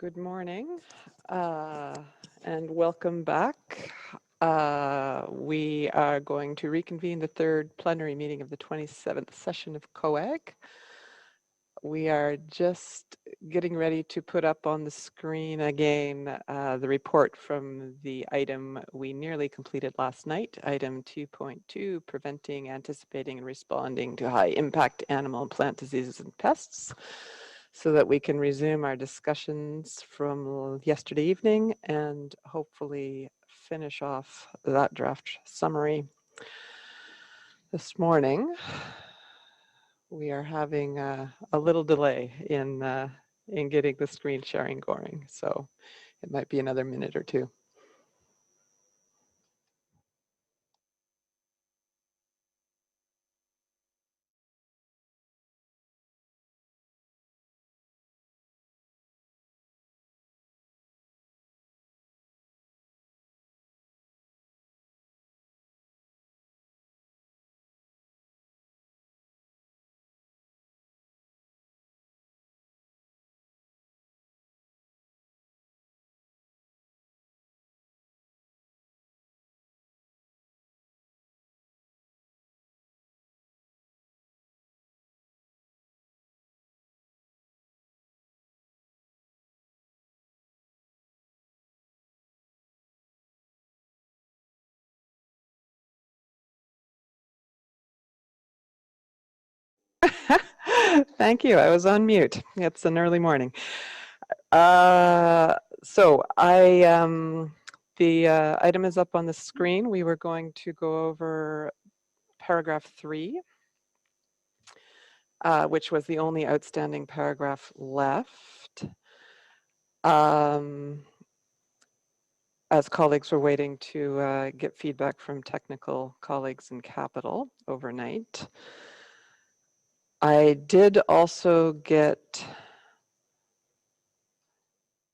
Good morning and welcome back. We are going to reconvene the third plenary meeting of the 27th session of COAG. We are just getting ready to put up on the screen again the report from the item we nearly completed last night, item 2.2, preventing, anticipating, and responding to high impact animal and plant diseases and pests, so that we can resume our discussions from yesterday evening and hopefully finish off that draft summary this morning. We are having a little delay in getting the screen sharing going, so it might be another minute or two. Thank you. I was on mute. It's an early morning. The item is up on the screen. We were going to go over paragraph 3, which was the only outstanding paragraph left. As colleagues were waiting to get feedback from technical colleagues in Capital overnight. I did also get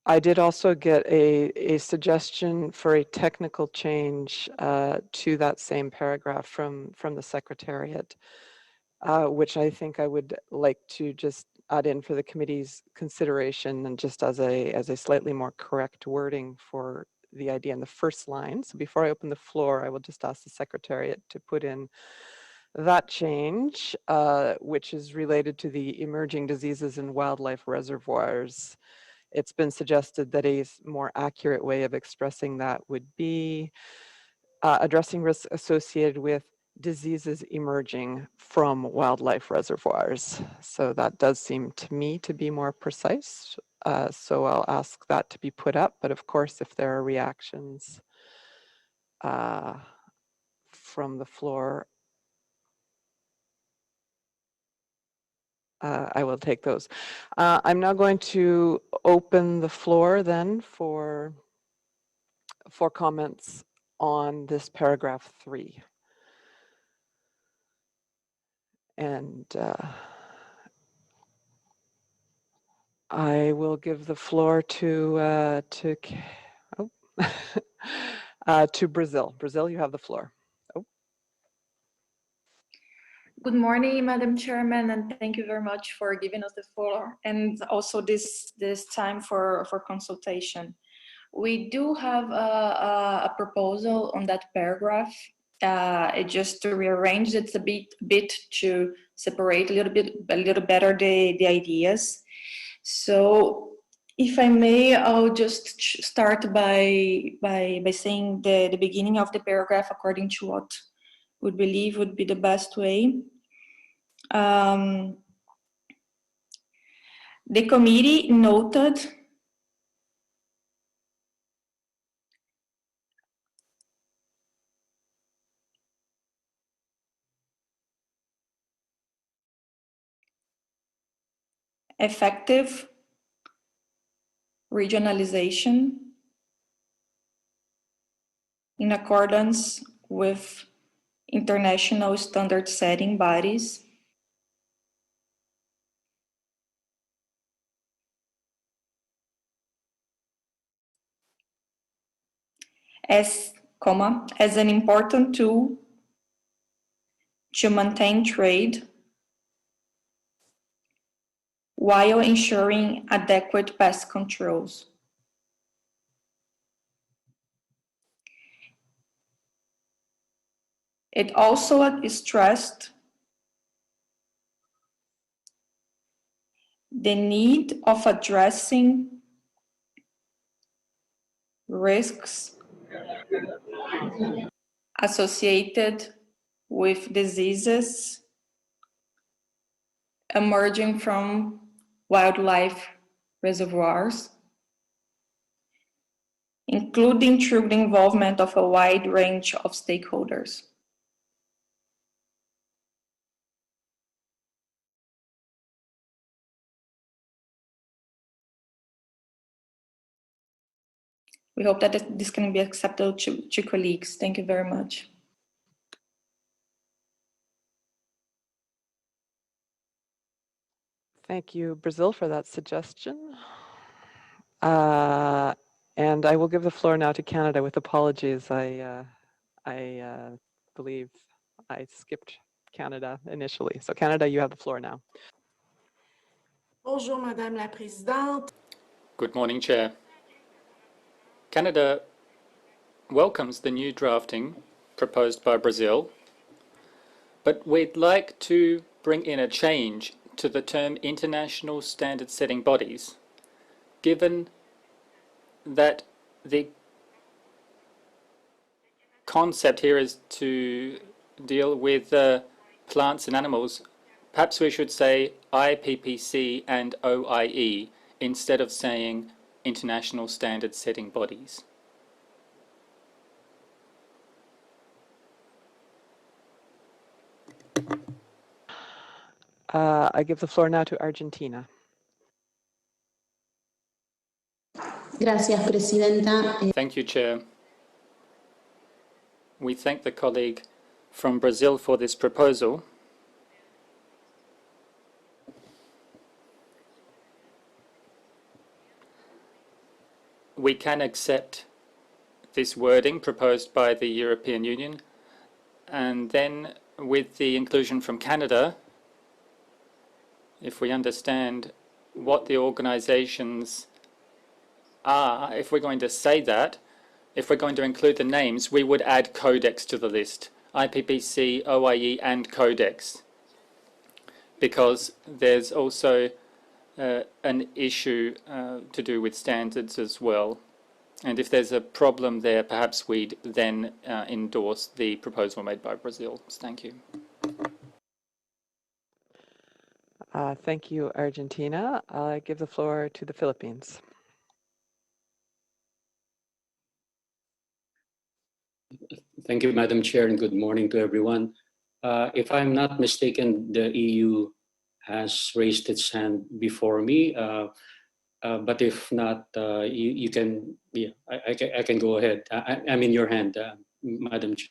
a suggestion for a technical change to that same paragraph from the Secretariat, which I think I would like to just add in for the committee's consideration, and just as a slightly more correct wording for the idea in the first line. So before I open the floor, I will just ask the Secretariat to put in that change, which is related to the emerging diseases in wildlife reservoirs. It's been suggested that a more accurate way of expressing that would be addressing risks associated with diseases emerging from wildlife reservoirs. So that does seem to me to be more precise. So I'll ask that to be put up, but of course, if there are reactions from the floor, I will take those. I'm now going to open the floor then for comments on this paragraph 3. And I will give the floor to to Brazil. Brazil, you have the floor. Oh. Good morning, Madam Chairman, and thank you very much for giving us the floor, and also this time for consultation. We do have a proposal on that paragraph. It just to rearrange it a bit to separate a little better the ideas. So, if I may, I'll just start by saying the beginning of the paragraph according to what would believe would be the best way. The committee noted effective regionalization in accordance with international standard setting bodies, as an important tool to maintain trade while ensuring adequate pest controls. It also stressed the need of addressing risks associated with diseases emerging from wildlife reservoirs, including through the involvement of a wide range of stakeholders. We hope that this can be acceptable to colleagues. Thank you very much. Thank you, Brazil, for that suggestion. And I will give the floor now to Canada with apologies. I believe I skipped Canada initially. So Canada, you have the floor now. Bonjour, Madame la Présidente. Good morning, Chair. Canada welcomes the new drafting proposed by Brazil, but we'd like to bring in a change to the term international standard setting bodies, given that the concept here is to deal with plants and animals. Perhaps we should say IPPC and OIE instead of saying international standard setting bodies. I give the floor now to Argentina. Gracias, Presidenta. Thank you, Chair. We thank the colleague from Brazil for this proposal. We can accept this wording proposed by the European Union, and then with the inclusion from Canada, if we understand what the organizations are, if we're going to say that, if we're going to include the names, we would add Codex to the list, IPPC, OIE and Codex, because there's also an issue to do with standards as well. And if there's a problem there, perhaps we'd then endorse the proposal made by Brazil. Thank you. Thank you, Argentina. I give the floor to the Philippines. Thank you, Madam Chair, and good morning to everyone. If I'm not mistaken, the EU has raised its hand before me, but if not, you can, yeah, I can go ahead. I'm in your hand, Madam Chair.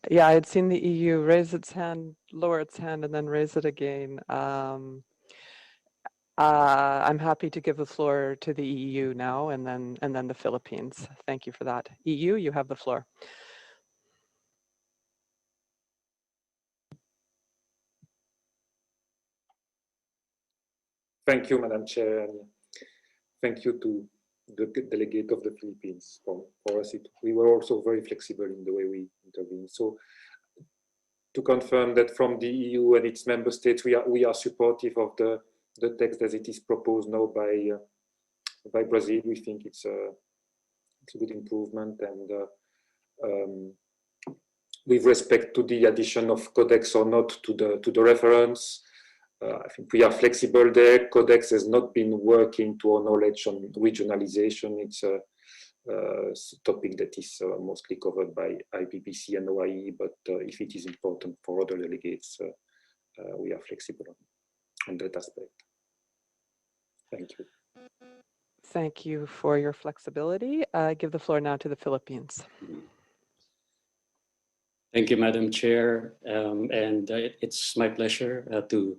Yeah, I had seen the EU raise its hand, lower its hand, and then raise it again. I'm happy to give the floor to the EU now, and then the Philippines. Thank you for that. EU, you have the floor. Thank you, Madam Chair, and thank you to the delegate of the Philippines. For us, we were also very flexible in the way we intervened. So, to confirm that from the EU and its member states, we are supportive of the text as it is proposed now by Brazil. We think it's a good improvement, and with respect to the addition of Codex or not to the reference, I think we are flexible there. Codex has not been working, to our knowledge, on regionalization. It's a topic that is mostly covered by IPPC and OIE, but if it is important for other delegates, we are flexible on that aspect. Thank you. Thank you for your flexibility. I give the floor now to the Philippines. Thank you, Madam Chair, and it's my pleasure to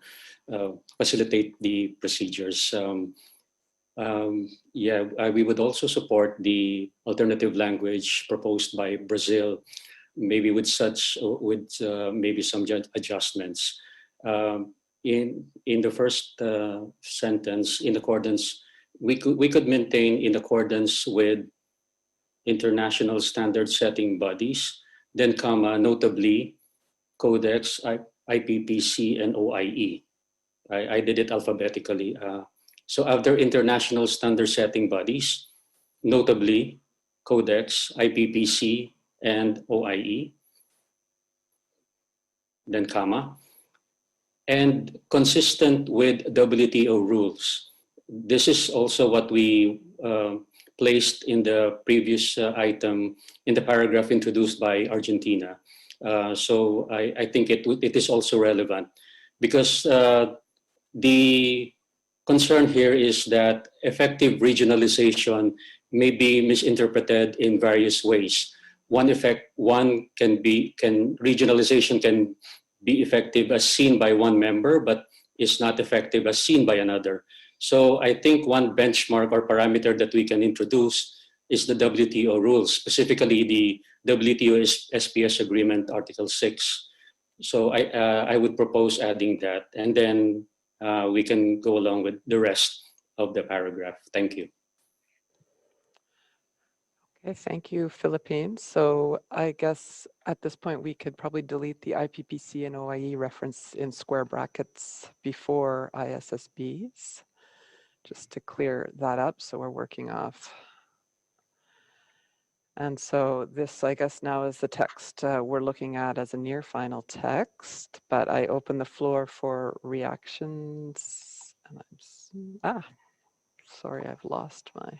facilitate the procedures. We would also support the alternative language proposed by Brazil, maybe with maybe some adjustments. in the first sentence, in accordance, we could maintain in accordance with international standard setting bodies, then comma, notably Codex, IPPC, and OIE. I did it alphabetically. So after international standard setting bodies, notably Codex, IPPC, and OIE, then comma, and consistent with WTO rules. This is also what we placed in the previous item in the paragraph introduced by Argentina. So I think it is also relevant because the concern here is that effective regionalization may be misinterpreted in various ways. Regionalization can be effective as seen by one member, but is not effective as seen by another. So I think one benchmark or parameter that we can introduce is the WTO rules, specifically the WTO SPS Agreement Article 6. So I would propose adding that, and then we can go along with the rest of the paragraph. Thank you. Okay, thank you, Philippines. So I guess at this point we could probably delete the IPPC and OIE reference in square brackets before ISSBs, just to clear that up. So we're working off. And so this, I guess, now is the text we're looking at as a near final text, but I open the floor for reactions. And sorry, I've lost my.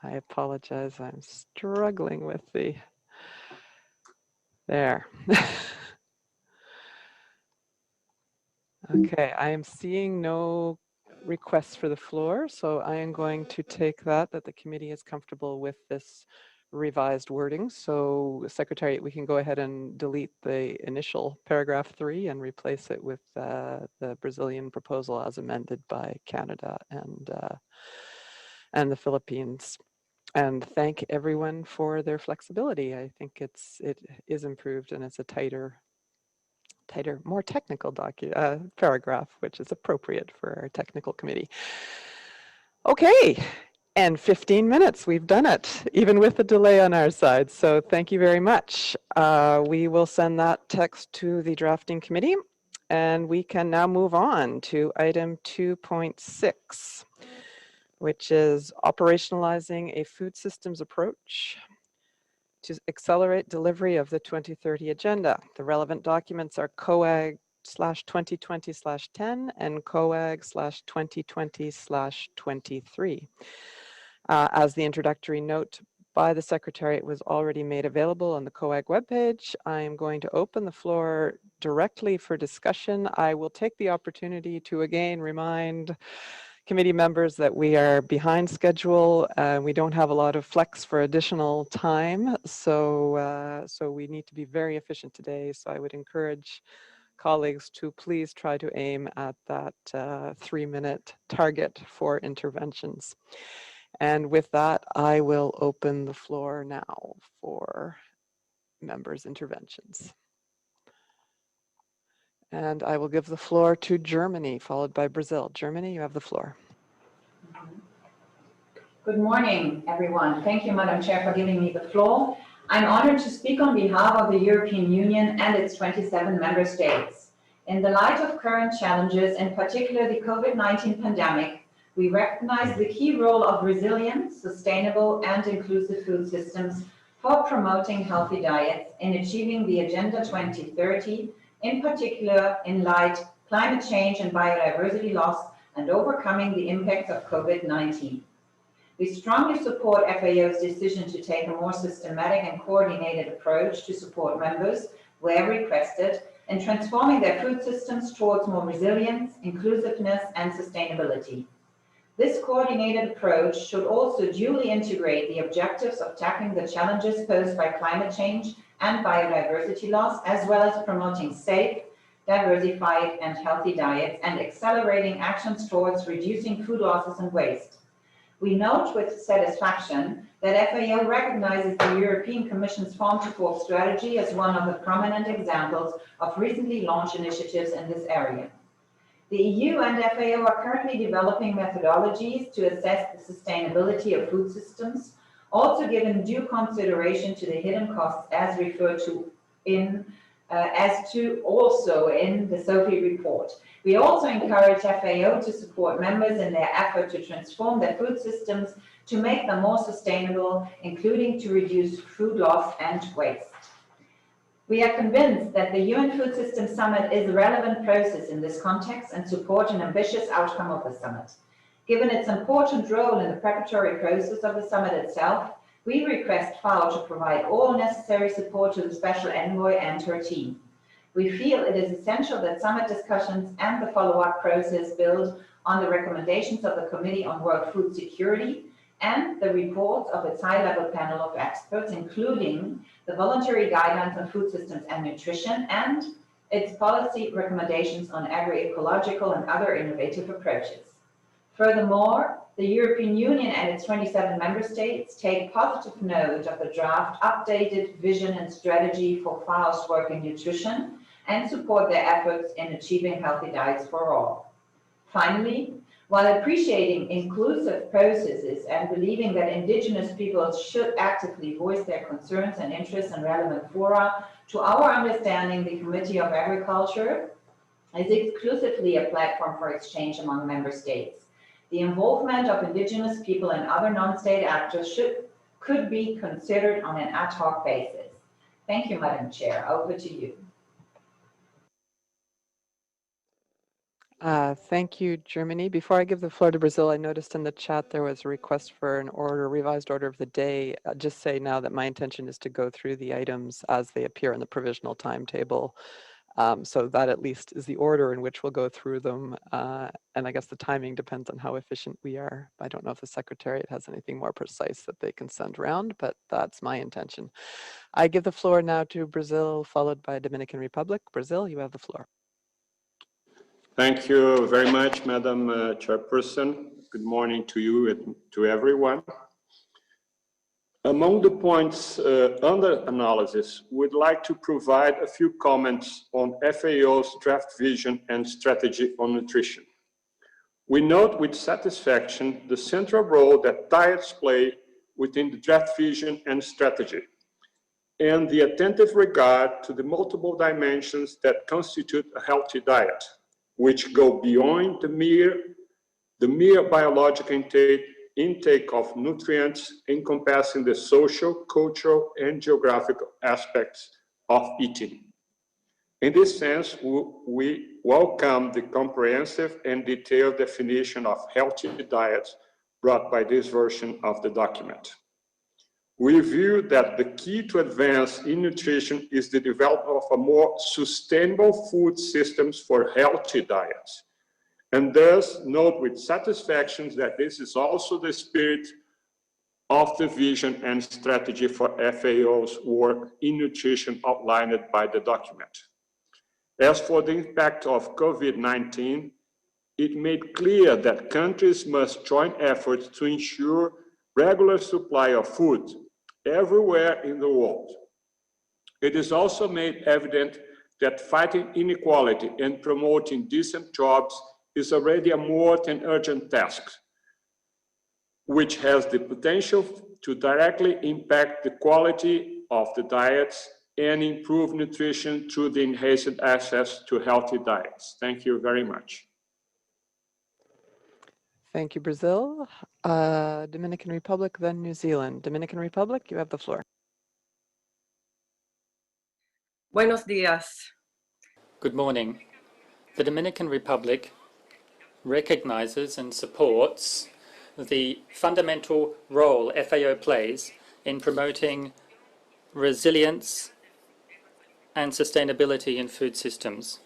I apologize. I'm struggling with there. Okay, I am seeing no requests for the floor, so I am going to take that the committee is comfortable with this revised wording. So Secretariat, we can go ahead and delete the initial paragraph 3 and replace it with the Brazilian proposal as amended by Canada and the Philippines. And thank everyone for their flexibility. I think it is improved and it's a tighter, more technical paragraph, which is appropriate for our technical committee. Okay, and 15 minutes, we've done it, even with the delay on our side. So thank you very much. We will send that text to the drafting committee, and we can now move on to item 2.6, which is operationalizing a food systems approach to accelerate delivery of the 2030 agenda. The relevant documents are COAG/2020/10 and COAG/2020/23. As the introductory note by the Secretariat was already made available on the COAG webpage, I am going to open the floor directly for discussion. I will take the opportunity to again remind committee members that we are behind schedule. We don't have a lot of flex for additional time, so we need to be very efficient today. So I would encourage colleagues to please try to aim at that 3-minute target for interventions. And with that, I will open the floor now for members' interventions. And I will give the floor to Germany, followed by Brazil. Germany, you have the floor. Good morning, everyone. Thank you, Madam Chair, for giving me the floor. I'm honored to speak on behalf of the European Union and its 27 member states. In the light of current challenges, in particular the COVID-19 pandemic, we recognize the key role of resilient, sustainable, and inclusive food systems for promoting healthy diets in achieving the Agenda 2030, in particular in light of climate change and biodiversity loss and overcoming the impacts of COVID-19. We strongly support FAO's decision to take a more systematic and coordinated approach to support members, where requested, in transforming their food systems towards more resilience, inclusiveness, and sustainability. This coordinated approach should also duly integrate the objectives of tackling the challenges posed by climate change and biodiversity loss, as well as promoting safe, diversified, and healthy diets and accelerating actions towards reducing food losses and waste. We note with satisfaction that FAO recognizes the European Commission's Farm to Fork strategy as one of the prominent examples of recently launched initiatives in this area. The EU and FAO are currently developing methodologies to assess the sustainability of food systems, also given due consideration to the hidden costs as referred to in the SOFI report. We also encourage FAO to support members in their effort to transform their food systems to make them more sustainable, including to reduce food loss and waste. We are convinced that the UN Food Systems Summit is a relevant process in this context and support an ambitious outcome of the summit. Given its important role in the preparatory process of the summit itself, we request FAO to provide all necessary support to the Special Envoy and her team. We feel it is essential that summit discussions and the follow-up process build on the recommendations of the Committee on World Food Security and the reports of its high-level panel of experts, including the voluntary guidelines on food systems and nutrition and its policy recommendations on agroecological and other innovative approaches. Furthermore, the European Union and its 27 member states take positive note of the draft updated vision and strategy for FAO's work in nutrition and support their efforts in achieving healthy diets for all. Finally, while appreciating inclusive processes and believing that indigenous peoples should actively voice their concerns and interests in relevant fora, to our understanding, the Committee of Agriculture is exclusively a platform for exchange among member states. The involvement of indigenous people and other non-state actors could be considered on an ad hoc basis. Thank you, Madam Chair. Over to you. Thank you, Germany. Before I give the floor to Brazil, I noticed in the chat there was a request for an revised order of the day. I'll just say now that my intention is to go through the items as they appear in the provisional timetable. So that at least is the order in which we'll go through them. And I guess the timing depends on how efficient we are. I don't know if the Secretariat has anything more precise that they can send around, but that's my intention. I give the floor now to Brazil, followed by Dominican Republic. Brazil, you have the floor. Thank you very much, Madam Chairperson. Good morning to you and to everyone. Among the points under analysis, we'd like to provide a few comments on FAO's draft vision and strategy on nutrition. We note with satisfaction the central role that diets play within the draft vision and strategy, and the attentive regard to the multiple dimensions that constitute a healthy diet, which go beyond the mere biological intake of nutrients, encompassing the social, cultural, and geographical aspects of eating. In this sense, we welcome the comprehensive and detailed definition of healthy diets brought by this version of the document. We view that the key to advance in nutrition is the development of a more sustainable food systems for healthy diets, and thus note with satisfaction that this is also the spirit of the vision and strategy for FAO's work in nutrition outlined by the document. As for the impact of COVID-19, it made clear that countries must join efforts to ensure regular supply of food everywhere in the world. It is also made evident that fighting inequality and promoting decent jobs is already a more than urgent task, which has the potential to directly impact the quality of the diets and improve nutrition through the enhanced access to healthy diets. Thank you very much. Thank you, Brazil. Dominican Republic, then New Zealand. Dominican Republic, you have the floor. Buenos días. Good morning. The Dominican Republic recognizes and supports the fundamental role FAO plays in promoting resilience and sustainability in food systems.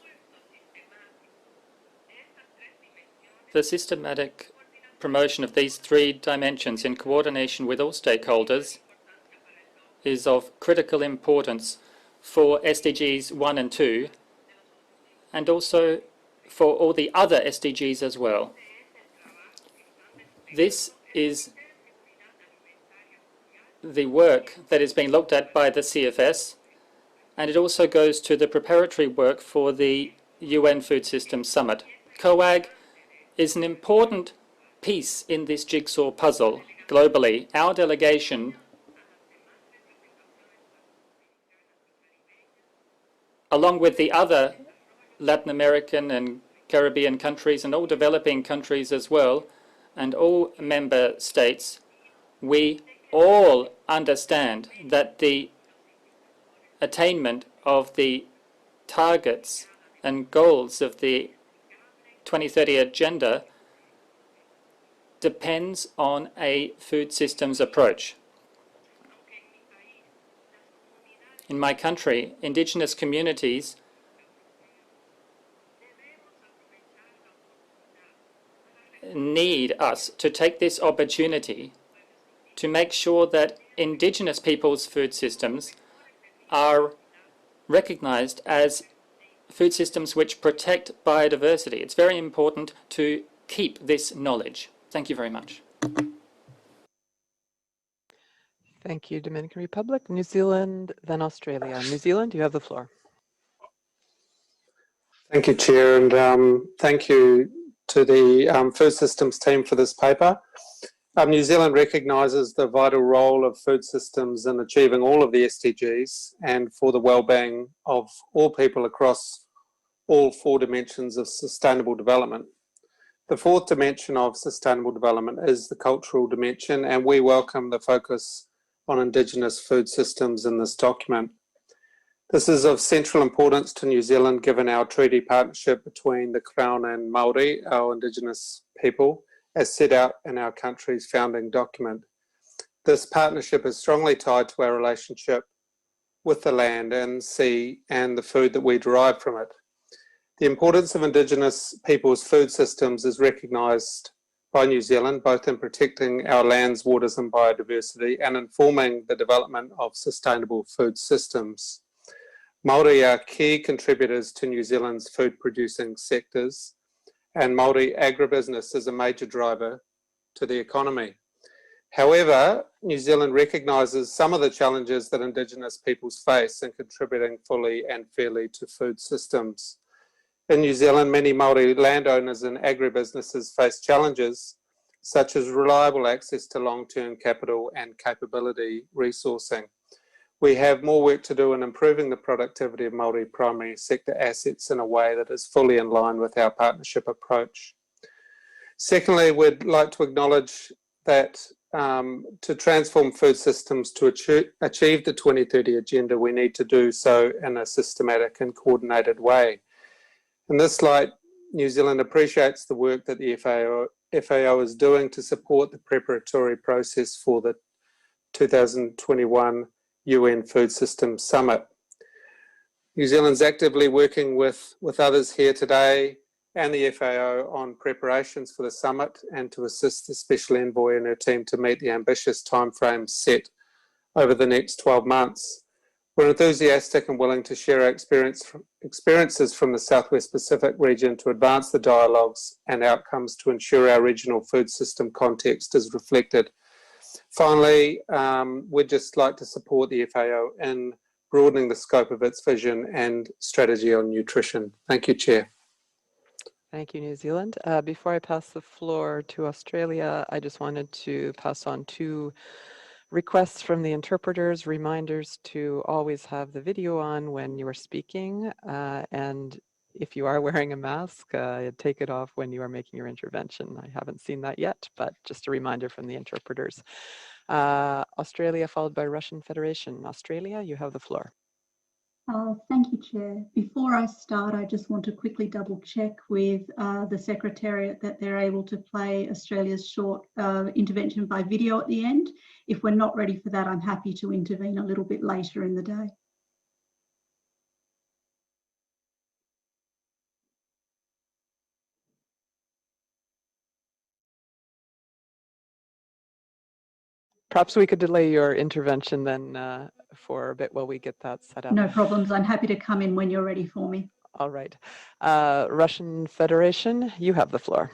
The systematic promotion of these three dimensions in coordination with all stakeholders is of critical importance for SDGs 1 and 2, and also for all the other SDGs as well. This is the work that is being looked at by the CFS, and it also goes to the preparatory work for the UN Food Systems Summit. COAG is an important piece in this jigsaw puzzle globally. Our delegation, along with the other Latin American and Caribbean countries and all developing countries as well, and all member states, we all understand that the attainment of the targets and goals of the 2030 agenda depends on a food systems approach. In my country, indigenous communities need us to take this opportunity to make sure that indigenous people's food systems are recognized as food systems which protect biodiversity. It's very important to keep this knowledge. Thank you very much. Thank you, Dominican Republic, New Zealand, then Australia. New Zealand, you have the floor. Thank you, Chair, and thank you to the Food Systems team for this paper. New Zealand recognises the vital role of food systems in achieving all of the SDGs and for the well-being of all people across all 4 dimensions of sustainable development. The 4th dimension of sustainable development is the cultural dimension, and we welcome the focus on Indigenous food systems in this document. This is of central importance to New Zealand given our treaty partnership between the Crown and Māori, our Indigenous people, as set out in our country's founding document. This partnership is strongly tied to our relationship with the land and sea and the food that we derive from it. The importance of Indigenous people's food systems is recognised by New Zealand, both in protecting our lands, waters and biodiversity and informing the development of sustainable food systems. Māori are key contributors to New Zealand's food producing sectors, and Māori agribusiness is a major driver to the economy. However, New Zealand recognises some of the challenges that Indigenous peoples face in contributing fully and fairly to food systems. In New Zealand, many Māori landowners and agribusinesses face challenges such as reliable access to long-term capital and capability resourcing. We have more work to do in improving the productivity of Māori primary sector assets in a way that is fully in line with our partnership approach. Secondly, we'd like to acknowledge that to transform food systems to achieve the 2030 agenda, we need to do so in a systematic and coordinated way. In this light, New Zealand appreciates the work that the FAO is doing to support the preparatory process for the 2021 UN Food Systems Summit. New Zealand's actively working with others here today and the FAO on preparations for the summit and to assist the Special Envoy and her team to meet the ambitious timeframes set over the next 12 months. We're enthusiastic and willing to share our experiences from the Southwest Pacific region to advance the dialogues and outcomes to ensure our regional food system context is reflected. Finally, we'd just like to support the FAO in broadening the scope of its vision and strategy on nutrition. Thank you, Chair. Thank you, New Zealand. Before I pass the floor to Australia, I just wanted to pass on 2 requests from the interpreters, reminders to always have the video on when you are speaking, and if you are wearing a mask, take it off when you are making your intervention. I haven't seen that yet, but just a reminder from the interpreters. Australia followed by Russian Federation. Australia, you have the floor. Thank you, Chair. Before I start, I just want to quickly double check with the Secretariat that they're able to play Australia's short intervention by video at the end. If we're not ready for that, I'm happy to intervene a little bit later in the day. Perhaps we could delay your intervention then for a bit while we get that set up. No problems. I'm happy to come in when you're ready for me. All right. Russian Federation, you have the floor.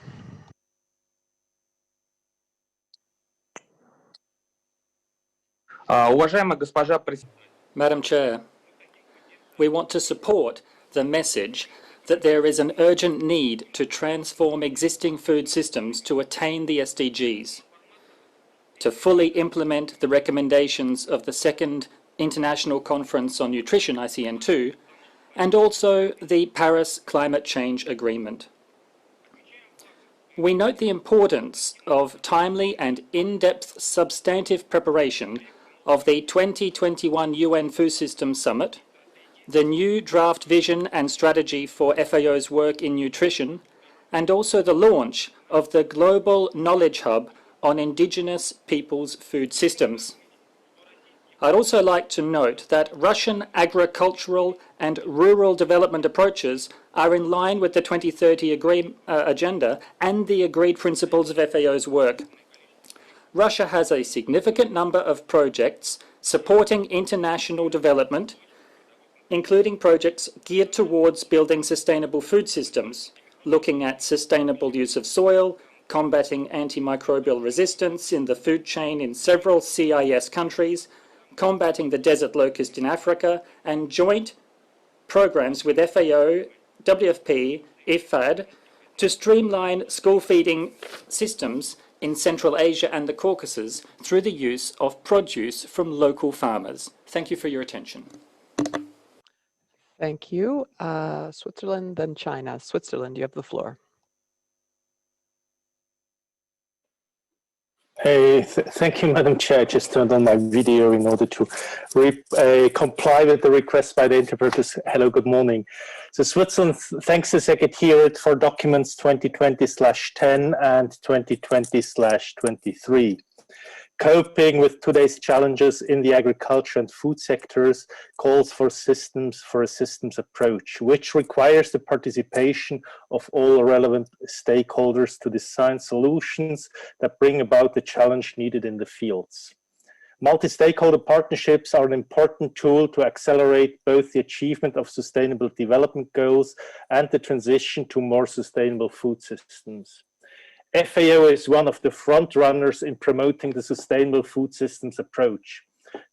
Madam Chair, we want to support the message that there is an urgent need to transform existing food systems to attain the SDGs, to fully implement the recommendations of the Second International Conference on Nutrition, ICN2, and also the Paris Climate Change Agreement. We note the importance of timely and in-depth substantive preparation of the 2021 UN Food Systems Summit, the new draft vision and strategy for FAO's work in nutrition, and also the launch of the Global Knowledge Hub on Indigenous Peoples' Food Systems. I'd also like to note that Russian agricultural and rural development approaches are in line with the 2030 agenda and the agreed principles of FAO's work. Russia has a significant number of projects supporting international development, including projects geared towards building sustainable food systems, looking at sustainable use of soil, combating antimicrobial resistance in the food chain in several CIS countries, combating the desert locust in Africa, and joint programs with FAO, WFP, IFAD to streamline school feeding systems in Central Asia and the Caucasus through the use of produce from local farmers. Thank you for your attention. Thank you. Switzerland, then China. Switzerland, you have the floor. Thank you, Madam Chair. I just turned on my video in order to comply with the request by the interpreters. Hello, good morning. So Switzerland thanks the Secretariat for documents 2020/10 and 2020/23. Coping with today's challenges in the agriculture and food sectors calls for a systems approach, which requires the participation of all relevant stakeholders to design solutions that bring about the challenge needed in the fields. Multi-stakeholder partnerships are an important tool to accelerate both the achievement of sustainable development goals and the transition to more sustainable food systems. FAO is one of the front runners in promoting the sustainable food systems approach.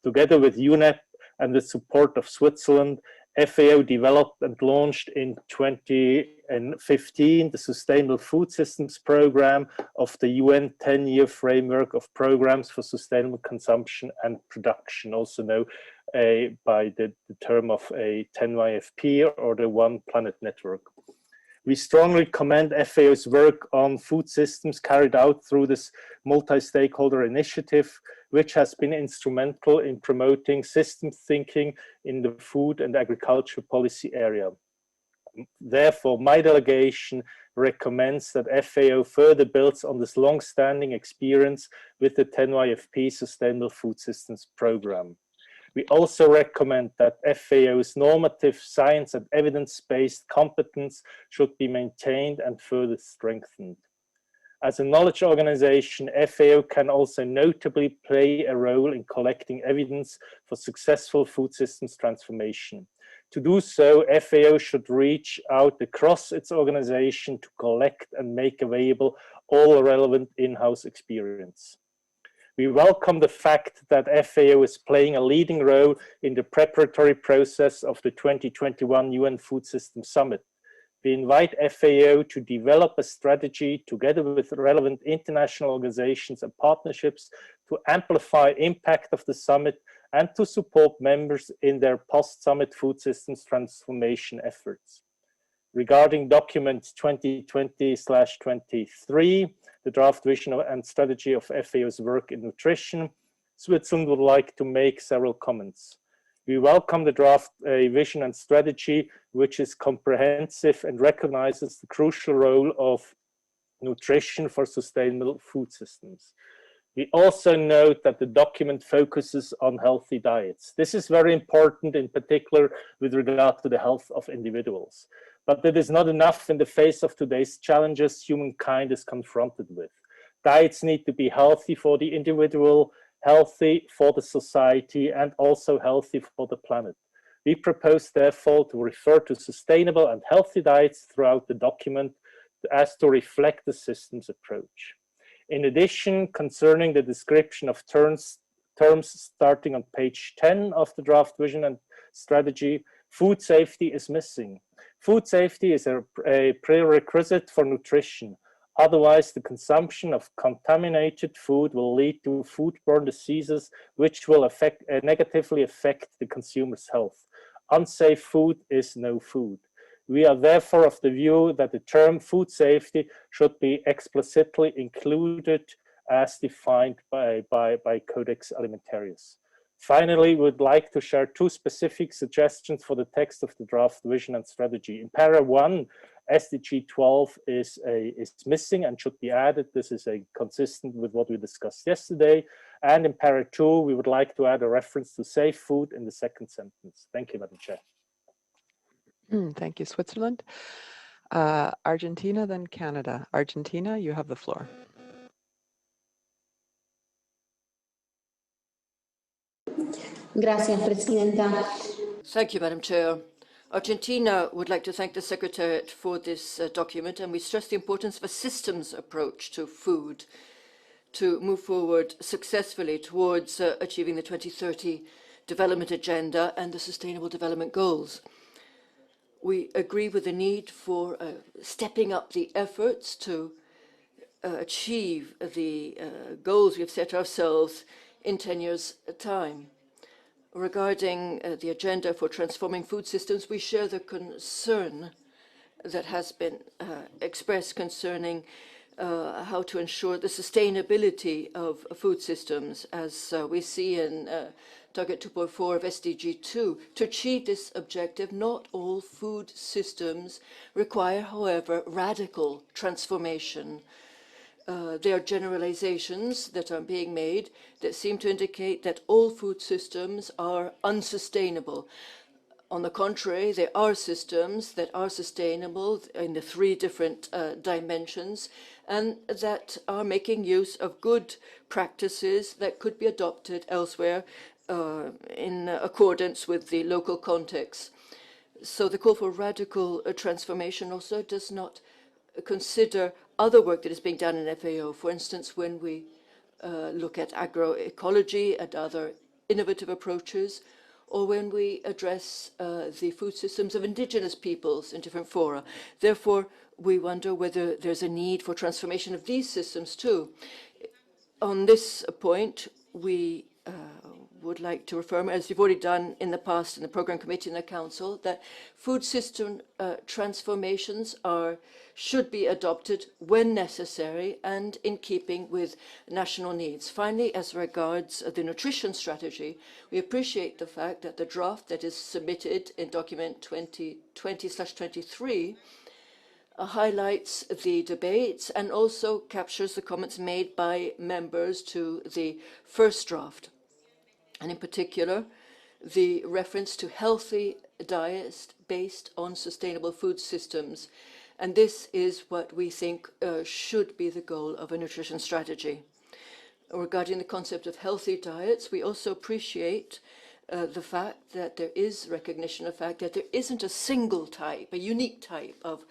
Together with UNEP and the support of Switzerland, FAO developed and launched in 2015 the Sustainable Food Systems Program of the UN 10-year framework of programs for sustainable consumption and production, also known by the term of a 10YFP or the One Planet Network. We strongly commend FAO's work on food systems carried out through this multi-stakeholder initiative, which has been instrumental in promoting system thinking in the food and agriculture policy area. Therefore, my delegation recommends that FAO further builds on this long-standing experience with the 10YFP Sustainable Food Systems Program. We also recommend that FAO's normative science and evidence-based competence should be maintained and further strengthened. As a knowledge organization, FAO can also notably play a role in collecting evidence for successful food systems transformation. To do so, FAO should reach out across its organization to collect and make available all relevant in-house experience. We welcome the fact that FAO is playing a leading role in the preparatory process of the 2021 UN Food Systems Summit. We invite FAO to develop a strategy together with relevant international organizations and partnerships to amplify impact of the summit and to support members in their post-summit food systems transformation efforts. Regarding document 2020/23, the draft vision and strategy of FAO's work in nutrition, Switzerland would like to make several comments. We welcome the draft vision and strategy, which is comprehensive and recognizes the crucial role of nutrition for sustainable food systems. We also note that the document focuses on healthy diets. This is very important, in particular with regard to the health of individuals. But it is not enough in the face of today's challenges humankind is confronted with. Diets need to be healthy for the individual, healthy for the society, and also healthy for the planet. We propose, therefore, to refer to sustainable and healthy diets throughout the document as to reflect the systems approach. In addition, concerning the description of terms terms starting on page 10 of the draft vision and strategy, food safety is missing. Food safety is a prerequisite for nutrition. Otherwise, the consumption of contaminated food will lead to foodborne diseases, which will negatively affect the consumer's health. Unsafe food is no food. We are therefore of the view that the term food safety should be explicitly included as defined by Codex Alimentarius. Finally, we would like to share two specific suggestions for the text of the draft vision and strategy. In para 1, SDG 12 is missing and should be added. This is consistent with what we discussed yesterday. And in para 2, we would like to add a reference to safe food in the second sentence. Thank you, Madam Chair. Thank you, Switzerland. Argentina, then Canada. Argentina, you have the floor. Gracias, Presidenta. Thank you, Madam Chair. Argentina would like to thank the Secretariat for this document, and we stress the importance of a systems approach to food to move forward successfully towards achieving the 2030 Development Agenda and the Sustainable Development Goals. We agree with the need for stepping up the efforts to achieve the goals we have set ourselves in 10 years' time. Regarding the agenda for transforming food systems, we share the concern that has been expressed concerning how to ensure the sustainability of food systems, as we see in Target 2.4 of SDG 2. To achieve this objective, not all food systems require, however, radical transformation. There are generalizations that are being made that seem to indicate that all food systems are unsustainable. On the contrary, there are systems that are sustainable in the three different dimensions and that are making use of good practices that could be adopted elsewhere in accordance with the local context. So the call for radical transformation also does not consider other work that is being done in FAO. For instance, when we look at agroecology and other innovative approaches, or when we address the food systems of indigenous peoples in different fora. Therefore, we wonder whether there's a need for transformation of these systems too. On this point, we would like to affirm, as you've already done in the past in the Programme Committee and the Council, that food system transformations should be adopted when necessary and in keeping with national needs. Finally, as regards the nutrition strategy, we appreciate the fact that the draft that is submitted in document 2020/23 highlights the debates and also captures the comments made by members to the first draft. And in particular, the reference to healthy diets based on sustainable food systems. And this is what we think should be the goal of a nutrition strategy. Regarding the concept of healthy diets, we also appreciate the fact that there is recognition of the fact that there isn't a single type, a unique type of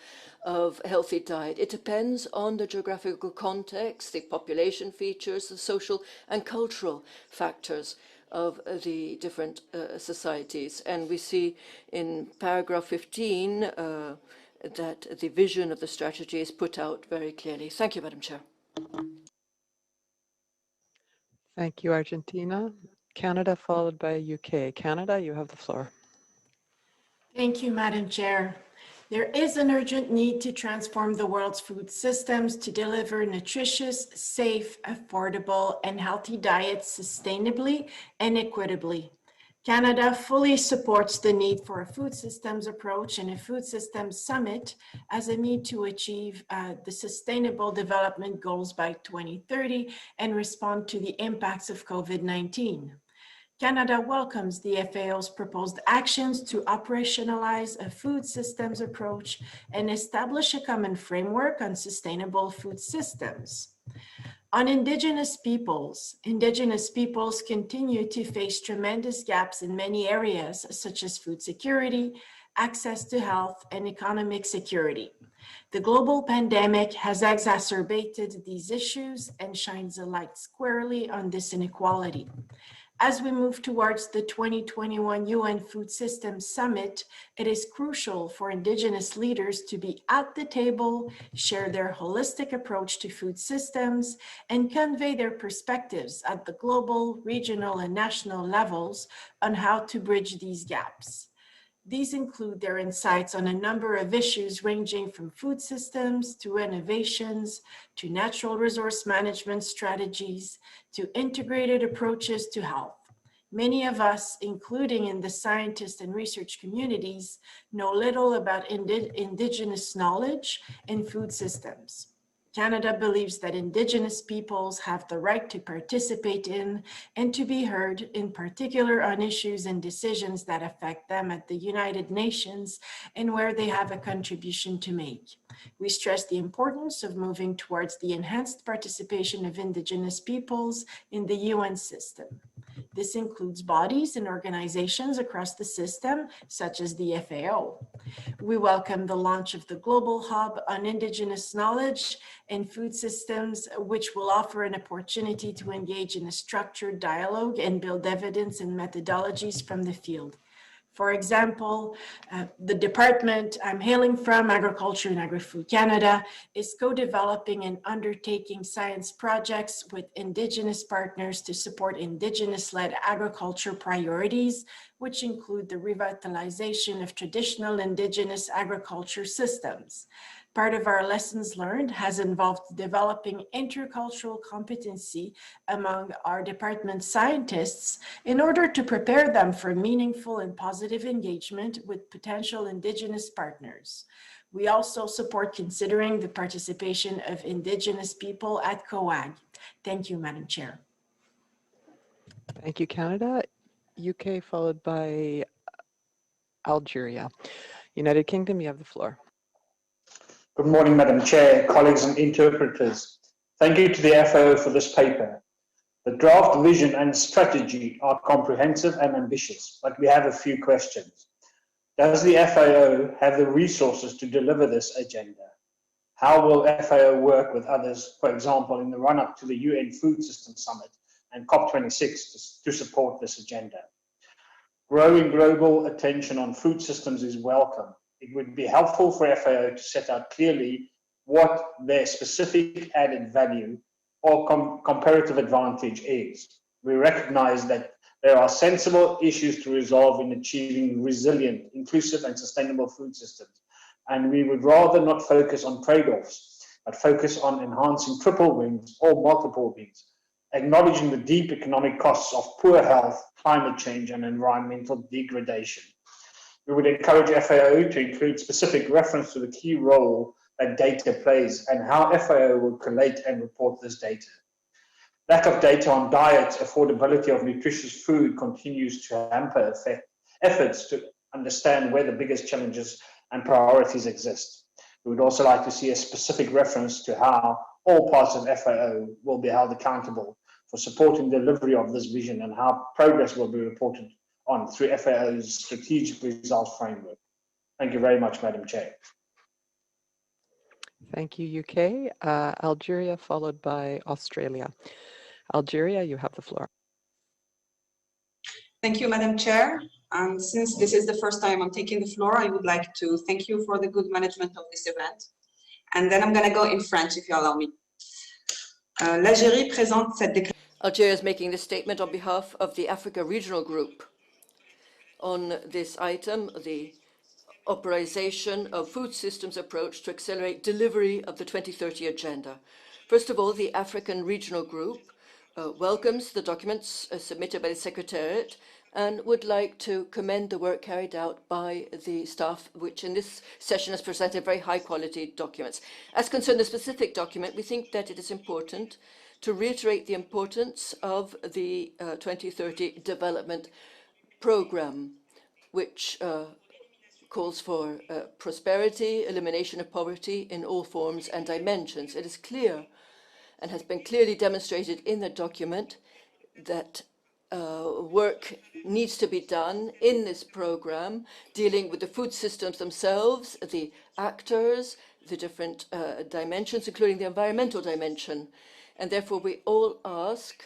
healthy diet. It depends on the geographical context, the population features, the social and cultural factors of the different societies. And we see in paragraph 15 that the vision of the strategy is put out very clearly. Thank you, Madam Chair. Thank you, Argentina. Canada, followed by UK. Canada, you have the floor. Thank you, Madam Chair. There is an urgent need to transform the world's food systems to deliver nutritious, safe, affordable, and healthy diets sustainably and equitably. Canada fully supports the need for a food systems approach and a food systems summit as a need to achieve the Sustainable Development Goals by 2030 and respond to the impacts of COVID-19. Canada welcomes the FAO's proposed actions to operationalize a food systems approach and establish a common framework on sustainable food systems. On Indigenous peoples continue to face tremendous gaps in many areas, such as food security, access to health, and economic security. The global pandemic has exacerbated these issues and shines a light squarely on this inequality. As we move towards the 2021 UN Food Systems Summit, it is crucial for Indigenous leaders to be at the table, share their holistic approach to food systems, and convey their perspectives at the global, regional, and national levels on how to bridge these gaps. These include their insights on a number of issues ranging from food systems to innovations, to natural resource management strategies, to integrated approaches to health. Many of us, including in the scientist and research communities, know little about Indigenous knowledge in food systems. Canada believes that Indigenous peoples have the right to participate in and to be heard, in particular on issues and decisions that affect them at the United Nations and where they have a contribution to make. We stress the importance of moving towards the enhanced participation of Indigenous peoples in the UN system. This includes bodies and organizations across the system, such as the FAO. We welcome the launch of the Global Hub on Indigenous Knowledge and Food Systems, which will offer an opportunity to engage in a structured dialogue and build evidence and methodologies from the field. For example, the department I'm hailing from, Agriculture and Agri-Food Canada, is co-developing and undertaking science projects with Indigenous partners to support Indigenous-led agriculture priorities, which include the revitalization of traditional Indigenous agriculture systems. Part of our lessons learned has involved developing intercultural competency among our department scientists in order to prepare them for meaningful and positive engagement with potential Indigenous partners. We also support considering the participation of Indigenous people at COAG. Thank you, Madam Chair. Thank you, Canada. UK followed by Algeria. United Kingdom, you have the floor. Good morning, Madam Chair, colleagues and interpreters. Thank you to the FAO for this paper. The draft vision and strategy are comprehensive and ambitious, but we have a few questions. Does the FAO have the resources to deliver this agenda? How will FAO work with others, for example, in the run-up to the UN Food Systems Summit and COP26 to support this agenda? Growing global attention on food systems is welcome. It would be helpful for FAO to set out clearly what their specific added value or comparative advantage is. We recognize that there are sensible issues to resolve in achieving resilient, inclusive and sustainable food systems. And we would rather not focus on trade-offs, but focus on enhancing triple wins or multiple wins, acknowledging the deep economic costs of poor health, climate change and environmental degradation. We would encourage FAO to include specific reference to the key role that data plays and how FAO will collate and report this data. Lack of data on diet, affordability of nutritious food continues to hamper efforts to understand where the biggest challenges and priorities exist. We would also like to see a specific reference to how all parts of FAO will be held accountable for supporting delivery of this vision and how progress will be reported on through FAO's strategic results framework. Thank you very much, Madam Chair. Thank you, UK. Algeria followed by Australia. Algeria, you have the floor. Thank you, Madam Chair. And since this is the first time I'm taking the floor, I would like to thank you for the good management of this event. And then I'm going to go in French, if you allow me. L'Algérie présente cette déclaration. Algeria is making this statement on behalf of the Africa Regional Group on this item, the operation of food systems approach to accelerate delivery of the 2030 agenda. First of all, the African Regional Group welcomes the documents submitted by the Secretariat and would like to commend the work carried out by the staff, which in this session has presented very high quality documents. As concerns the specific document, we think that it is important to reiterate the importance of the 2030 development program, which calls for prosperity, elimination of poverty in all forms and dimensions. It is clear and has been clearly demonstrated in the document that work needs to be done in this program, dealing with the food systems themselves, the actors, the different dimensions, including the environmental dimension. And therefore, we all ask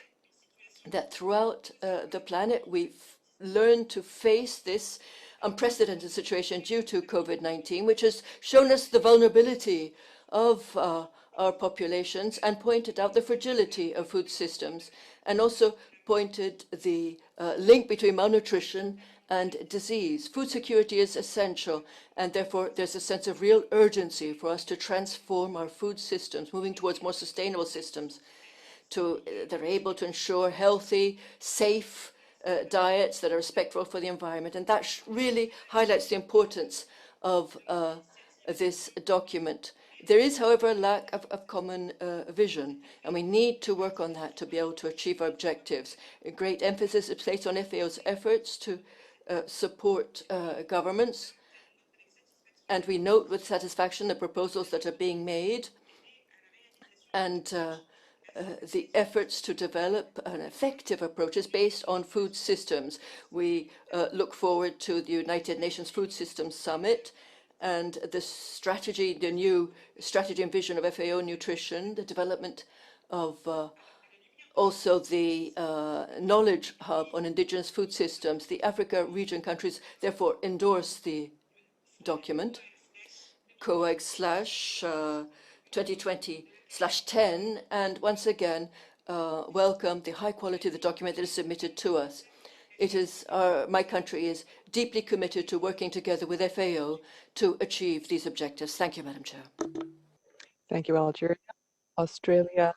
that throughout the planet we've learned to face this unprecedented situation due to COVID-19, which has shown us the vulnerability of our populations and pointed out the fragility of food systems, and also pointed the link between malnutrition and disease. Food security is essential, and therefore there's a sense of real urgency for us to transform our food systems, moving towards more sustainable systems that are able to ensure healthy, safe diets that are respectful for the environment. And that really highlights the importance of this document. There is, however, a lack of common vision, and we need to work on that to be able to achieve our objectives. A great emphasis is placed on FAO's efforts to support governments, and we note with satisfaction the proposals that are being made and the efforts to develop an effective approaches based on food systems. We look forward to the United Nations Food Systems Summit and the strategy, the new strategy and vision of FAO nutrition, the development of also the knowledge hub on indigenous food systems. The Africa region countries therefore endorse the document, COAG / 2020/10, and once again welcome the high quality of the document that is submitted to us. It is my country is deeply committed to working together with FAO to achieve these objectives. Thank you, Madam Chair. Thank you, Algeria. Australia,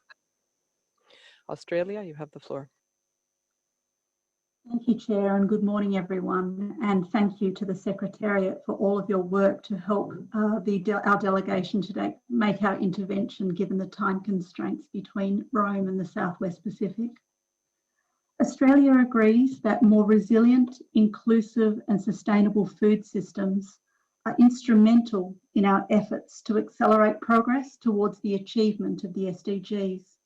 you have the floor. Thank you, Chair, and good morning, everyone. And thank you to the Secretariat for all of your work to help our delegation today make our intervention, given the time constraints between Rome and the Southwest Pacific. Australia agrees that more resilient, inclusive and sustainable food systems are instrumental in our efforts to accelerate progress towards the achievement of the SDGs.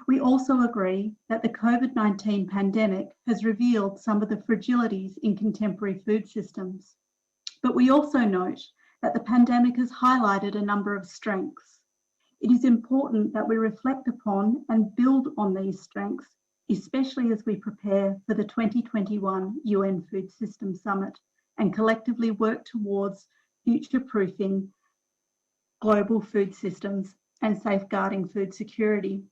We also agree that the COVID-19 pandemic has revealed some of the fragilities in contemporary food systems. But we also note that the pandemic has highlighted a number of strengths. It is important that we reflect upon and build on these strengths, especially as we prepare for the 2021 UN Food Systems Summit and collectively work towards future-proofing global food systems and safeguarding food security.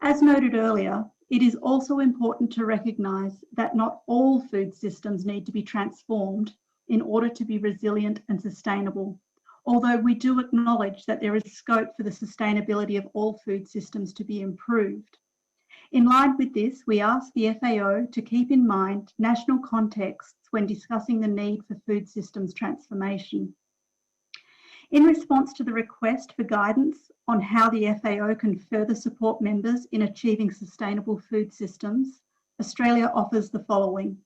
As noted earlier, it is also important to recognise that not all food systems need to be transformed in order to be resilient and sustainable, although we do acknowledge that there is scope for the sustainability of all food systems to be improved. In line with this, we ask the FAO to keep in mind national contexts when discussing the need for food systems transformation. In response to the request for guidance on how the FAO can further support members in achieving sustainable food systems, Australia offers the following.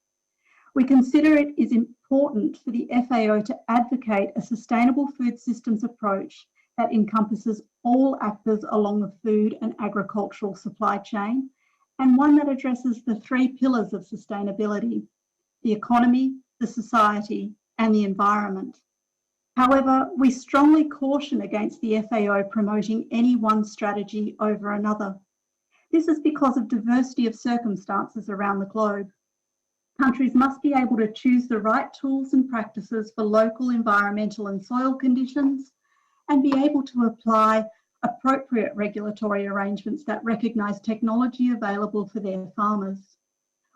We consider it is important for the FAO to advocate a sustainable food systems approach that encompasses all actors along the food and agricultural supply chain, and one that addresses the three pillars of sustainability: the economy, the society, and the environment. However, we strongly caution against the FAO promoting any one strategy over another. This is because of diversity of circumstances around the globe. Countries must be able to choose the right tools and practices for local environmental and soil conditions and be able to apply appropriate regulatory arrangements that recognise technology available for their farmers.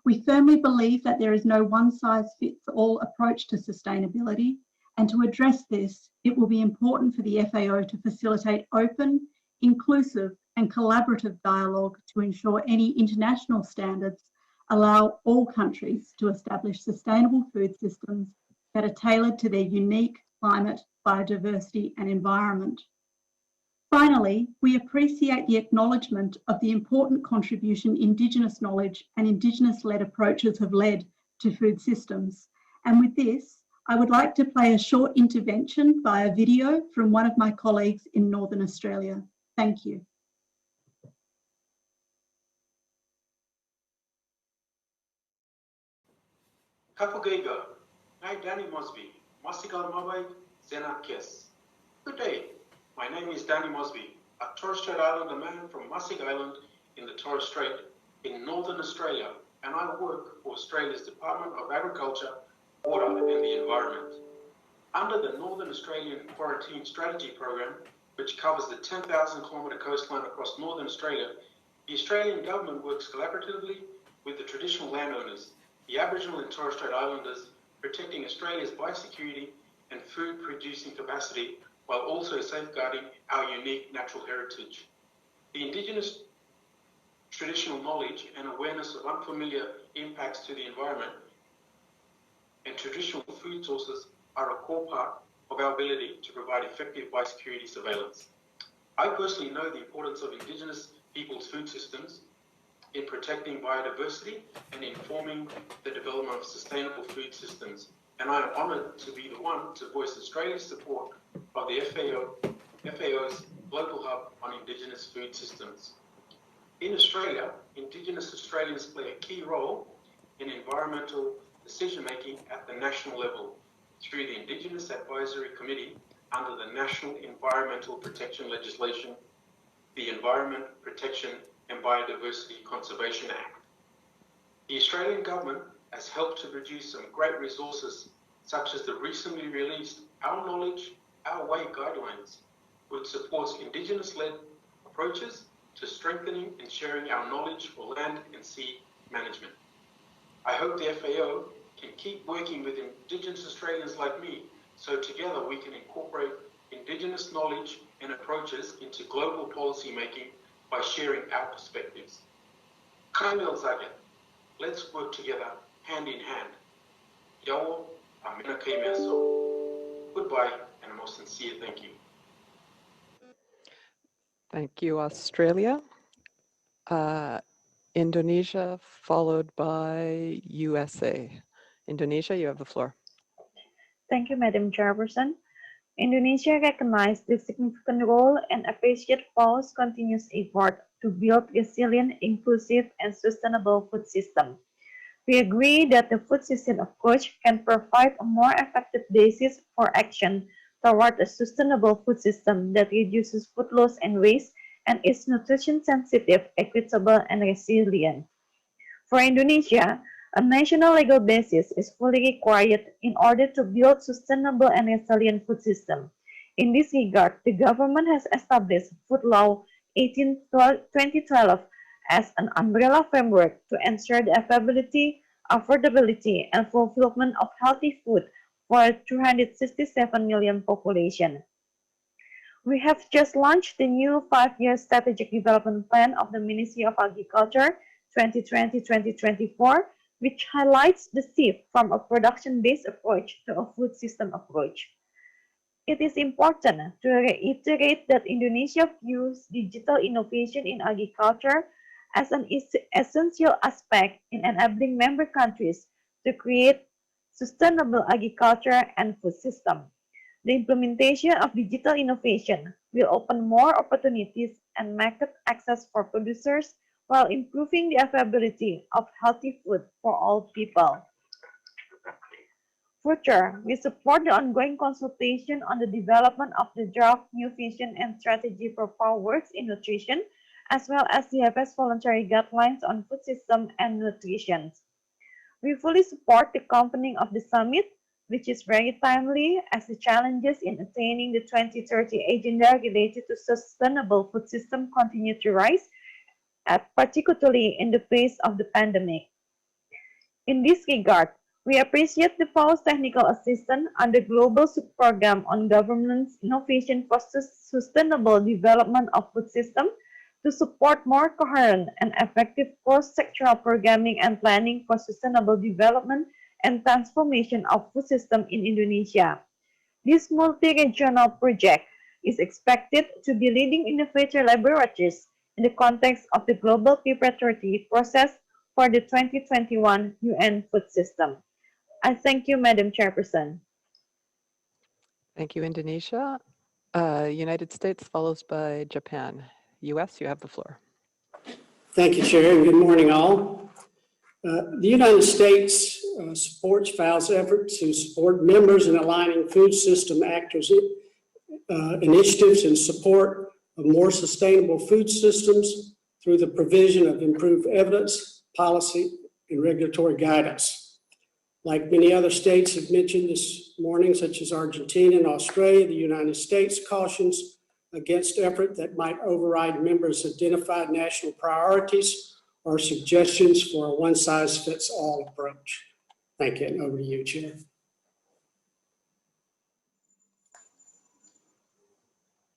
We firmly believe that there is no one-size-fits-all approach to sustainability, and to address this, it will be important for the FAO to facilitate open, inclusive and collaborative dialogue to ensure any international standards allow all countries to establish sustainable food systems that are tailored to their unique climate, biodiversity and environment. Finally, we appreciate the acknowledgement of the important contribution Indigenous knowledge and Indigenous-led approaches have led to food systems. And with this, I would like to play a short intervention via video from one of my colleagues in Northern Australia. Thank you. Kapugaiga, Nai Danny Mosby, Masigal Mabai, Zena Kiss. Good day, my name is Danny Mosby, a Torres Strait Islander man from Masig Island in the Torres Strait, in Northern Australia, and I work for Australia's Department of Agriculture, Water and the Environment. Under the Northern Australian Quarantine Strategy Program, which covers the 10,000-kilometre coastline across Northern Australia, the Australian Government works collaboratively with the traditional landowners, the Aboriginal and Torres Strait Islanders, protecting Australia's biosecurity and food producing capacity while also safeguarding our unique natural heritage. The Indigenous traditional knowledge and awareness of unfamiliar impacts to the environment and traditional food sources are a core part of our ability to provide effective biosecurity surveillance. I personally know the importance of Indigenous people's food systems in protecting biodiversity and informing the development of sustainable food systems. And I am honoured to be the one to voice Australia's support of the FAO's Global Hub on Indigenous Food Systems. In Australia, Indigenous Australians play a key role in environmental decision-making at the national level through the Indigenous Advisory Committee under the National Environmental Protection Legislation, the Environment Protection and Biodiversity Conservation Act. The Australian Government has helped to produce some great resources, such as the recently released Our Knowledge, Our Way guidelines, which supports Indigenous-led approaches to strengthening and sharing our knowledge for land and sea management. I hope the FAO can keep working with Indigenous Australians like me, so together we can incorporate Indigenous knowledge and approaches into global policy making by sharing our perspectives. Kaimel Zagat, let's work together hand in hand. Yawo Amina Kaimeso. Goodbye and a most sincere thank you. Thank you, Australia. Indonesia, followed by USA. Indonesia, you have the floor. Thank you, Madam Chairperson. Indonesia recognizes the significant role and appreciates FAO's continuous effort to build resilient, inclusive, and sustainable food system. We agree that the food system approach can provide a more effective basis for action toward a sustainable food system that reduces food loss and waste and is nutrition sensitive, equitable, and resilient. For Indonesia, a national legal basis is fully required in order to build sustainable and resilient food system. In this regard, the government has established Food Law 18/2012 as an umbrella framework to ensure the availability, affordability, and fulfillment of healthy food for a 267 million population. We have just launched the new 5-year strategic development plan of the Ministry of Agriculture 2020-2024, which highlights the shift from a production-based approach to a food system approach. It is important to reiterate that Indonesia views digital innovation in agriculture as an essential aspect in enabling member countries to create sustainable agriculture and food system. The implementation of digital innovation will open more opportunities and market access for producers while improving the availability of healthy food for all people. Further, we support the ongoing consultation on the development of the draft new vision and strategy for FAO works in nutrition, as well as the FS voluntary guidelines on food system and nutrition. We fully support the convening of the summit, which is very timely as the challenges in attaining the 2030 agenda related to sustainable food system continue to rise, particularly in the face of the pandemic. In this regard, we appreciate the FAO's technical assistance under Global Subprogram on Governance Innovation for Sustainable Development of Food System to support more coherent and effective cross-sectoral programming and planning for sustainable development and transformation of food system in Indonesia. This multi-regional project is expected to be leading innovator laboratories in the context of the global preparatory process for the 2021 UN food system. I thank you, Madam Chairperson. Thank you, Indonesia. United States follows by Japan. US, you have the floor. Thank you, Chair, and good morning, all. The United States supports FAO's effort to support members in aligning food system actors' initiatives in support of more sustainable food systems through the provision of improved evidence, policy, and regulatory guidance. Like many other states have mentioned this morning, such as Argentina and Australia, the United States cautions against effort that might override members' identified national priorities or suggestions for a one-size-fits-all approach. Thank you, and over to you, Chair.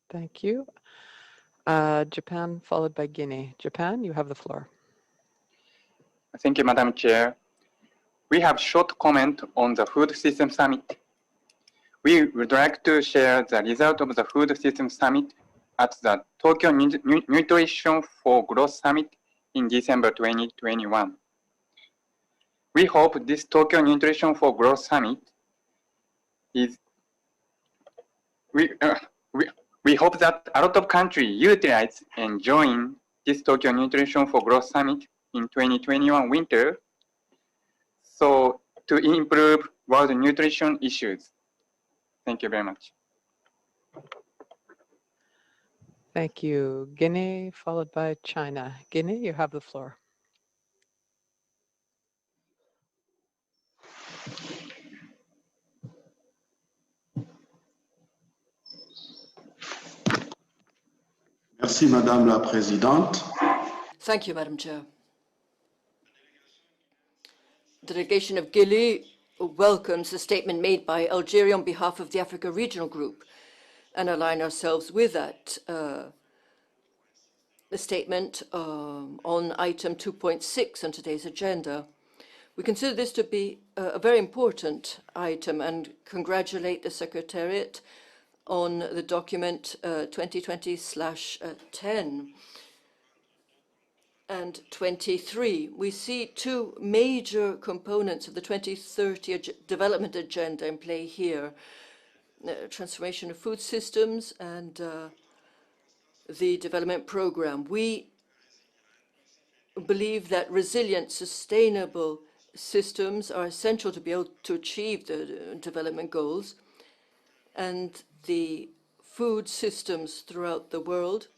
Thank you. Japan, followed by Guinea. Japan, you have the floor. Thank you, Madam Chair. We have short comment on the Food System Summit. We would like to share the result of the Food System Summit at the Tokyo Nutrition for Growth Summit in December 2021. We hope this Tokyo Nutrition for Growth Summit is, we hope that a lot of countries utilize and join this Tokyo Nutrition for Growth Summit in 2021 winter, so to improve world nutrition issues. Thank you very much. Thank you. Guinea, followed by China. Guinea, you have the floor. Merci, Madame la Présidente. Thank you, Madam Chair. The delegation of Guinea welcomes the statement made by Algeria on behalf of the Africa Regional Group and align ourselves with that the statement on item 2.6 on today's agenda. We consider this to be a very important item and congratulate the Secretariat on the document 2020/10 and 23. We see two major components of the 2030 development agenda in play here: transformation of food systems and the development program. We believe that resilient, sustainable systems are essential to be able to achieve the development goals, and the food systems throughout the world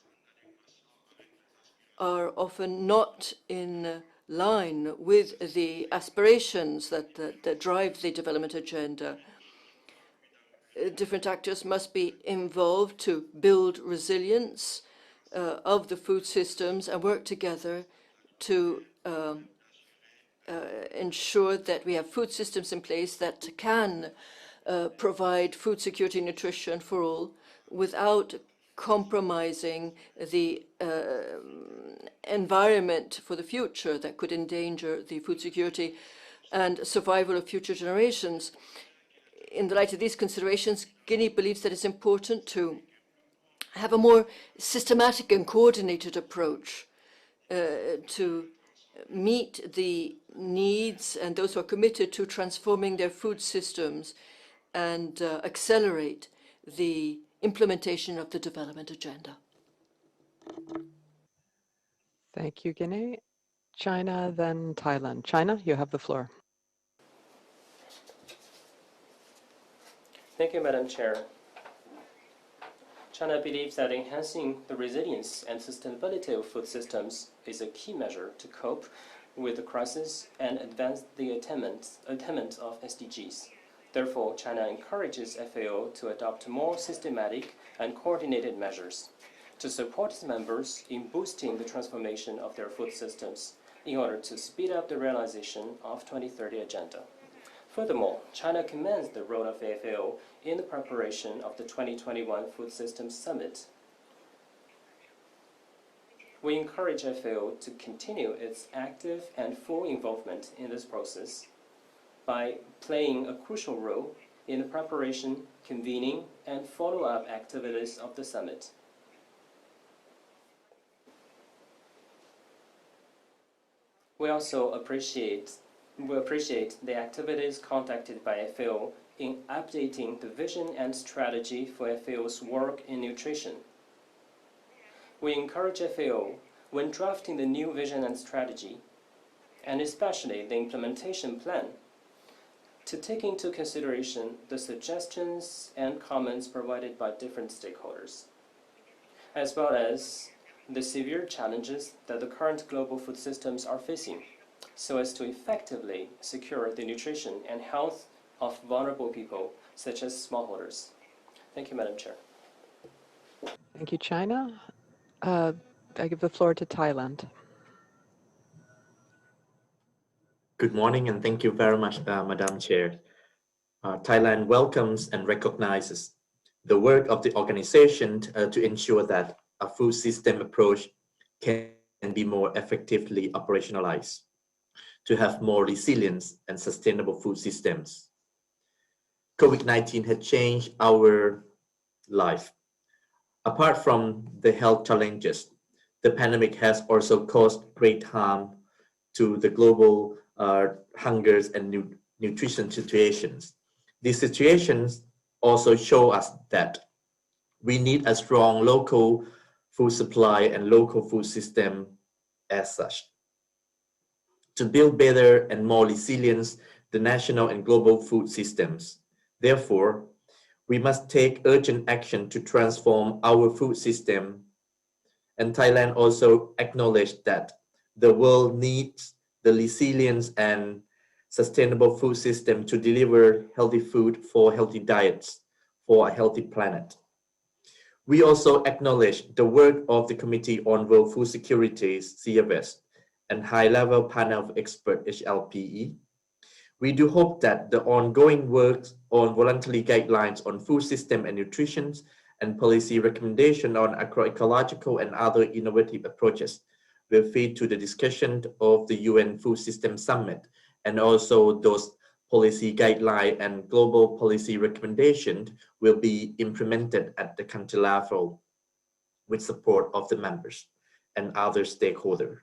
are often not in line with the aspirations that drive the development agenda. Different actors must be involved to build resilience of the food systems and work together to ensure that we have food systems in place that can provide food security and nutrition for all without compromising the environment for the future that could endanger the food security and survival of future generations. In the light of these considerations, Guinea believes that it's important to have a more systematic and coordinated approach to meet the needs and those who are committed to transforming their food systems and accelerate the implementation of the development agenda. Thank you, Guinea. China, then Thailand. China, you have the floor. Thank you, Madam Chair. China believes that enhancing the resilience and sustainability of food systems is a key measure to cope with the crisis and advance the attainment of SDGs. Therefore, China encourages FAO to adopt more systematic and coordinated measures to support its members in boosting the transformation of their food systems in order to speed up the realization of 2030 agenda. Furthermore, China commends the role of FAO in the preparation of the 2021 Food Systems Summit. We encourage FAO to continue its active and full involvement in this process by playing a crucial role in the preparation, convening, and follow-up activities of the summit. We also appreciate the activities conducted by FAO in updating the vision and strategy for FAO's work in nutrition. We encourage FAO, when drafting the new vision and strategy, and especially the implementation plan, to take into consideration the suggestions and comments provided by different stakeholders, as well as the severe challenges that the current global food systems are facing, so as to effectively secure the nutrition and health of vulnerable people, such as smallholders. Thank you, Madam Chair. Thank you, China. I give the floor to Thailand. Good morning, and thank you very much, Madam Chair. Thailand welcomes and recognizes the work of the organization to ensure that a food system approach can be more effectively operationalized, to have more resilience and sustainable food systems. COVID-19 has changed our life. Apart from the health challenges, the pandemic has also caused great harm to the global hungers and nutrition situations. These situations also show us that we need a strong local food supply and local food system as such. To build better and more resilience the national and global food systems. Therefore, we must take urgent action to transform our food system. And Thailand also acknowledged that the world needs the resilience and sustainable food system to deliver healthy food for healthy diets for a healthy planet. We also acknowledge the work of the Committee on World Food Security, CFS, and High-Level Panel of Experts, HLPE. We do hope that the ongoing work on voluntary guidelines on food system and nutrition and policy recommendation on agroecological and other innovative approaches will feed to the discussion of the UN Food System Summit, and also those policy guidelines and global policy recommendations will be implemented at the country level with support of the members and other stakeholders.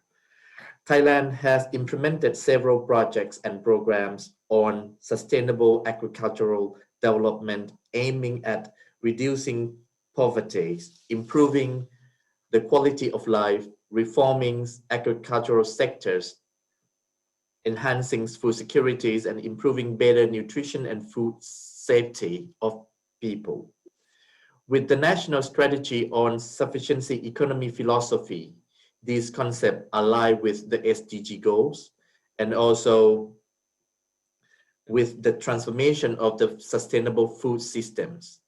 Thailand has implemented several projects and programs on sustainable agricultural development aiming at reducing poverty, improving the quality of life, reforming agricultural sectors, enhancing food security, and improving better nutrition and food safety of people. With the National Strategy on Sufficiency Economy philosophy, these concepts align with the SDG goals and also with the transformation of the sustainable food systems.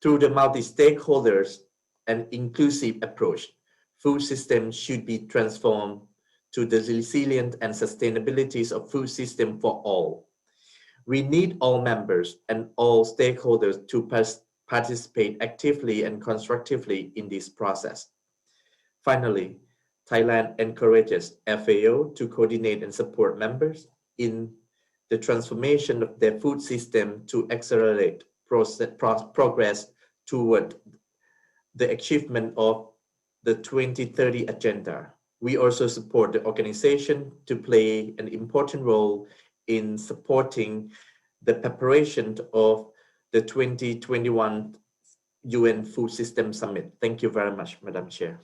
Through the multi-stakeholders and inclusive approach, food systems should be transformed to the resilient and sustainability of food system for all. We need all members and all stakeholders to participate actively and constructively in this process. Finally, Thailand encourages FAO to coordinate and support members in the transformation of their food system to accelerate progress toward the achievement of the 2030 agenda. We also support the organization to play an important role in supporting the preparation of the 2021 UN Food System Summit. Thank you very much, Madam Chair.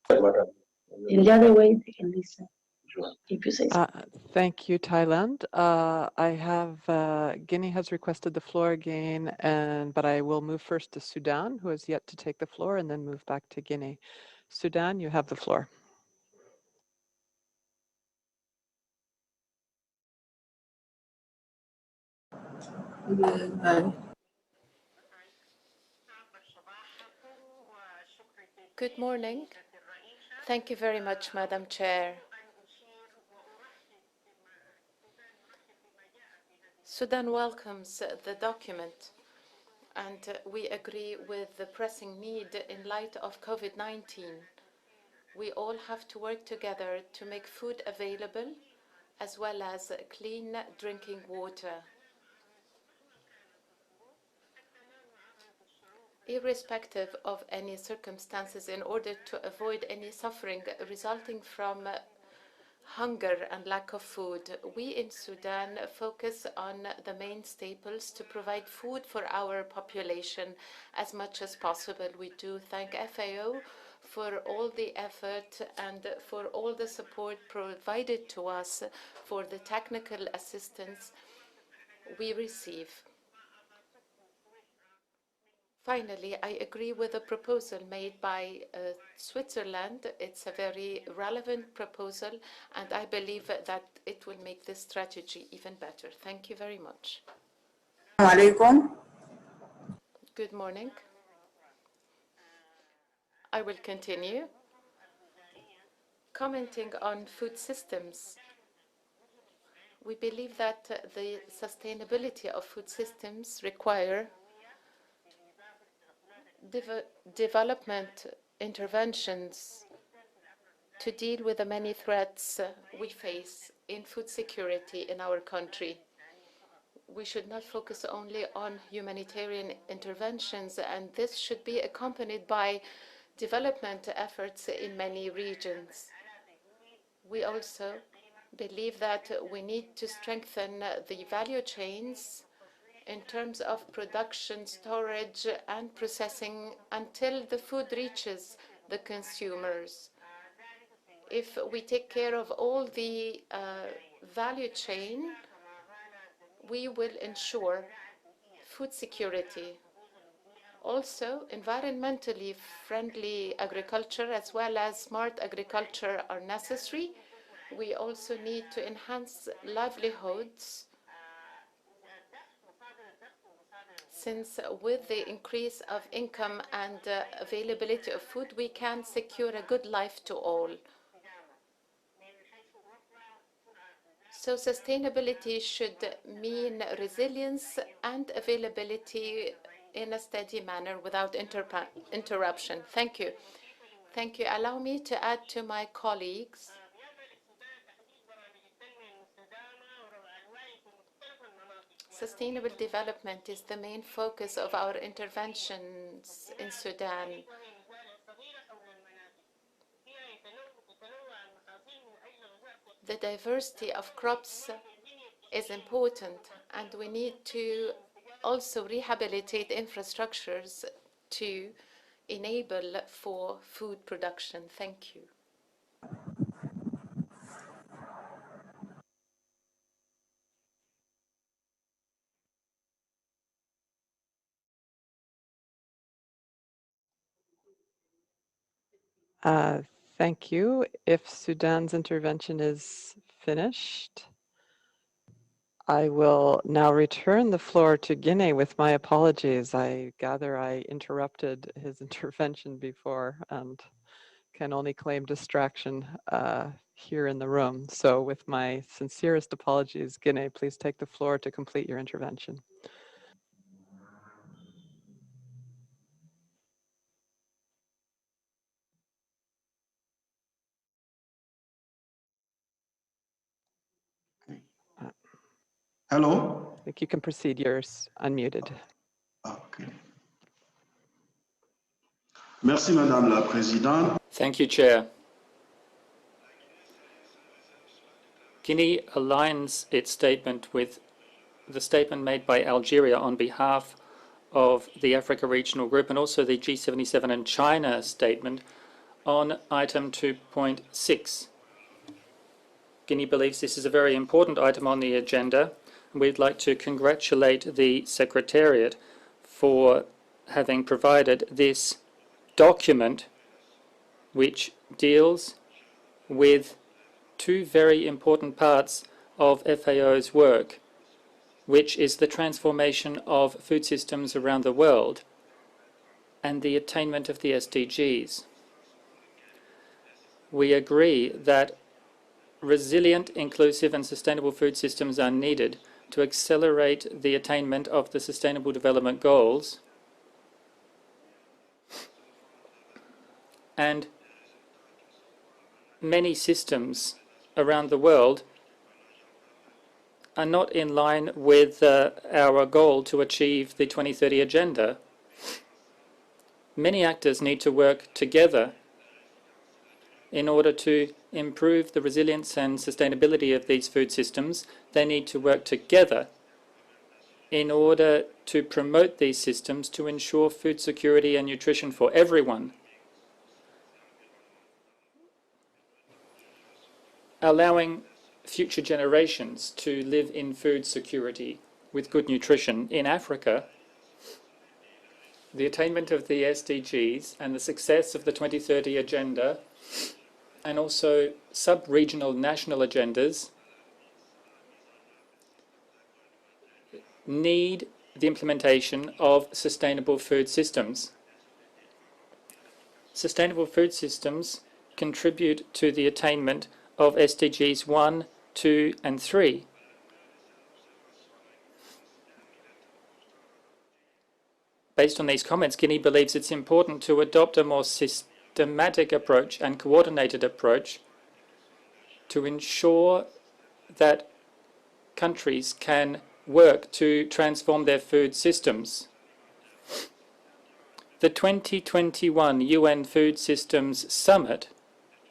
The other way they can listen. If you say so. Thank you, Thailand. I have Guinea has requested the floor again, but I will move first to Sudan, who has yet to take the floor, and then move back to Guinea. Sudan, you have the floor. Good morning. Thank you very much, Madam Chair. Sudan welcomes the document, and we agree with the pressing need in light of COVID-19. We all have to work together to make food available, as well as clean drinking water. Irrespective of any circumstances, in order to avoid any suffering resulting from hunger and lack of food, we in Sudan focus on the main staples to provide food for our population as much as possible. We do thank FAO for all the effort and for all the support provided to us for the technical assistance we receive. Finally, I agree with the proposal made by Switzerland. It's a very relevant proposal, and I believe that it will make this strategy even better. Thank you very much. Good morning. I will continue. Commenting on food systems, we believe that the sustainability of food systems require development interventions to deal with the many threats we face in food security in our country. We should not focus only on humanitarian interventions, and this should be accompanied by development efforts in many regions. We also believe that we need to strengthen the value chains in terms of production, storage, and processing until the food reaches the consumers. If we take care of all the value chain, we will ensure food security. Also, environmentally friendly agriculture as well as smart agriculture are necessary. We also need to enhance livelihoods, since with the increase of income and availability of food, we can secure a good life to all. So sustainability should mean resilience and availability in a steady manner without interruption. Thank you. Thank you. Allow me to add to my colleagues. Sustainable development is the main focus of our interventions in Sudan. The diversity of crops is important, and we need to also rehabilitate infrastructures to enable for food production. Thank you. Thank you. If Sudan's intervention is finished, I will now return the floor to Guinea with my apologies. I gather I interrupted his intervention before and can only claim distraction here in the room. So with my sincerest apologies, Guinea, please take the floor to complete your intervention. Hello? I think you can proceed. You're unmuted. Okay. Merci, Madame la Présidente. Thank you, Chair. Guinea aligns its statement with the statement made by Algeria on behalf of the Africa Regional Group and also the G77 and China statement on item 2.6. Guinea believes this is a very important item on the agenda, and we'd like to congratulate the Secretariat for having provided this document which deals with two very important parts of FAO's work, which is the transformation of food systems around the world and the attainment of the SDGs. We agree that resilient, inclusive and sustainable food systems are needed to accelerate the attainment of the Sustainable Development Goals, and many systems around the world are not in line with our goal to achieve the 2030 Agenda. Many actors need to work together in order to improve the resilience and sustainability of these food systems. They need to work together in order to promote these systems to ensure food security and nutrition for everyone, allowing future generations to live in food security with good nutrition. In Africa, the attainment of the SDGs and the success of the 2030 Agenda, and also sub-regional national agendas, need the implementation of sustainable food systems. Sustainable food systems contribute to the attainment of SDGs 1, 2 and 3. Based on these comments, Guinea believes it's important to adopt a more systematic approach and coordinated approach to ensure that countries can work to transform their food systems. The 2021 UN Food Systems Summit,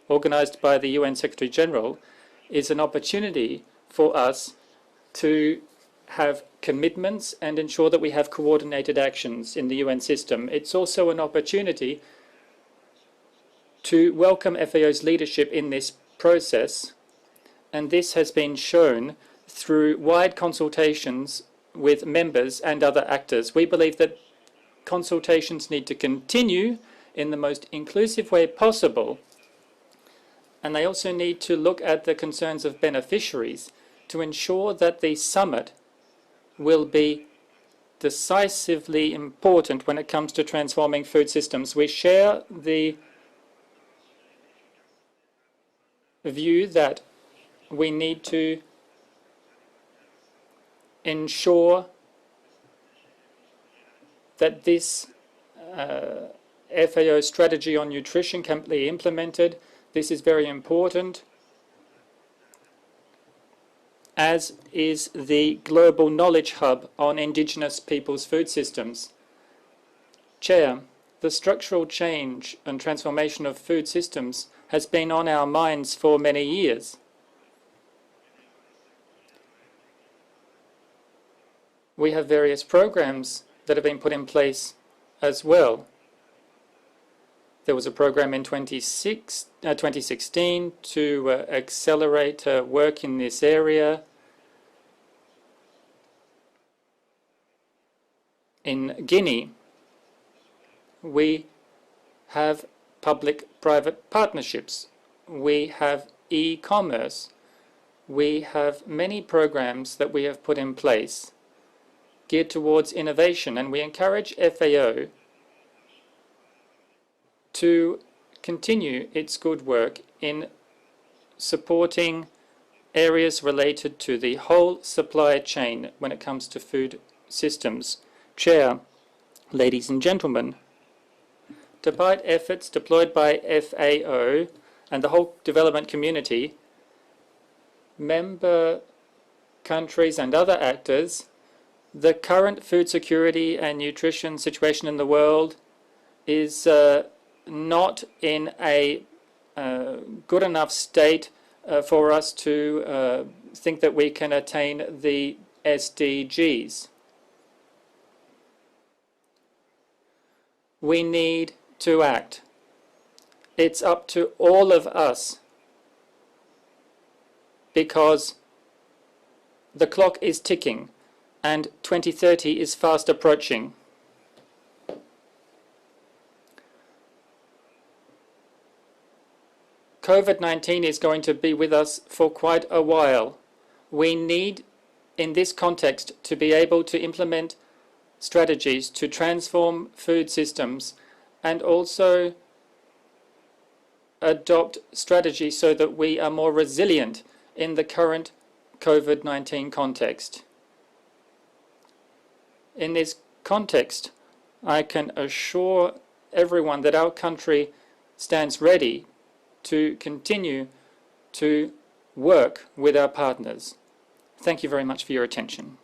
organized by the UN Secretary General, is an opportunity for us to have commitments and ensure that we have coordinated actions in the UN system. It's also an opportunity to welcome FAO's leadership in this process, and this has been shown through wide consultations with members and other actors. We believe that consultations need to continue in the most inclusive way possible, and they also need to look at the concerns of beneficiaries to ensure that the summit will be decisively important when it comes to transforming food systems. We share the view that we need to ensure that this FAO strategy on nutrition can be implemented. This is very important, as is the Global Knowledge Hub on Indigenous Peoples' Food Systems. Chair, the structural change and transformation of food systems has been on our minds for many years. We have various programs that have been put in place as well. There was a program in 2016 to accelerate work in this area. In Guinea, we have public-private partnerships. We have e-commerce. We have many programs that we have put in place geared towards innovation, and we encourage FAO to continue its good work in supporting areas related to the whole supply chain when it comes to food systems. Chair, ladies and gentlemen, despite efforts deployed by FAO and the whole development community, member countries and other actors, the current food security and nutrition situation in the world is not in a good enough state for us to think that we can attain the SDGs. We need to act. It's up to all of us, because the clock is ticking and 2030 is fast approaching. COVID-19 is going to be with us for quite a while. We need, in this context, to be able to implement strategies to transform food systems and also adopt strategies so that we are more resilient in the current COVID-19 context. In this context, I can assure everyone that our country stands ready to continue to work with our partners. Thank you very much for your attention.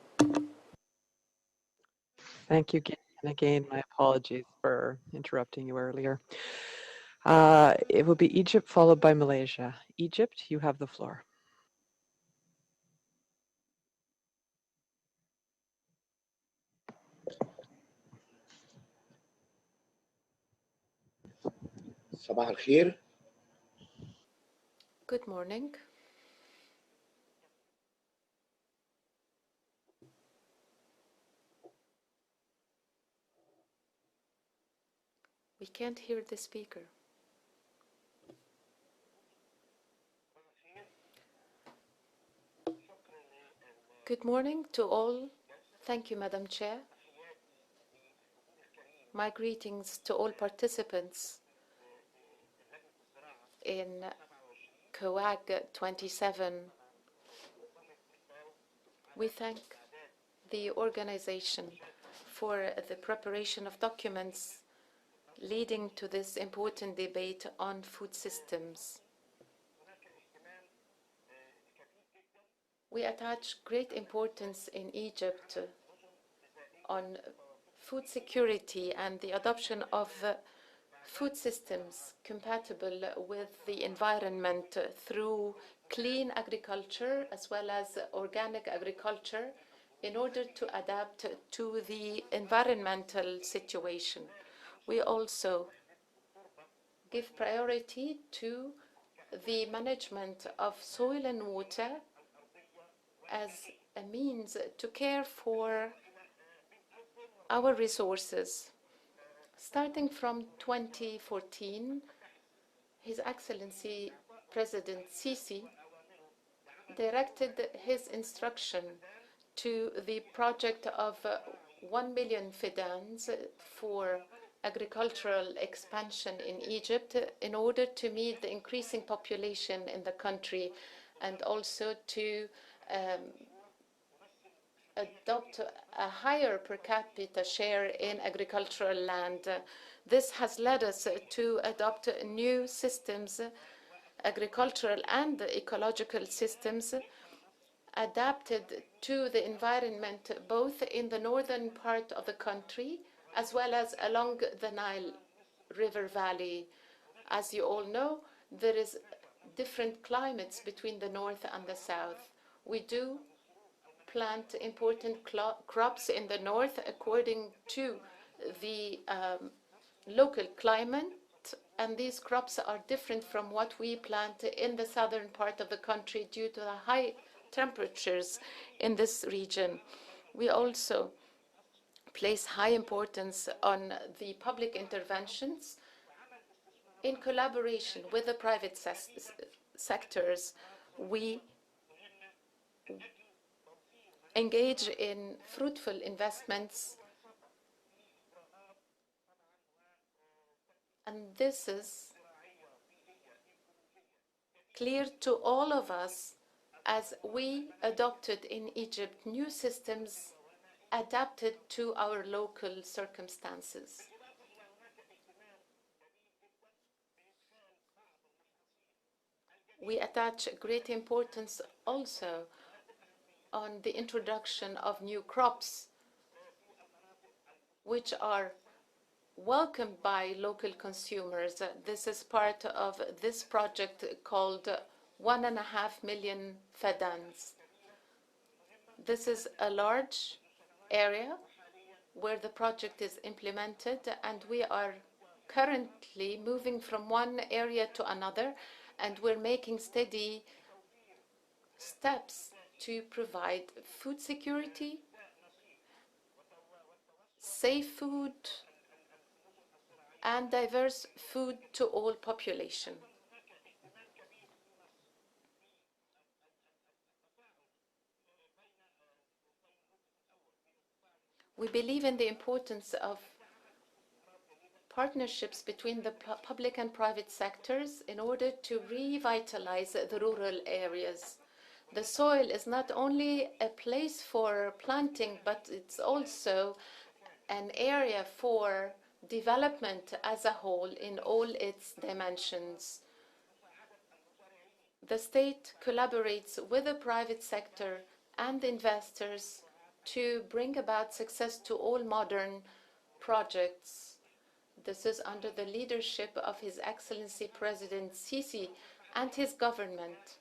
Thank you, and again, my apologies for interrupting you earlier. It will be Egypt followed by Malaysia. Egypt, you have the floor. صباح الخير. Good morning. We can't hear the speaker. Good morning to all. Thank you, Madam Chair. My greetings to all participants in COAG 27. We thank the organization for the preparation of documents leading to this important debate on food systems. We attach great importance in Egypt on food security and the adoption of food systems compatible with the environment through clean agriculture as well as organic agriculture in order to adapt to the environmental situation. We also give priority to the management of soil and water as a means to care for our resources. Starting from 2014, His Excellency President Sisi directed his instruction to the project of 1 million fidans for agricultural expansion in Egypt in order to meet the increasing population in the country and also to adopt a higher per capita share in agricultural land. This has led us to adopt new systems, agricultural and ecological systems, adapted to the environment both in the northern part of the country as well as along the Nile River Valley. As you all know, there is different climates between the north and the south. We do plant important crops in the north according to the local climate, and these crops are different from what we plant in the southern part of the country due to the high temperatures in this region. We also place high importance on the public interventions in collaboration with the private sectors. We engage in fruitful investments, and this is clear to all of us as we adopted in Egypt new systems adapted to our local circumstances. We attach great importance also on the introduction of new crops, which are welcomed by local consumers. This is part of this project called 1.5 million fedans. This is a large area where the project is implemented, and we are currently moving from one area to another, and we're making steady steps to provide food security, safe food, and diverse food to all population. We believe in the importance of partnerships between the public and private sectors in order to revitalize the rural areas. The soil is not only a place for planting, but it's also an area for development as a whole in all its dimensions. The state collaborates with the private sector and investors to bring about success to all modern projects. This is under the leadership of His Excellency President Sisi and his government.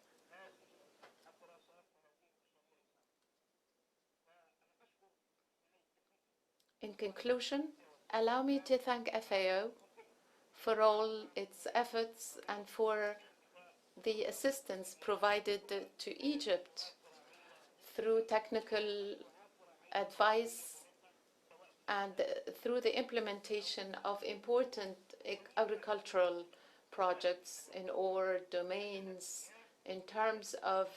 In conclusion, allow me to thank FAO for all its efforts and for the assistance provided to Egypt through technical advice and through the implementation of important agricultural projects in all domains in terms of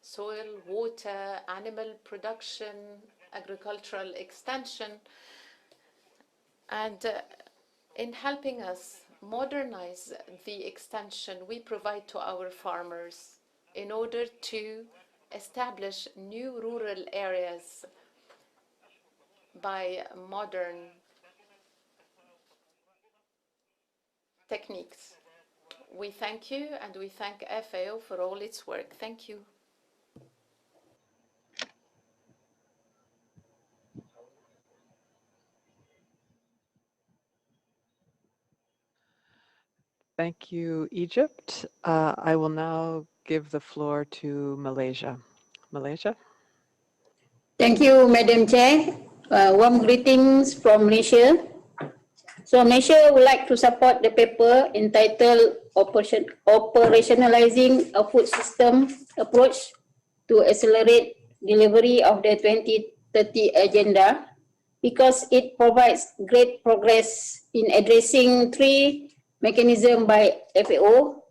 soil, water, animal production, agricultural extension, and in helping us modernize the extension we provide to our farmers in order to establish new rural areas by modern techniques. We thank you, and we thank FAO for all its work. Thank you. Thank you, Egypt. I will now give the floor to Malaysia. Malaysia? Thank you, Madam Chair. Warm greetings from Malaysia. So Malaysia would like to support the paper entitled Operationalizing a Food System Approach to Accelerate Delivery of the 2030 Agenda because it provides great progress in addressing three mechanisms by FAO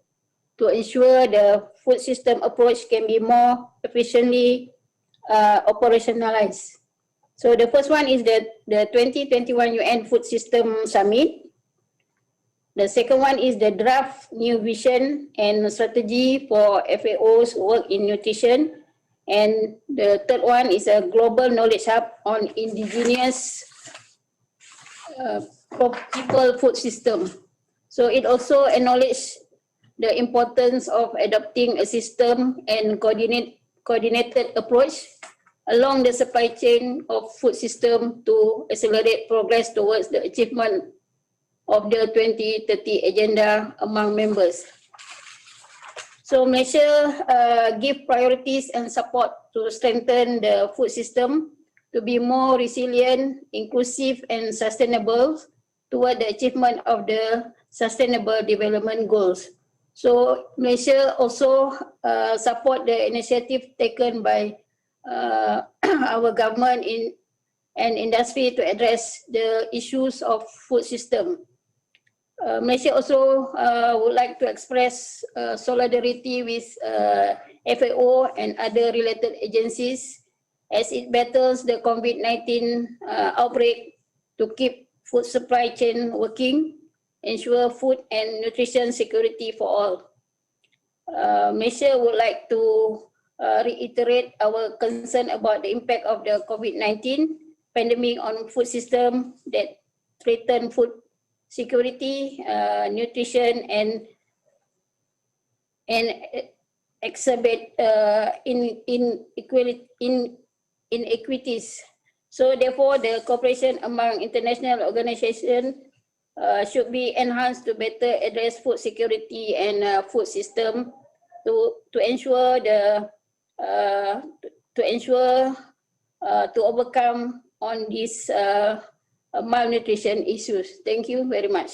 to ensure the food system approach can be more efficiently operationalized. So the first one is the 2021 UN Food System Summit. The second one is the draft new vision and strategy for FAO's work in nutrition. And the third one is a global knowledge hub on indigenous people food system. So it also acknowledges the importance of adopting a system and coordinated approach along the supply chain of food system to accelerate progress towards the achievement of the 2030 agenda among members. So Malaysia give priorities and support to strengthen the food system to be more resilient, inclusive and sustainable toward the achievement of the Sustainable Development Goals. So Malaysia also support the initiative taken by our government and industry to address the issues of food system. Malaysia also would like to express solidarity with FAO and other related agencies as it battles the COVID-19 outbreak to keep food supply chain working, ensure food and nutrition security for all. Malaysia would like to reiterate our concern about the impact of the COVID-19 pandemic on food system that threaten food security, nutrition, and exacerbate inequities. So therefore, the cooperation among international organizations should be enhanced to better address food security and food system to ensure to overcome on these malnutrition issues. Thank you very much.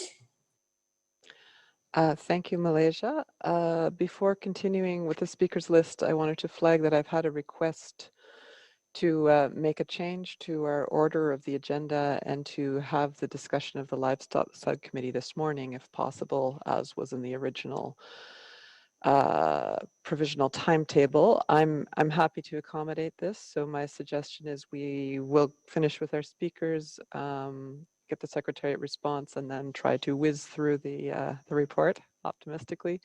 Thank you, Malaysia. Before continuing with the speakers list, I wanted to flag that I've had a request to make a change to our order of the agenda and to have the discussion of the livestock subcommittee this morning, if possible, as was in the original provisional timetable. I'm happy to accommodate this. So my suggestion is we will finish with our speakers, get the Secretariat response, and then try to whiz through the report optimistically,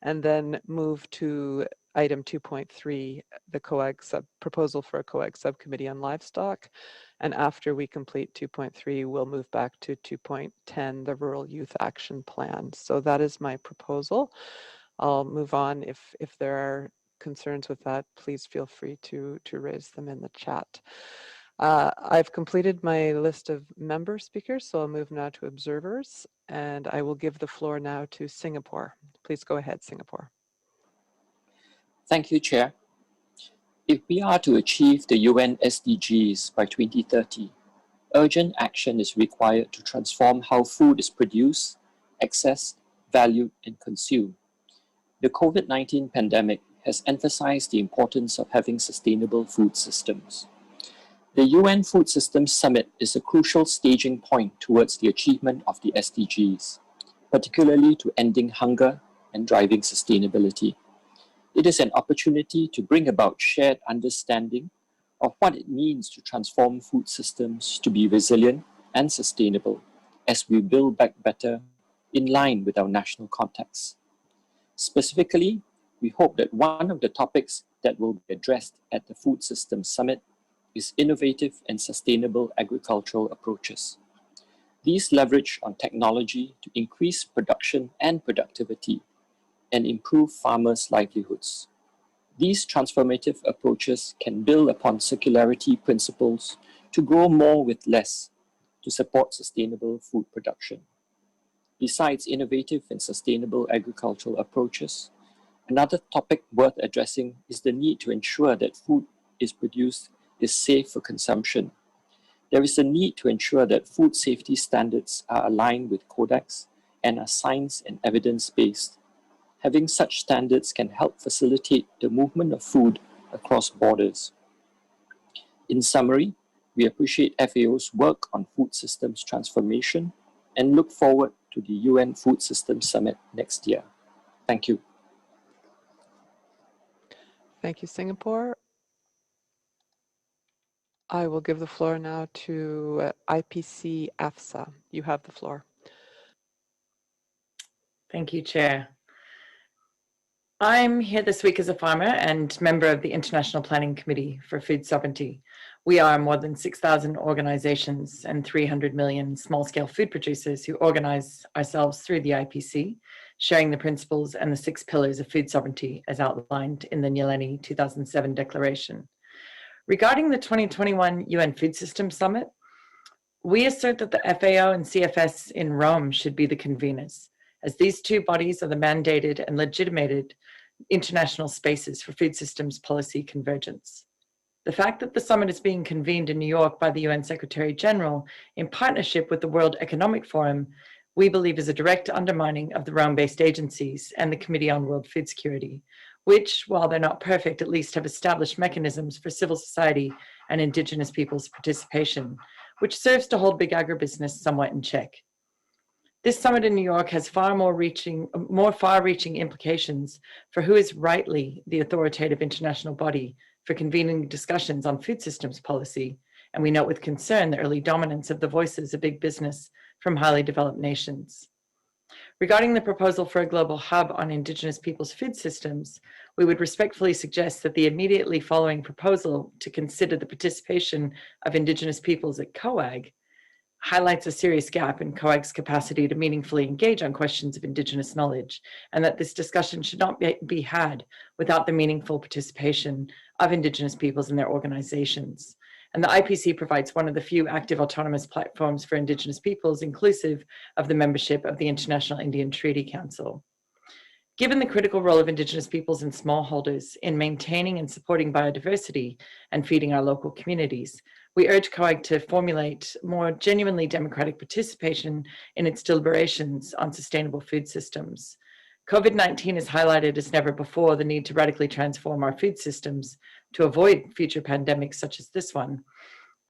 and then move to item 2.3, the COAG proposal for a COAG subcommittee on livestock. And after we complete 2.3, we'll move back to 2.10, the Rural Youth Action Plan. So that is my proposal. I'll move on. If there are concerns with that, please feel free to raise them in the chat. I've completed my list of member speakers, so I'll move now to observers, and I will give the floor now to Singapore. Please go ahead, Singapore. Thank you, Chair. If we are to achieve the UN SDGs by 2030, urgent action is required to transform how food is produced, accessed, valued, and consumed. The COVID-19 pandemic has emphasized the importance of having sustainable food systems. The UN Food Systems Summit is a crucial staging point towards the achievement of the SDGs, particularly to ending hunger and driving sustainability. It is an opportunity to bring about shared understanding of what it means to transform food systems to be resilient and sustainable as we build back better in line with our national context. Specifically, we hope that one of the topics that will be addressed at the Food Systems Summit is innovative and sustainable agricultural approaches. These leverage on technology to increase production and productivity and improve farmers' livelihoods. These transformative approaches can build upon circularity principles to grow more with less to support sustainable food production. Besides innovative and sustainable agricultural approaches, another topic worth addressing is the need to ensure that food is produced is safe for consumption. There is a need to ensure that food safety standards are aligned with Codex and are science and evidence-based. Having such standards can help facilitate the movement of food across borders. In summary, we appreciate FAO's work on food systems transformation and look forward to the UN Food Systems Summit next year. Thank you. Thank you, Singapore. I will give the floor now to IPC AFSA. You have the floor. Thank you, Chair. I'm here this week as a farmer and member of the International Planning Committee for Food Sovereignty. We are more than 6,000 organizations and 300 million small-scale food producers who organize ourselves through the IPC, sharing the principles and the 6 pillars of food sovereignty as outlined in the Nyeleni 2007 Declaration. Regarding the 2021 UN Food Systems Summit, we assert that the FAO and CFS in Rome should be the conveners, as these two bodies are the mandated and legitimated international spaces for food systems policy convergence. The fact that the summit is being convened in New York by the UN Secretary General in partnership with the World Economic Forum, we believe is a direct undermining of the Rome-based agencies and the Committee on World Food Security, which, while they're not perfect, at least have established mechanisms for civil society and indigenous peoples' participation, which serves to hold big agribusiness somewhat in check. This summit in New York has more far-reaching implications for who is rightly the authoritative international body for convening discussions on food systems policy, and we note with concern the early dominance of the voices of big business from highly developed nations. Regarding the proposal for a global hub on indigenous peoples' food systems, we would respectfully suggest that the immediately following proposal to consider the participation of indigenous peoples at COAG highlights a serious gap in COAG's capacity to meaningfully engage on questions of indigenous knowledge, and that this discussion should not be had without the meaningful participation of indigenous peoples in their organizations. And the IPC provides one of the few active autonomous platforms for indigenous peoples, inclusive of the membership of the International Indian Treaty Council. Given the critical role of indigenous peoples and smallholders in maintaining and supporting biodiversity and feeding our local communities, we urge COAG to formulate more genuinely democratic participation in its deliberations on sustainable food systems. COVID-19 has highlighted as never before the need to radically transform our food systems to avoid future pandemics such as this one,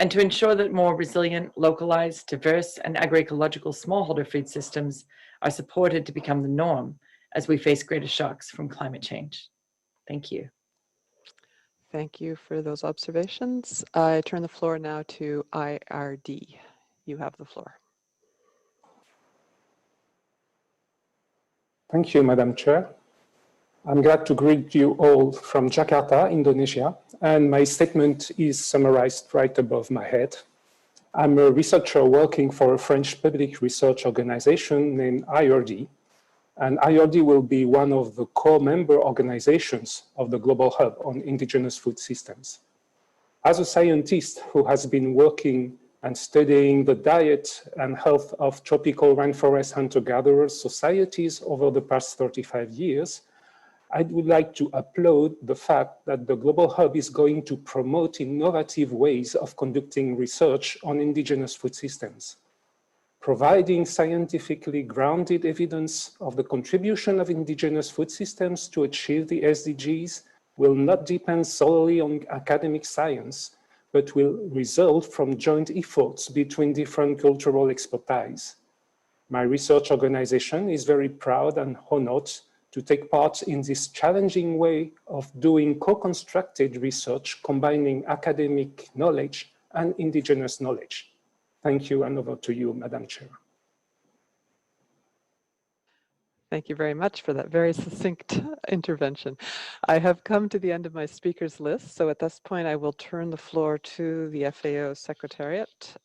and to ensure that more resilient, localized, diverse, and agroecological smallholder food systems are supported to become the norm as we face greater shocks from climate change. Thank you. Thank you for those observations. I turn the floor now to IRD. You have the floor. Thank you, Madam Chair. I'm glad to greet you all from Jakarta, Indonesia, and my statement is summarized right above my head. I'm a researcher working for a French public research organization named IRD, and IRD will be one of the core member organizations of the Global Hub on Indigenous Food Systems. As a scientist who has been working and studying the diet and health of tropical rainforest hunter-gatherers societies over the past 35 years, I would like to applaud the fact that the Global Hub is going to promote innovative ways of conducting research on indigenous food systems. Providing scientifically grounded evidence of the contribution of indigenous food systems to achieve the SDGs will not depend solely on academic science, but will result from joint efforts between different cultural expertise. My research organization is very proud and honored to take part in this challenging way of doing co-constructed research, combining academic knowledge and indigenous knowledge. Thank you, and over to you, Madam Chair. Thank you very much for that very succinct intervention. I have come to the end of my speakers list, so at this point I will turn the floor to the FAO Secretariat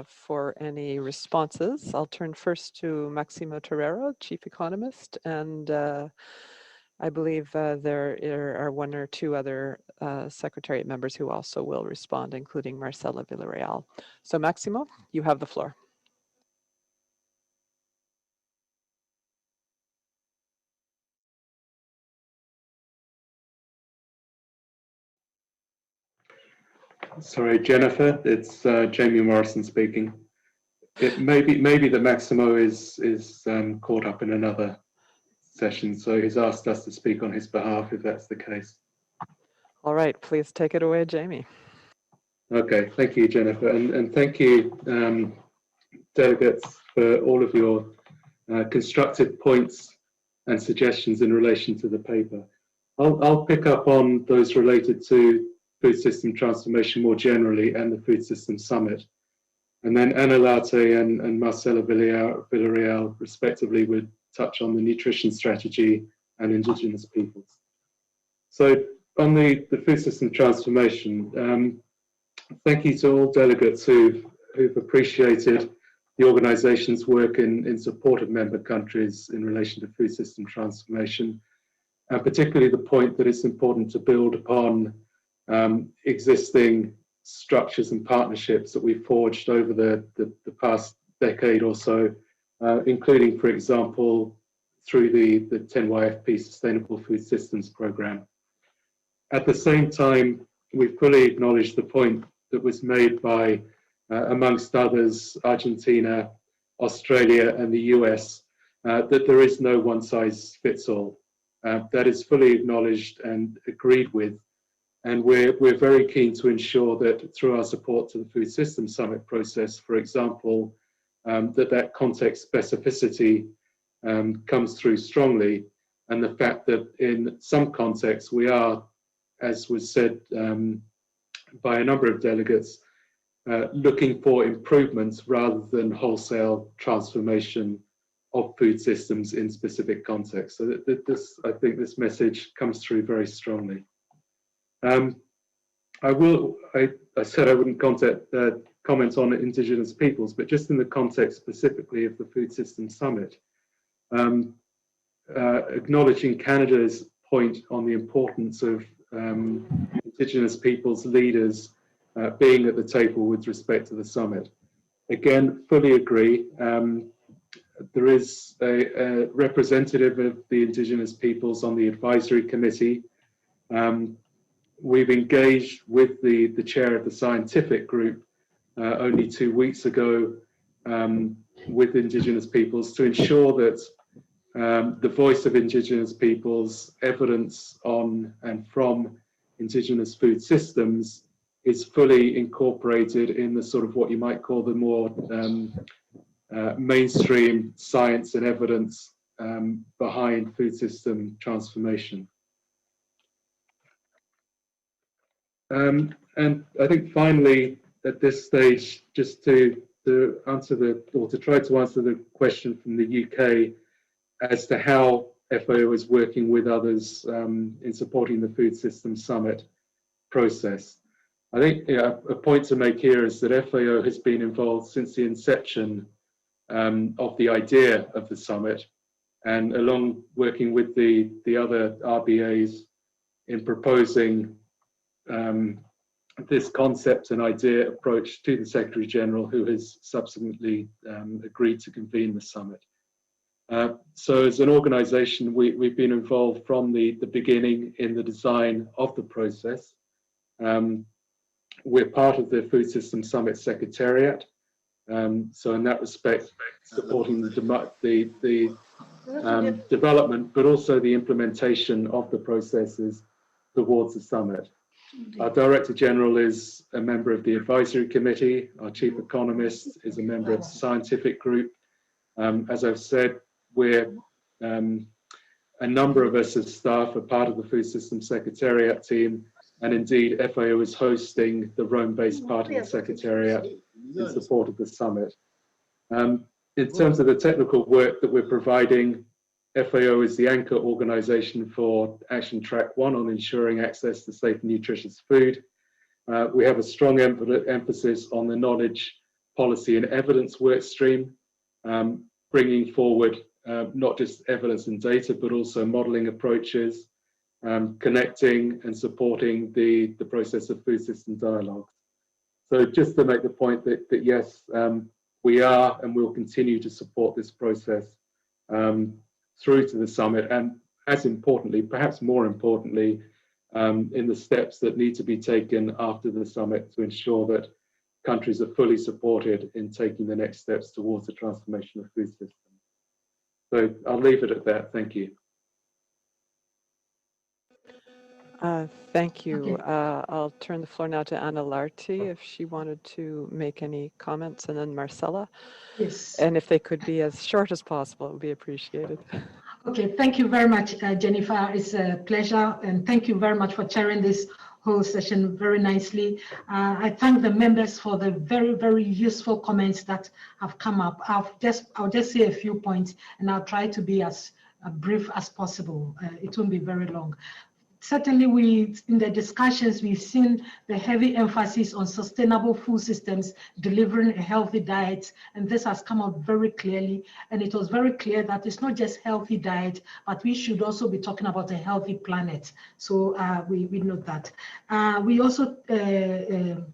for any responses. I'll turn first to Maximo Torrero, Chief Economist, and I believe there are one or two other Secretariat members who also will respond, including Marcela Villarreal. So Maximo, you have the floor. Sorry, Jennifer, it's Jamie Morrison speaking. It maybe that Maximo is caught up in another session, so he's asked us to speak on his behalf if that's the case. All right, please take it away, Jamie. Okay, thank you, Jennifer, and thank you, delegates, for all of your constructive points and suggestions in relation to the paper. I'll pick up on those related to food system transformation more generally and the Food System Summit. And then Ana Latte and Marcela Villarreal respectively would touch on the nutrition strategy and indigenous peoples. So on the food system transformation, thank you to all delegates who've appreciated the organization's work in support of member countries in relation to food system transformation, and particularly the point that it's important to build upon existing structures and partnerships that we've forged over the past decade or so, including, for example, through the 10YFP Sustainable Food Systems Programme. At the same time, we fully acknowledge the point that was made by, amongst others, Argentina, Australia and the US, that there is no one size fits all. That is fully acknowledged and agreed with. And we're very keen to ensure that through our support to the Food Systems Summit process, for example, that context specificity comes through strongly, and the fact that in some contexts we are, as was said by a number of delegates, looking for improvements rather than wholesale transformation of food systems in specific contexts. So I think this message comes through very strongly. I said I wouldn't comment on indigenous peoples, but just in the context specifically of the Food Systems Summit, acknowledging Canada's point on the importance of indigenous peoples leaders being at the table with respect to the summit. Again, fully agree. There is a representative of the indigenous peoples on the advisory committee. We've engaged with the chair of the scientific group only 2 weeks ago with indigenous peoples to ensure that the voice of indigenous peoples, evidence on and from indigenous food systems is fully incorporated in the sort of what you might call the more mainstream science and evidence behind food system transformation. And I think finally, at this stage, just to answer to try to answer the question from the UK as to how FAO is working with others in supporting the Food Systems Summit process. I think a point to make here is that FAO has been involved since the inception of the idea of the summit, and along working with the other RBAs in proposing this concept and idea approach to the Secretary General, who has subsequently agreed to convene the summit. So as an organization, we've been involved from the beginning in the design of the process. We're part of the Food Systems Summit Secretariat. So in that respect, supporting the development, but also the implementation of the processes towards the summit. Our Director General is a member of the Advisory Committee. Our Chief Economist is a member of the Scientific Group. As I've said, we're a number of us as staff are part of the Food Systems Secretariat team, and indeed FAO is hosting the Rome-based part of the Secretariat in support of the summit. In terms of the technical work that we're providing, FAO is the anchor organisation for Action Track 1 on ensuring access to safe and nutritious food. We have a strong emphasis on the knowledge, policy and evidence work stream, bringing forward not just evidence and data, but also modelling approaches, connecting and supporting the process of food system dialogues. So just to make the point that yes, we are and will continue to support this process through to the summit, and as importantly, perhaps more importantly, in the steps that need to be taken after the summit to ensure that countries are fully supported in taking the next steps towards the transformation of food systems. So I'll leave it at that. Thank you. Thank you. Okay. I'll turn the floor now to Anna Larty if she wanted to make any comments, and then Marcella. Yes. And if they could be as short as possible, it would be appreciated. Okay, thank you very much, Jennifer. It's a pleasure, and thank you very much for chairing this whole session very nicely. I thank the members for the very, very useful comments that have come up. I'll just say a few points, and I'll try to be as brief as possible. It won't be very long. Certainly, in the discussions, we've seen the heavy emphasis on sustainable food systems delivering a healthy diet, and this has come out very clearly. And it was very clear that it's not just healthy diet, but we should also be talking about a healthy planet. So we note that. We also, there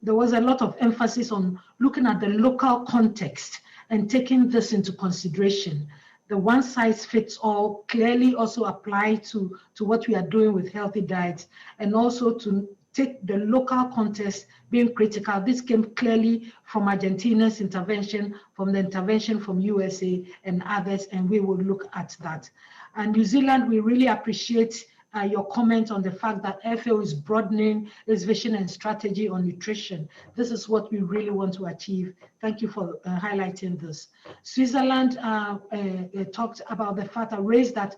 was a lot of emphasis on looking at the local context and taking this into consideration. The one size fits all clearly also apply to what we are doing with healthy diets, and also to take the local context being critical. This came clearly from Argentina's intervention, from the intervention from USA and others, and we will look at that. And New Zealand, we really appreciate your comment on the fact that FAO is broadening its vision and strategy on nutrition. This is what we really want to achieve. Thank you for highlighting this. Switzerland talked about the fact that raised that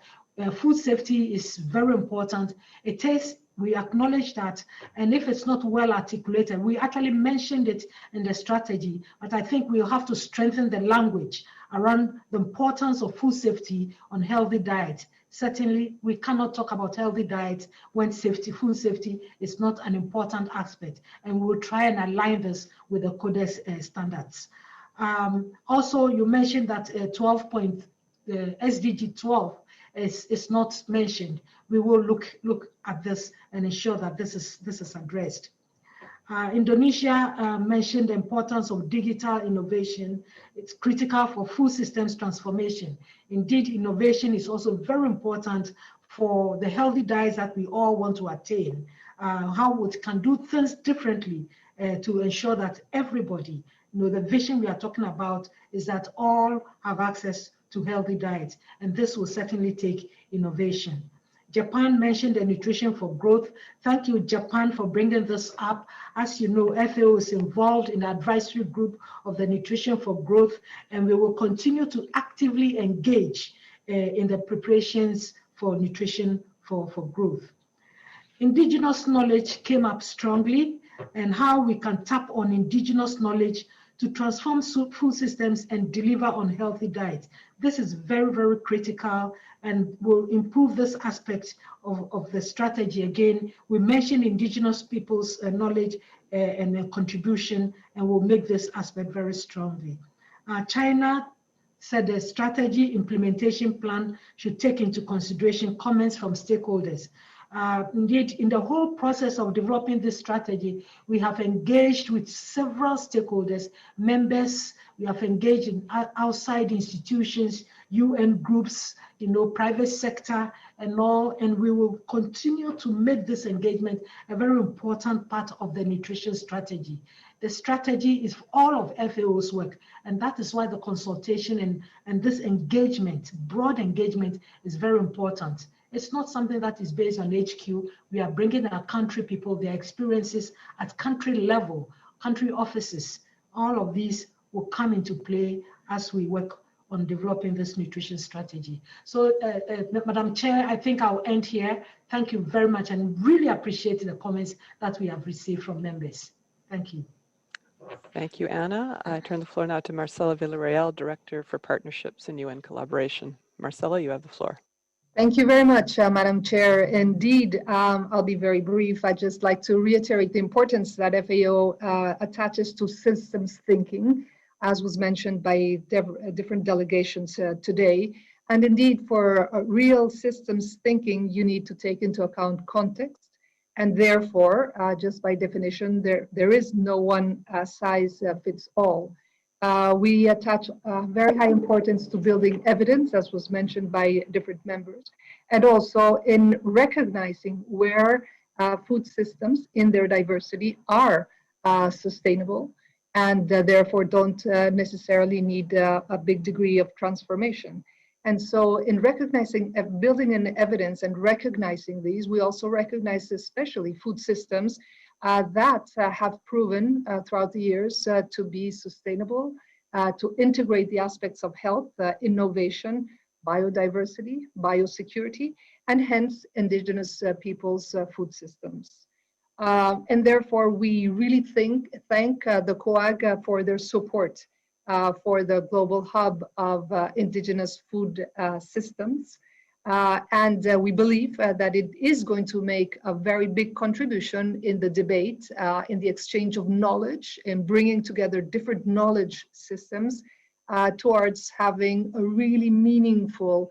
food safety is very important. It is, we acknowledge that, and if it's not well articulated, we actually mentioned it in the strategy, but I think we'll have to strengthen the language around the importance of food safety on healthy diet. Certainly, we cannot talk about healthy diet when food safety is not an important aspect, and we will try and align this with the Codex standards. Also, you mentioned that SDG 12 is not mentioned. We will look at this and ensure that this is addressed. Indonesia mentioned the importance of digital innovation. It's critical for food systems transformation. Indeed, innovation is also very important for the healthy diets that we all want to attain. How we can do things differently to ensure that everybody, the vision we are talking about is that all have access to healthy diets, and this will certainly take innovation. Japan mentioned the nutrition for growth. Thank you, Japan, for bringing this up. As you know, FAO is involved in the advisory group of the nutrition for growth, and we will continue to actively engage in the preparations for nutrition for growth. Indigenous knowledge came up strongly, and how we can tap on indigenous knowledge to transform food systems and deliver on healthy diets. This is very, very critical and will improve this aspect of the strategy. Again, we mentioned indigenous people's knowledge and their contribution, and we'll make this aspect very strongly. China said the strategy implementation plan should take into consideration comments from stakeholders. Indeed, in the whole process of developing this strategy, we have engaged with several stakeholders, members, we have engaged in outside institutions, UN groups, private sector and all, and we will continue to make this engagement a very important part of the nutrition strategy. The strategy is all of FAO's work, and that is why the consultation and this engagement, broad engagement, is very important. It's not something that is based on HQ. We are bringing our country people, their experiences at country level, country offices. All of these will come into play as we work on developing this nutrition strategy. So, Madam Chair, I think I'll end here. Thank you very much, and really appreciate the comments that we have received from members. Thank you. Thank you, Anna. I turn the floor now to Marcela Villarreal, Director for Partnerships and UN Collaboration. Marcela, you have the floor. Thank you very much, Madam Chair. Indeed, I'll be very brief. I'd just like to reiterate the importance that FAO attaches to systems thinking, as was mentioned by different delegations today. And indeed, for real systems thinking, you need to take into account context. And therefore, just by definition, there is no one size fits all. We attach very high importance to building evidence, as was mentioned by different members, and also in recognizing where food systems in their diversity are sustainable and therefore don't necessarily need a big degree of transformation. And so in recognizing, building an evidence and recognizing these, we also recognize especially food systems that have proven throughout the years to be sustainable, to integrate the aspects of health, innovation, biodiversity, biosecurity, and hence indigenous peoples' food systems. And therefore, we really thank the COAG for their support for the global hub of indigenous food systems. And we believe that it is going to make a very big contribution in the debate, in the exchange of knowledge, in bringing together different knowledge systems towards having a really meaningful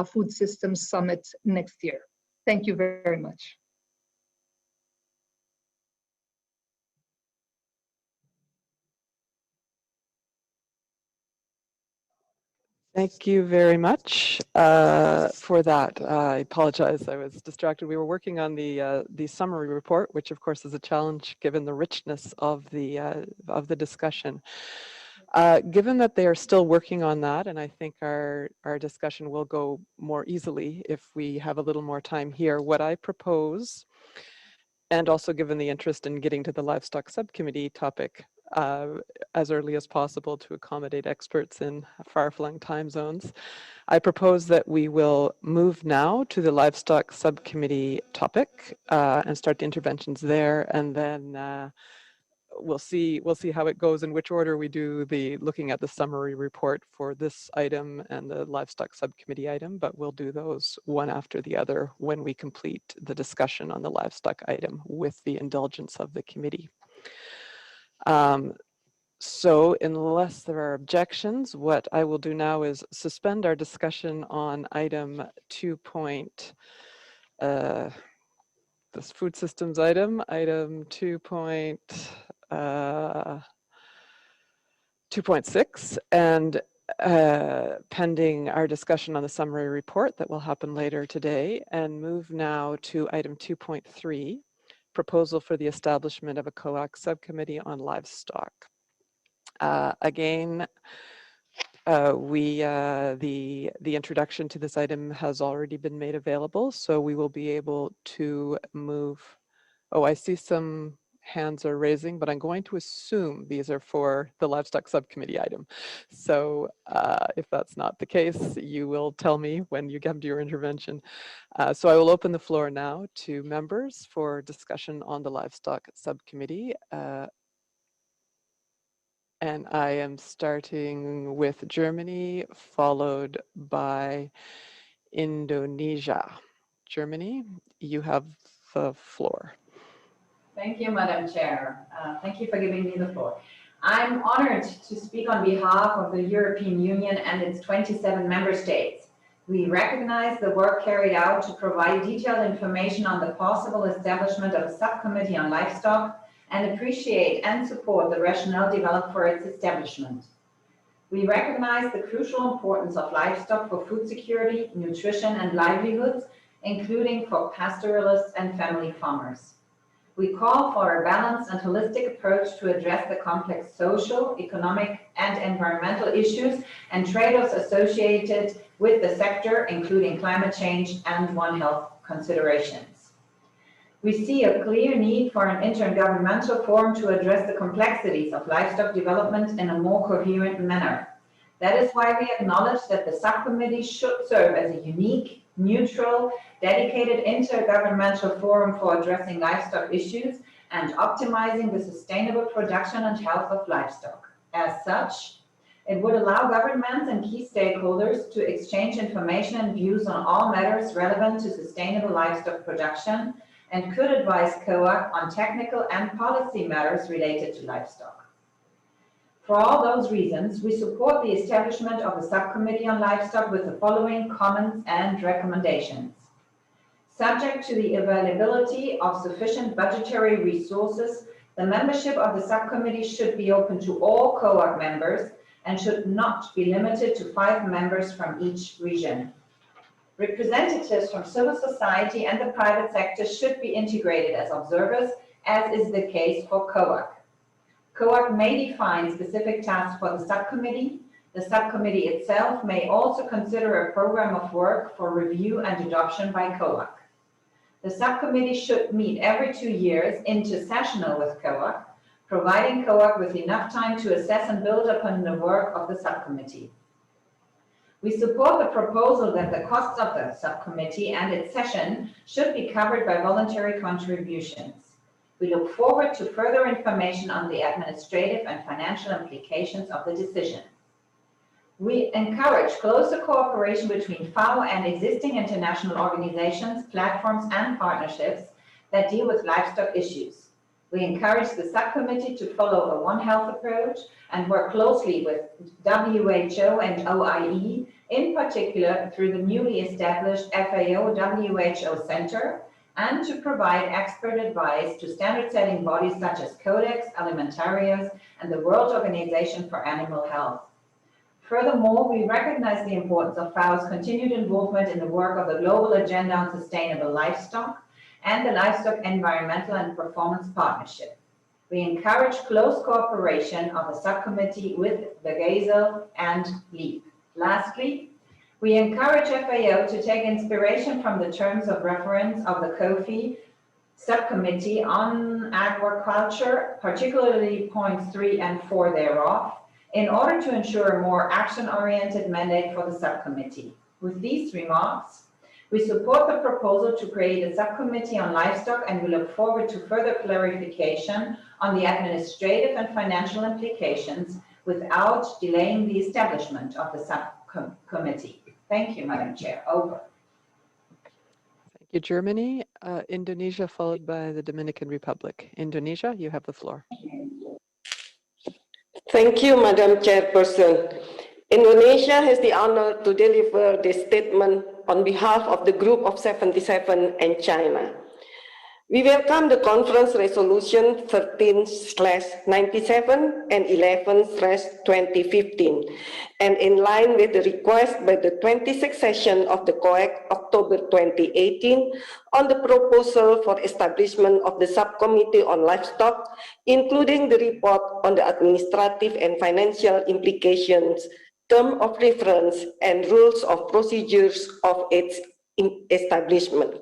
food systems summit next year. Thank you very much. Thank you very much for that. I apologize, I was distracted. We were working on the summary report, which of course is a challenge given the richness of the discussion. Given that they are still working on that, and I think our discussion will go more easily if we have a little more time here, what I propose, and also given the interest in getting to the livestock subcommittee topic as early as possible to accommodate experts in far-flung time zones, I propose that we will move now to the livestock subcommittee topic and start the interventions there, and then we'll see how it goes, in which order we do the looking at the summary report for this item and the livestock subcommittee item, but we'll do those one after the other when we complete the discussion on the livestock item with the indulgence of the committee. So unless there are objections, what I will do now is suspend our discussion on item 2.6, this food systems item 2.6, and pending our discussion on the summary report that will happen later today, and move now to item 2.3, proposal for the establishment of a COAG subcommittee on livestock. Again, the introduction to this item has already been made available, so we will be able to move. Oh, I see some hands are raising, but I'm going to assume these are for the livestock subcommittee item. So if that's not the case, you will tell me when you come to your intervention. So I will open the floor now to members for discussion on the livestock subcommittee. And I am starting with Germany, followed by Indonesia. Germany, you have the floor. Thank you, Madam Chair. Thank you for giving me the floor. I'm honored to speak on behalf of the European Union and its 27 member states. We recognize the work carried out to provide detailed information on the possible establishment of a subcommittee on livestock and appreciate and support the rationale developed for its establishment. We recognize the crucial importance of livestock for food security, nutrition, and livelihoods, including for pastoralists and family farmers. We call for a balanced and holistic approach to address the complex social, economic, and environmental issues and trade-offs associated with the sector, including climate change and One Health considerations. We see a clear need for an intergovernmental forum to address the complexities of livestock development in a more coherent manner. That is why we acknowledge that the subcommittee should serve as a unique, neutral, dedicated intergovernmental forum for addressing livestock issues and optimizing the sustainable production and health of livestock. As such, it would allow governments and key stakeholders to exchange information and views on all matters relevant to sustainable livestock production and could advise COAG on technical and policy matters related to livestock. For all those reasons, we support the establishment of a subcommittee on livestock with the following comments and recommendations. Subject to the availability of sufficient budgetary resources, the membership of the subcommittee should be open to all COAG members and should not be limited to 5 members from each region. Representatives from civil society and the private sector should be integrated as observers, as is the case for COAG. COAG may define specific tasks for the subcommittee. The subcommittee itself may also consider a program of work for review and adoption by COAG. The subcommittee should meet every 2 years intersessional with COAG, providing COAG with enough time to assess and build upon the work of the subcommittee. We support the proposal that the costs of the subcommittee and its session should be covered by voluntary contributions. We look forward to further information on the administrative and financial implications of the decision. We encourage closer cooperation between FAO and existing international organizations, platforms, and partnerships that deal with livestock issues. We encourage the subcommittee to follow a One Health approach and work closely with WHO and OIE, in particular through the newly established FAO-WHO Center, and to provide expert advice to standard-setting bodies such as Codex Alimentarius and the World Organization for Animal Health. Furthermore, we recognize the importance of FAO's continued involvement in the work of the Global Agenda on Sustainable Livestock and the Livestock Environmental and Performance Partnership. We encourage close cooperation of the subcommittee with the GAZEL and LEAP. Lastly, we encourage FAO to take inspiration from the terms of reference of the COFI subcommittee on agriculture, particularly points 3 and 4 thereof, in order to ensure a more action-oriented mandate for the subcommittee. With these remarks, we support the proposal to create a subcommittee on livestock, and we look forward to further clarification on the administrative and financial implications without delaying the establishment of the subcommittee. Thank you, Madam Chair. Over. Thank you, Germany. Indonesia, followed by the Dominican Republic. Indonesia, you have the floor. Thank you, Madam Chairperson. Indonesia has the honor to deliver this statement on behalf of the Group of 77 and China. We welcome the conference resolution 13/97 and 11/2015, and in line with the request by the 26th session of the COAG October 2018 on the proposal for establishment of the subcommittee on livestock, including the report on the administrative and financial implications, term of reference, and rules of procedures of its establishment.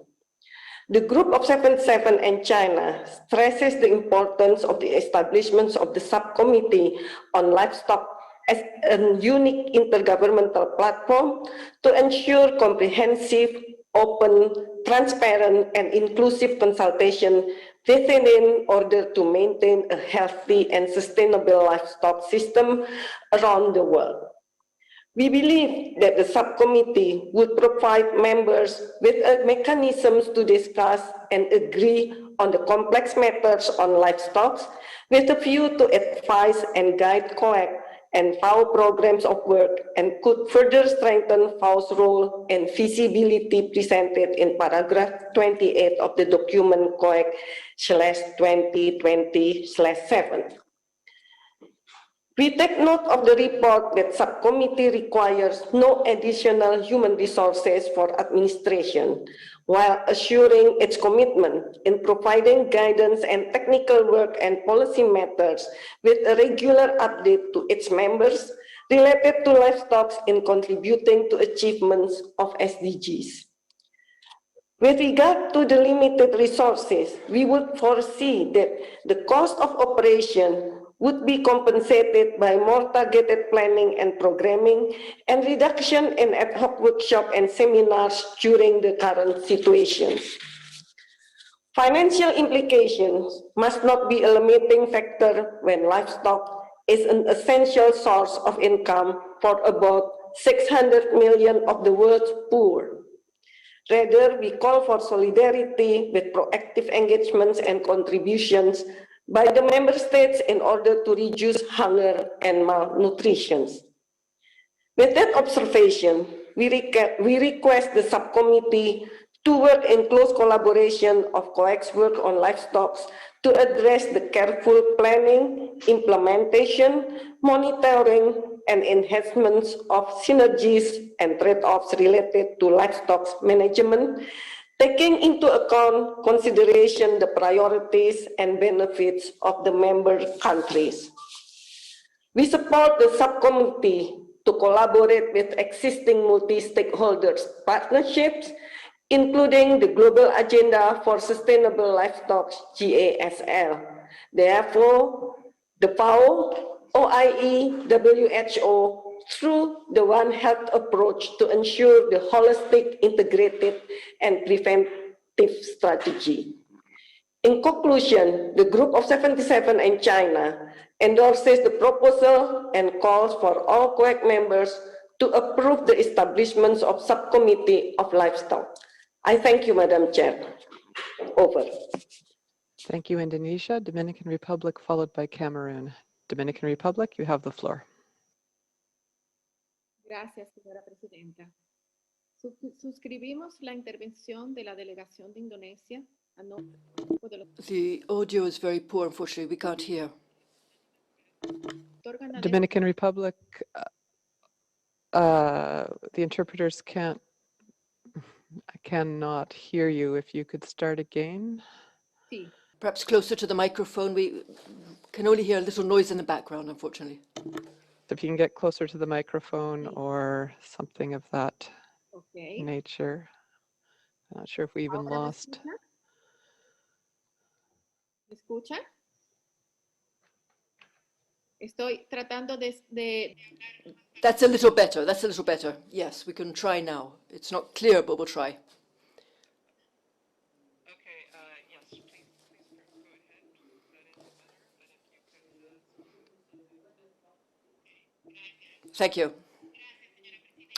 The Group of 77 and China stresses the importance of the establishment of the subcommittee on livestock as a unique intergovernmental platform to ensure comprehensive, open, transparent, and inclusive consultation within in order to maintain a healthy and sustainable livestock system around the world. We believe that the subcommittee would provide members with mechanisms to discuss and agree on the complex matters on livestock with a view to advise and guide COAG and FAO programs of work, and could further strengthen FAO's role and visibility presented in paragraph 28 of the document COAG/2020/7. We take note of the report that subcommittee requires no additional human resources for administration, while assuring its commitment in providing guidance and technical work and policy matters with a regular update to its members related to livestock in contributing to achievements of SDGs. With regard to the limited resources, we would foresee that the cost of operation would be compensated by more targeted planning and programming and reduction in ad hoc workshops and seminars during the current situation. Financial implications must not be a limiting factor when livestock is an essential source of income for about 600 million of the world's poor. Rather, we call for solidarity with proactive engagements and contributions by the member states in order to reduce hunger and malnutrition. With that observation, we request the subcommittee to work in close collaboration of COAG's work on livestock to address the careful planning, implementation, monitoring, and enhancements of synergies and trade-offs related to livestock management, taking into account consideration the priorities and benefits of the member countries. We support the subcommittee to collaborate with existing multi-stakeholders partnerships, including the Global Agenda for Sustainable Livestock, GASL. Therefore, the FAO, OIE, WHO, through the One Health approach to ensure the holistic, integrated, and preventive strategy. In conclusion, the Group of 77 and China endorses the proposal and calls for all COAG members to approve the establishment of Subcommittee of Livestock. I thank you, Madam Chair. Over. Thank you, Indonesia. Dominican Republic, followed by Cameroon. Dominican Republic, you have the floor. Gracias, señora presidenta. Suscribimos la intervención de la delegación de Indonesia. The audio is very poor, unfortunately. We can't hear. Dominican Republic, the interpreters cannot hear you. If you could start again. Perhaps closer to the microphone. We can only hear a little noise in the background, unfortunately. If you can get closer to the microphone or something of that nature. I'm not sure if we even lost. ¿Me escucha? Estoy tratando de... That's a little better. That's a little better. Yes, we can try now. It's not clear, but we'll try. Thank you.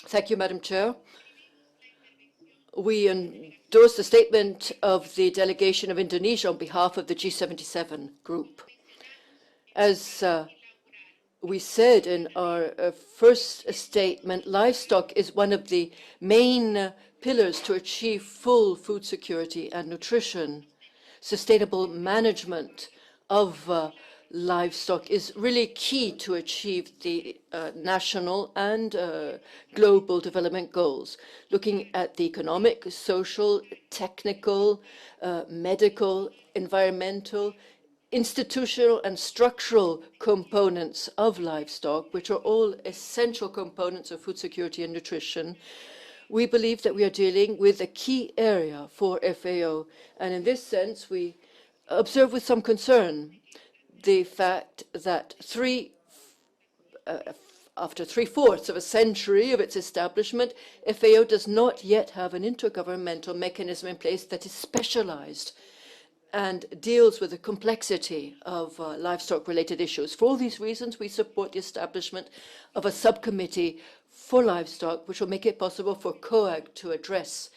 Thank you, Madam Chair. We endorse the statement of the delegation of Indonesia on behalf of the G77 group. As we said in our first statement, livestock is one of the main pillars to achieve full food security and nutrition. Sustainable management of livestock is really key to achieve the national and global development goals. Looking at the economic, social, technical, medical, environmental, institutional and structural components of livestock, which are all essential components of food security and nutrition, we believe that we are dealing with a key area for FAO. And in this sense, we observe with some concern the fact that after three-fourths of a century of its establishment, FAO does not yet have an intergovernmental mechanism in place that is specialized and deals with the complexity of livestock-related issues. For all these reasons, we support the establishment of a subcommittee for livestock, which will make it possible for COAG to address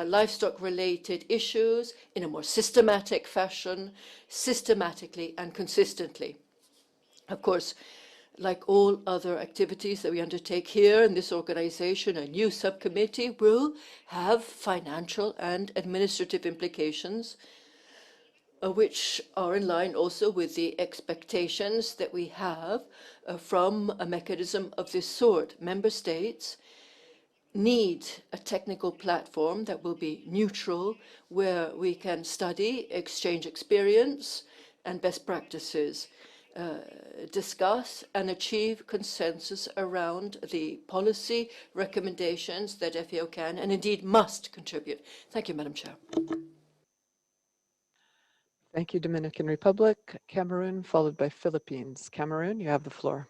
livestock-related issues in a more systematic fashion, systematically and consistently. Of course, like all other activities that we undertake here in this organization, a new subcommittee will have financial and administrative implications. which are in line also with the expectations that we have from a mechanism of this sort. Member states need a technical platform that will be neutral, where we can study, exchange experience and best practices, discuss and achieve consensus around the policy recommendations that FAO can and indeed must contribute. Thank you, Madam Chair. Thank you, Dominican Republic. Cameroon, followed by Philippines. Cameroon, you have the floor.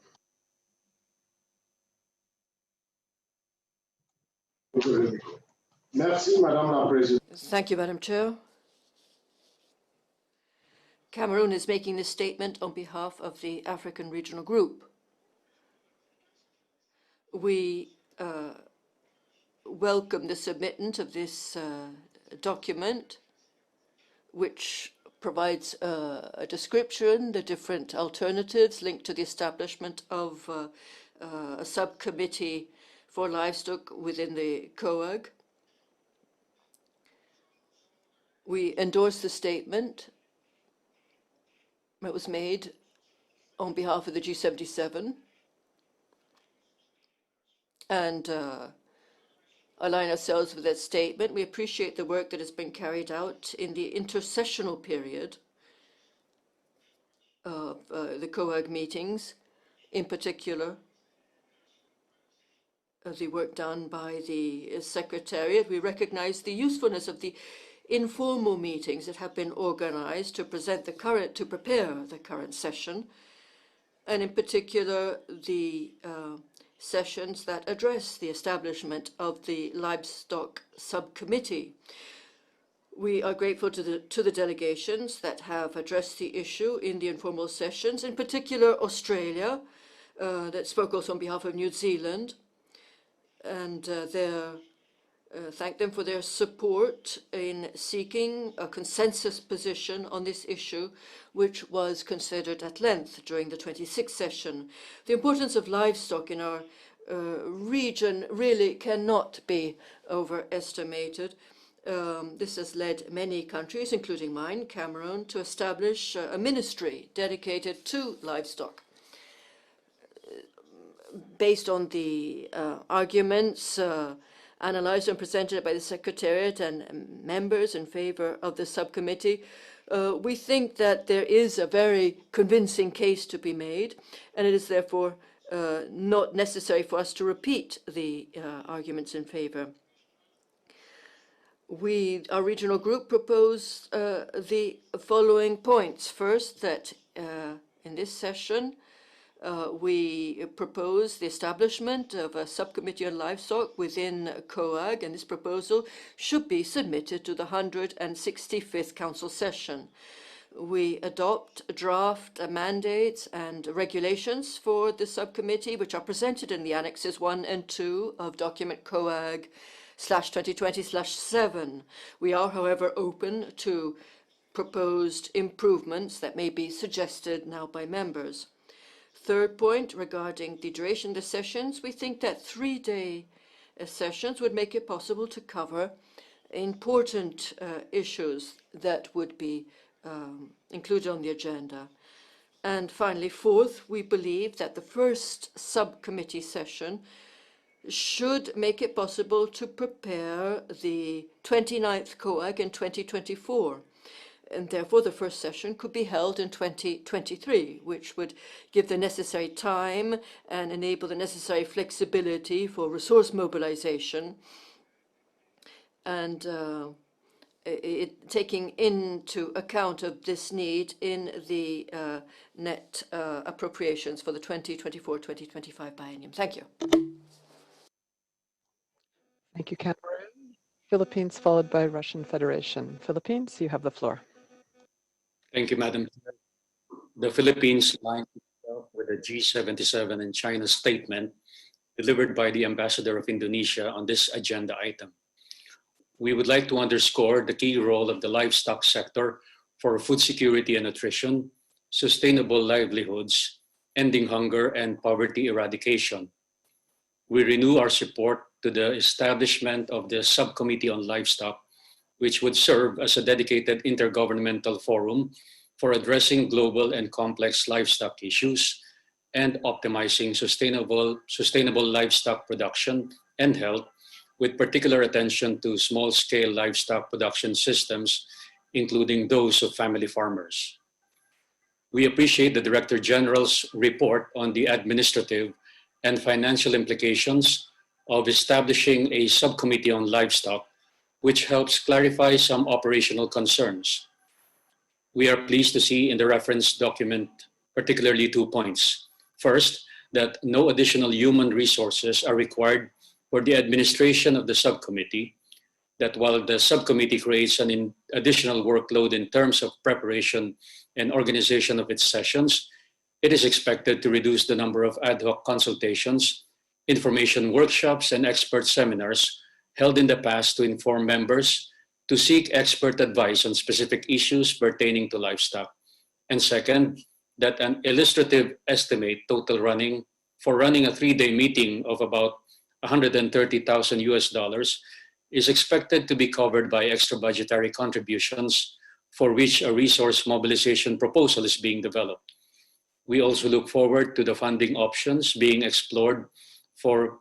Merci, Madame la Présidente. Thank you, Madam Chair. Cameroon is making this statement on behalf of the African Regional Group. We welcome the submission of this document, which provides a description, the different alternatives linked to the establishment of a subcommittee for livestock within the COAG. We endorse the statement that was made on behalf of the G77 and align ourselves with that statement. We appreciate the work that has been carried out in the intersessional period of the COAG meetings, in particular the work done by the Secretariat. We recognize the usefulness of the informal meetings that have been organized to prepare the current session, and in particular the sessions that address the establishment of the livestock subcommittee. We are grateful to the delegations that have addressed the issue in the informal sessions, in particular Australia, that spoke also on behalf of New Zealand, and thank them for their support in seeking a consensus position on this issue, which was considered at length during the 26th session. The importance of livestock in our region really cannot be overestimated. This has led many countries, including mine, Cameroon, to establish a ministry dedicated to livestock. Based on the arguments analyzed and presented by the Secretariat and members in favor of the subcommittee, we think that there is a very convincing case to be made, and it is therefore not necessary for us to repeat the arguments in favor. Our regional group proposed the following points. First, that in this session, we propose the establishment of a subcommittee on livestock within COAG, and this proposal should be submitted to the 165th Council session. We adopt draft mandates and regulations for the subcommittee, which are presented in the Annexes 1 and 2 of document COAG/2020/7. We are, however, open to proposed improvements that may be suggested now by members. Third point, regarding the duration of the sessions, we think that 3-day sessions would make it possible to cover important issues that would be included on the agenda. And finally, fourth, we believe that the first subcommittee session should make it possible to prepare the 29th COAG in 2024. And therefore, the first session could be held in 2023, which would give the necessary time and enable the necessary flexibility for resource mobilization, and taking into account of this need in the net appropriations for the 2024-2025 biennium. Thank you. Thank you, Cameroon. Philippines, followed by Russian Federation. Philippines, you have the floor. Thank you, Madam Chair. The Philippines lines itself with the G77 and China's statement delivered by the Ambassador of Indonesia on this agenda item. We would like to underscore the key role of the livestock sector for food security and nutrition, sustainable livelihoods, ending hunger, and poverty eradication. We renew our support to the establishment of the Subcommittee on Livestock which would serve as a dedicated intergovernmental forum for addressing global and complex livestock issues and optimizing sustainable livestock production and health, with particular attention to small-scale livestock production systems, including those of family farmers. We appreciate the Director General's report on the administrative and financial implications of establishing a subcommittee on livestock, which helps clarify some operational concerns. We are pleased to see in the reference document particularly 2 points. First, that no additional human resources are required for the administration of the subcommittee, that while the subcommittee creates an additional workload in terms of preparation and organization of its sessions, it is expected to reduce the number of ad hoc consultations, information workshops, and expert seminars held in the past to inform members to seek expert advice on specific issues pertaining to livestock. And second, that an illustrative estimate total running for running a 3-day meeting of about $130,000 is expected to be covered by extra budgetary contributions, for which a resource mobilization proposal is being developed. We also look forward to the funding options being explored for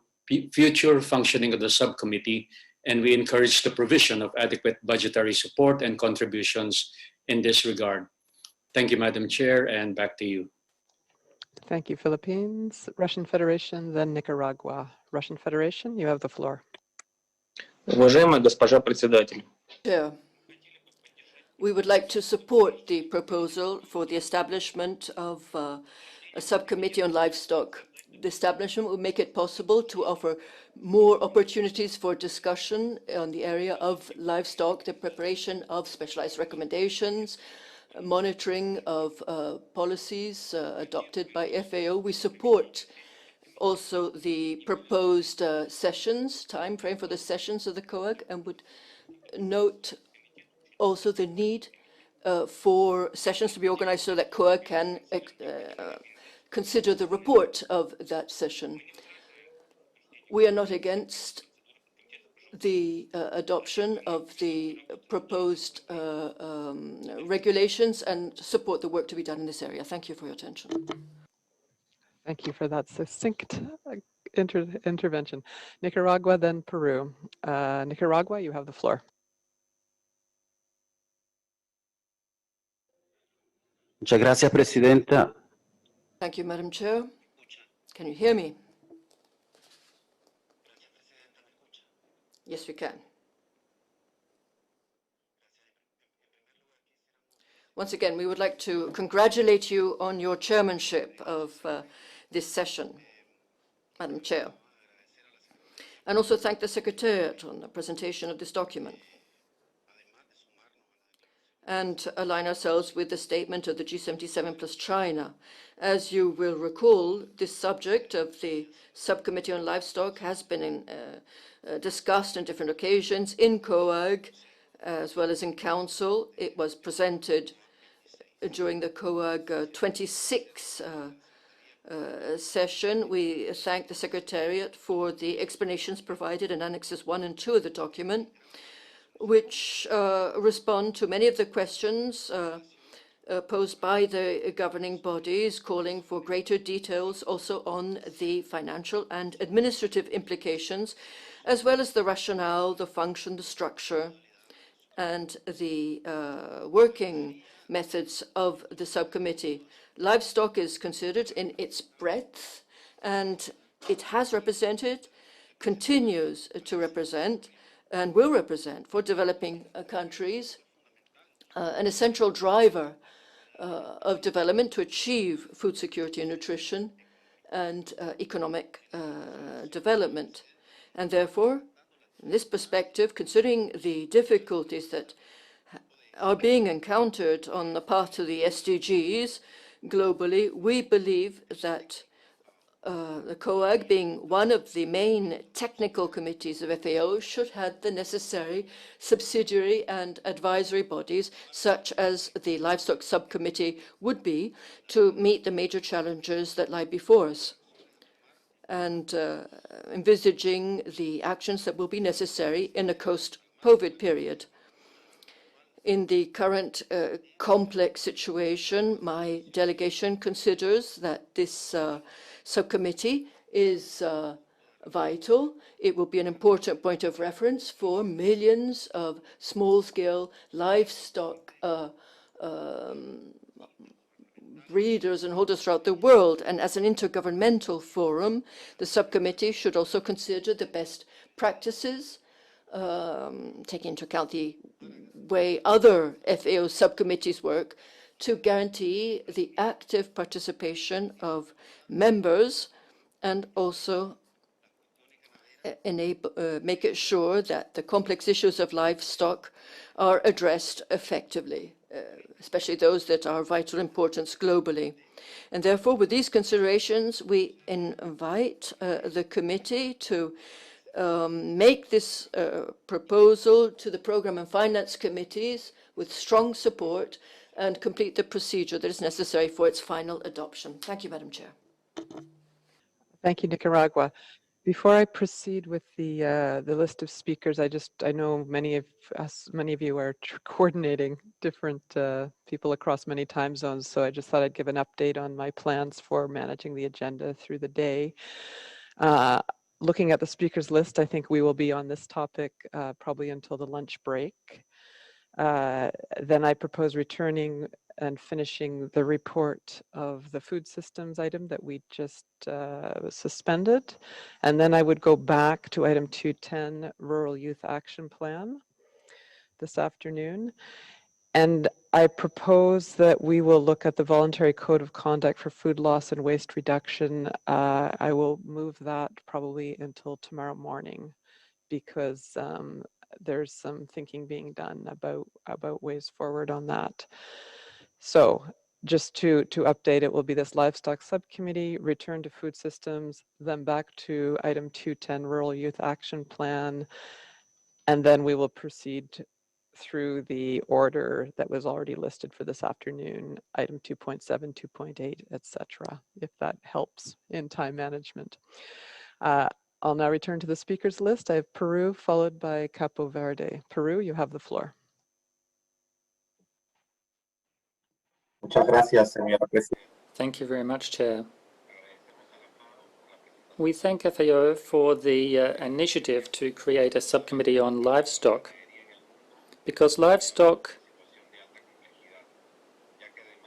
future functioning of the subcommittee, and we encourage the provision of adequate budgetary support and contributions in this regard. Thank you, Madam Chair, and back to you. Thank you, Philippines. Russian Federation, then Nicaragua. Russian Federation, you have the floor. Уважаемая госпожа председатель. Chair, we would like to support the proposal for the establishment of a subcommittee on livestock. The establishment will make it possible to offer more opportunities for discussion on the area of livestock, the preparation of specialized recommendations, monitoring of policies adopted by FAO. We support also the proposed sessions, time frame for the sessions of the COAG, and would note also the need for sessions to be organized so that COAG can consider the report of that session. We are not against the adoption of the proposed regulations and support the work to be done in this area. Thank you for your attention. Thank you for that succinct intervention. Nicaragua, then Peru. Nicaragua, you have the floor. Muchas gracias, Presidenta. Thank you, Madam Chair. Can you hear me? Yes, we can. Once again, we would like to congratulate you on your chairmanship of this session, Madam Chair, and also thank the Secretariat on the presentation of this document, and align ourselves with the statement of the G77 plus China. As you will recall, this subject of the Subcommittee on Livestock has been discussed on different occasions in COAG as well as in Council. It was presented during the COAG 26 session. We thank the Secretariat for the explanations provided in Annexes 1 and 2 of the document, which respond to many of the questions posed by the governing bodies, calling for greater details also on the financial and administrative implications, as well as the rationale, the function, the structure, and the working methods of the subcommittee. Livestock is considered in its breadth, and it has represented, continues to represent, and will represent for developing countries an essential driver of development to achieve food security and nutrition and economic development. And therefore, in this perspective, considering the difficulties that are being encountered on the path to the SDGs globally, we believe that the COAG, being one of the main technical committees of FAO, should have the necessary subsidiary and advisory bodies, such as the Livestock Subcommittee would be, to meet the major challenges that lie before us, and envisaging the actions that will be necessary in the post-COVID period. In the current complex situation, my delegation considers that this subcommittee is vital. It will be an important point of reference for millions of small-scale livestock breeders and holders throughout the world. And as an intergovernmental forum, the subcommittee should also consider the best practices, taking into account the way other FAO subcommittees work, to guarantee the active participation of members and also make it sure that the complex issues of livestock are addressed effectively, especially those that are of vital importance globally. And therefore, with these considerations, we invite the committee to make this proposal to the Program and Finance Committees with strong support and complete the procedure that is necessary for its final adoption. Thank you, Madam Chair. Thank you, Nicaragua. Before I proceed with the list of speakers, I know many of you are coordinating different people across many time zones, so I just thought I'd give an update on my plans for managing the agenda through the day. Looking at the speakers list, I think we will be on this topic probably until the lunch break. Then I propose returning and finishing the report of the food systems item that we just suspended. And then I would go back to item 210, Rural Youth Action Plan, this afternoon. And I propose that we will look at the voluntary code of conduct for food loss and waste reduction. I will move that probably until tomorrow morning, because there's some thinking being done about ways forward on that. So just to update, it will be this livestock subcommittee, return to food systems, then back to item 210, Rural Youth Action Plan, and then we will proceed through the order that was already listed for this afternoon, item 2.7, 2.8, etc., if that helps in time management. I'll now return to the speakers list. I have Peru, followed by Capo Verde. Peru, you have the floor. Thank you very much, Chair. We thank FAO for the initiative to create a subcommittee on livestock, because livestock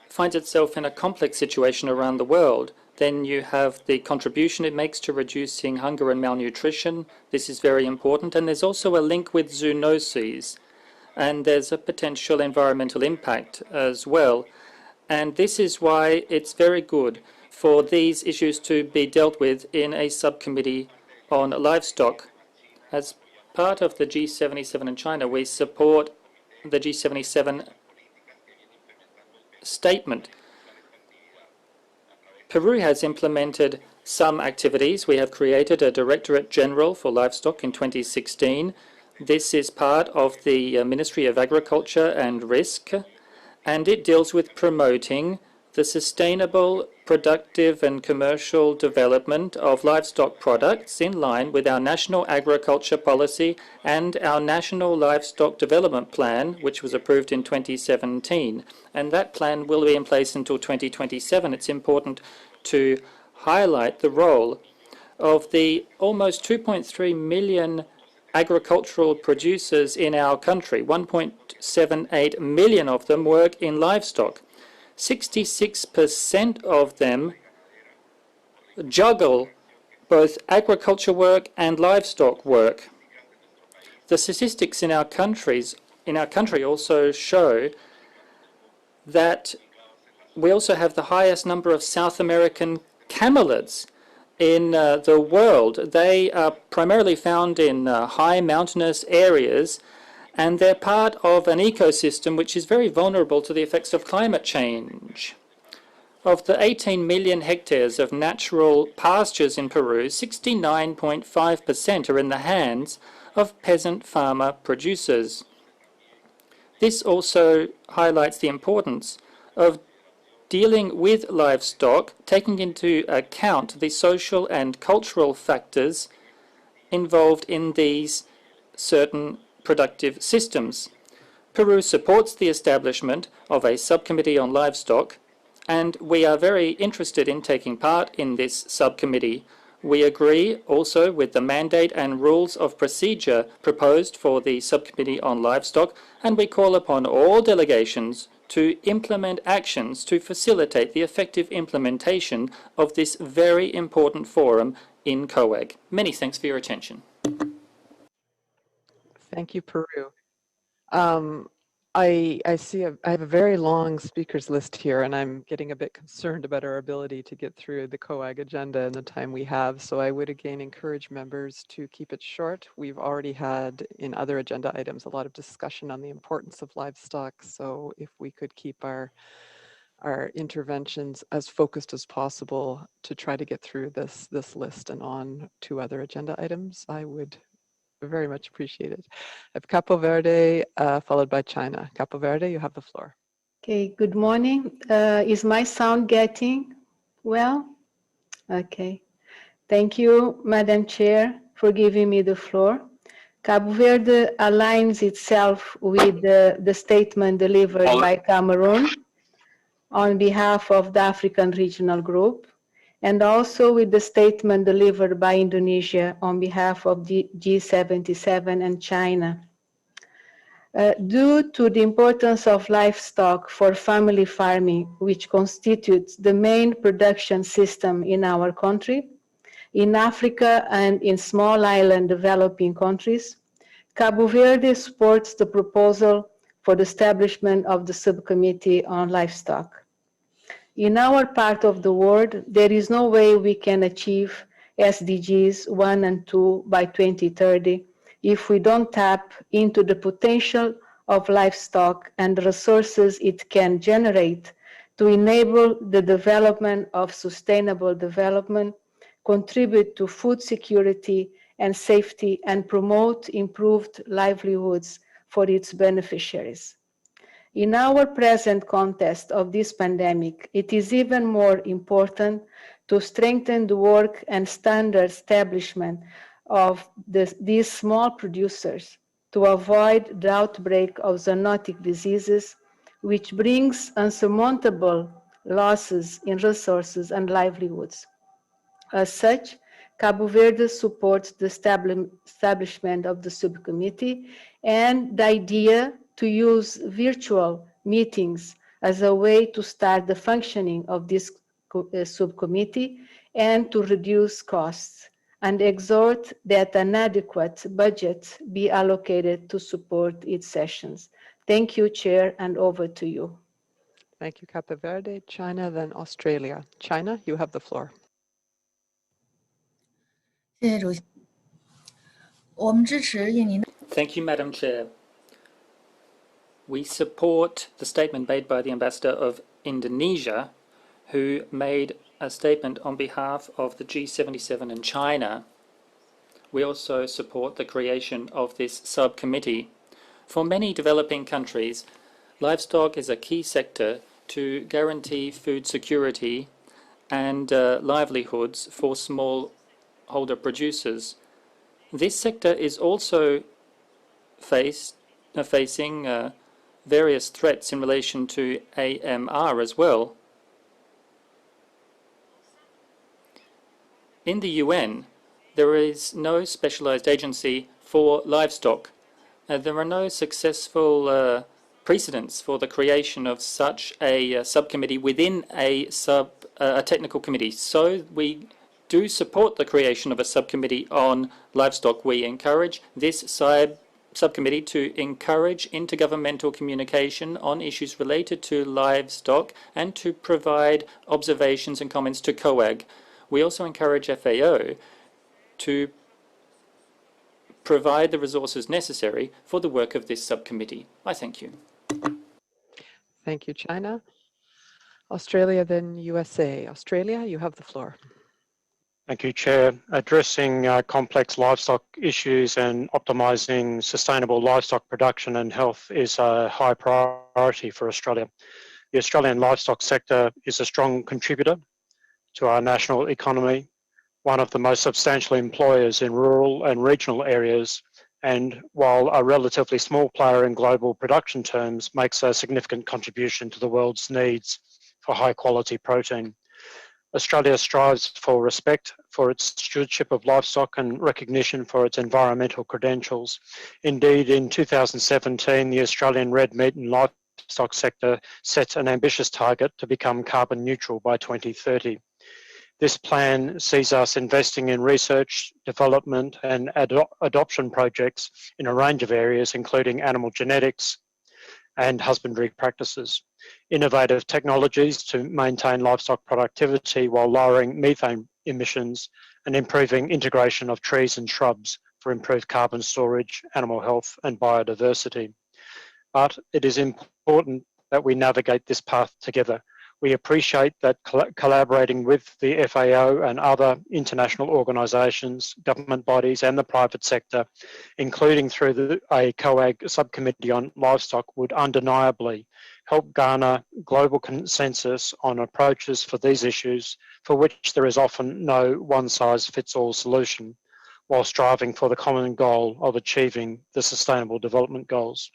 finds itself in a complex situation around the world. Then you have the contribution it makes to reducing hunger and malnutrition. This is very important. And there's also a link with zoonoses. And there's a potential environmental impact as well. And this is why it's very good for these issues to be dealt with in a subcommittee on livestock. As part of the G77 in China, we support the G77 statement. Peru has implemented some activities. We have created a Directorate General for Livestock in 2016. This is part of the Ministry of Agriculture and Risk, and it deals with promoting the sustainable, productive and commercial development of livestock products in line with our national agriculture policy and our national livestock development plan, which was approved in 2017. And that plan will be in place until 2027. It's important to highlight the role of the almost 2.3 million agricultural producers in our country. 1.78 million of them work in livestock. 66% of them juggle both agriculture work and livestock work. The statistics in our country also show that we also have the highest number of South American camelids in the world. They are primarily found in high mountainous areas, and they're part of an ecosystem which is very vulnerable to the effects of climate change. Of the 18 million hectares of natural pastures in Peru, 69.5% are in the hands of peasant farmer producers. This also highlights the importance of dealing with livestock, taking into account the social and cultural factors involved in these certain productive systems. Peru supports the establishment of a subcommittee on livestock, and we are very interested in taking part in this subcommittee. We agree also with the mandate and rules of procedure proposed for the subcommittee on livestock, and we call upon all delegations to implement actions to facilitate the effective implementation of this very important forum in COAG. Many thanks for your attention. Thank you, Peru. I see I have a very long speakers list here, and I'm getting a bit concerned about our ability to get through the COAG agenda in the time we have. So I would again encourage members to keep it short. We've already had in other agenda items a lot of discussion on the importance of livestock. So if we could keep our interventions as focused as possible to try to get through this list and on to other agenda items, I would very much appreciate it. I have Capo Verde followed by China. Capo Verde, you have the floor. Okay, good morning. Is my sound getting well? Okay. Thank you, Madam Chair, for giving me the floor. Cabo Verde aligns itself with the statement delivered by Cameroon on behalf of the African Regional Group, and also with the statement delivered by Indonesia on behalf of the G77 and China. Due to the importance of livestock for family farming, which constitutes the main production system in our country, in Africa and in small island developing countries, Cabo Verde supports the proposal for the establishment of the subcommittee on livestock. In our part of the world, there is no way we can achieve SDGs 1 and 2 by 2030 if we don't tap into the potential of livestock and the resources it can generate to enable the development of sustainable development, contribute to food security and safety, and promote improved livelihoods for its beneficiaries. In our present context of this pandemic, it is even more important to strengthen the work and standard establishment of these small producers to avoid the outbreak of zoonotic diseases, which brings unsurmountable losses in resources and livelihoods. As such, Cabo Verde supports the establishment of the subcommittee and the idea to use virtual meetings as a way to start the functioning of this subcommittee and to reduce costs, and exhort that an adequate budget be allocated to support its sessions. Thank you, Chair, and over to you. Thank you, Capo Verde. China, then Australia. China, you have the floor. Thank you, Madam Chair. We support the statement made by the Ambassador of Indonesia, who made a statement on behalf of the G77 and China. We also support the creation of this subcommittee. For many developing countries, livestock is a key sector to guarantee food security and livelihoods for smallholder producers. This sector is also facing various threats in relation to AMR as well. In the UN, there is no specialized agency for livestock. There are no successful precedents for the creation of such a subcommittee within a technical committee. So we do support the creation of a subcommittee on livestock. We encourage this subcommittee to encourage intergovernmental communication on issues related to livestock and to provide observations and comments to COAG. We also encourage FAO to provide the resources necessary for the work of this subcommittee. I thank you. Thank you, China. Australia, then USA. Australia, you have the floor. Thank you, Chair. Addressing complex livestock issues and optimising sustainable livestock production and health is a high priority for Australia. The Australian livestock sector is a strong contributor to our national economy, one of the most substantial employers in rural and regional areas, and while a relatively small player in global production terms, makes a significant contribution to the world's needs for high quality protein. Australia strives for respect for its stewardship of livestock and recognition for its environmental credentials. Indeed, in 2017, the Australian red meat and livestock sector set an ambitious target to become carbon neutral by 2030. This plan sees us investing in research, development and adoption projects in a range of areas, including animal genetics and husbandry practices, innovative technologies to maintain livestock productivity while lowering methane emissions, and improving integration of trees and shrubs for improved carbon storage, animal health and biodiversity. But it is important that we navigate this path together. We appreciate that collaborating with the FAO and other international organisations, government bodies and the private sector, including through a COAG subcommittee on livestock, would undeniably help garner global consensus on approaches for these issues, for which there is often no one-size-fits-all solution, while striving for the common goal of achieving the Sustainable Development Goals.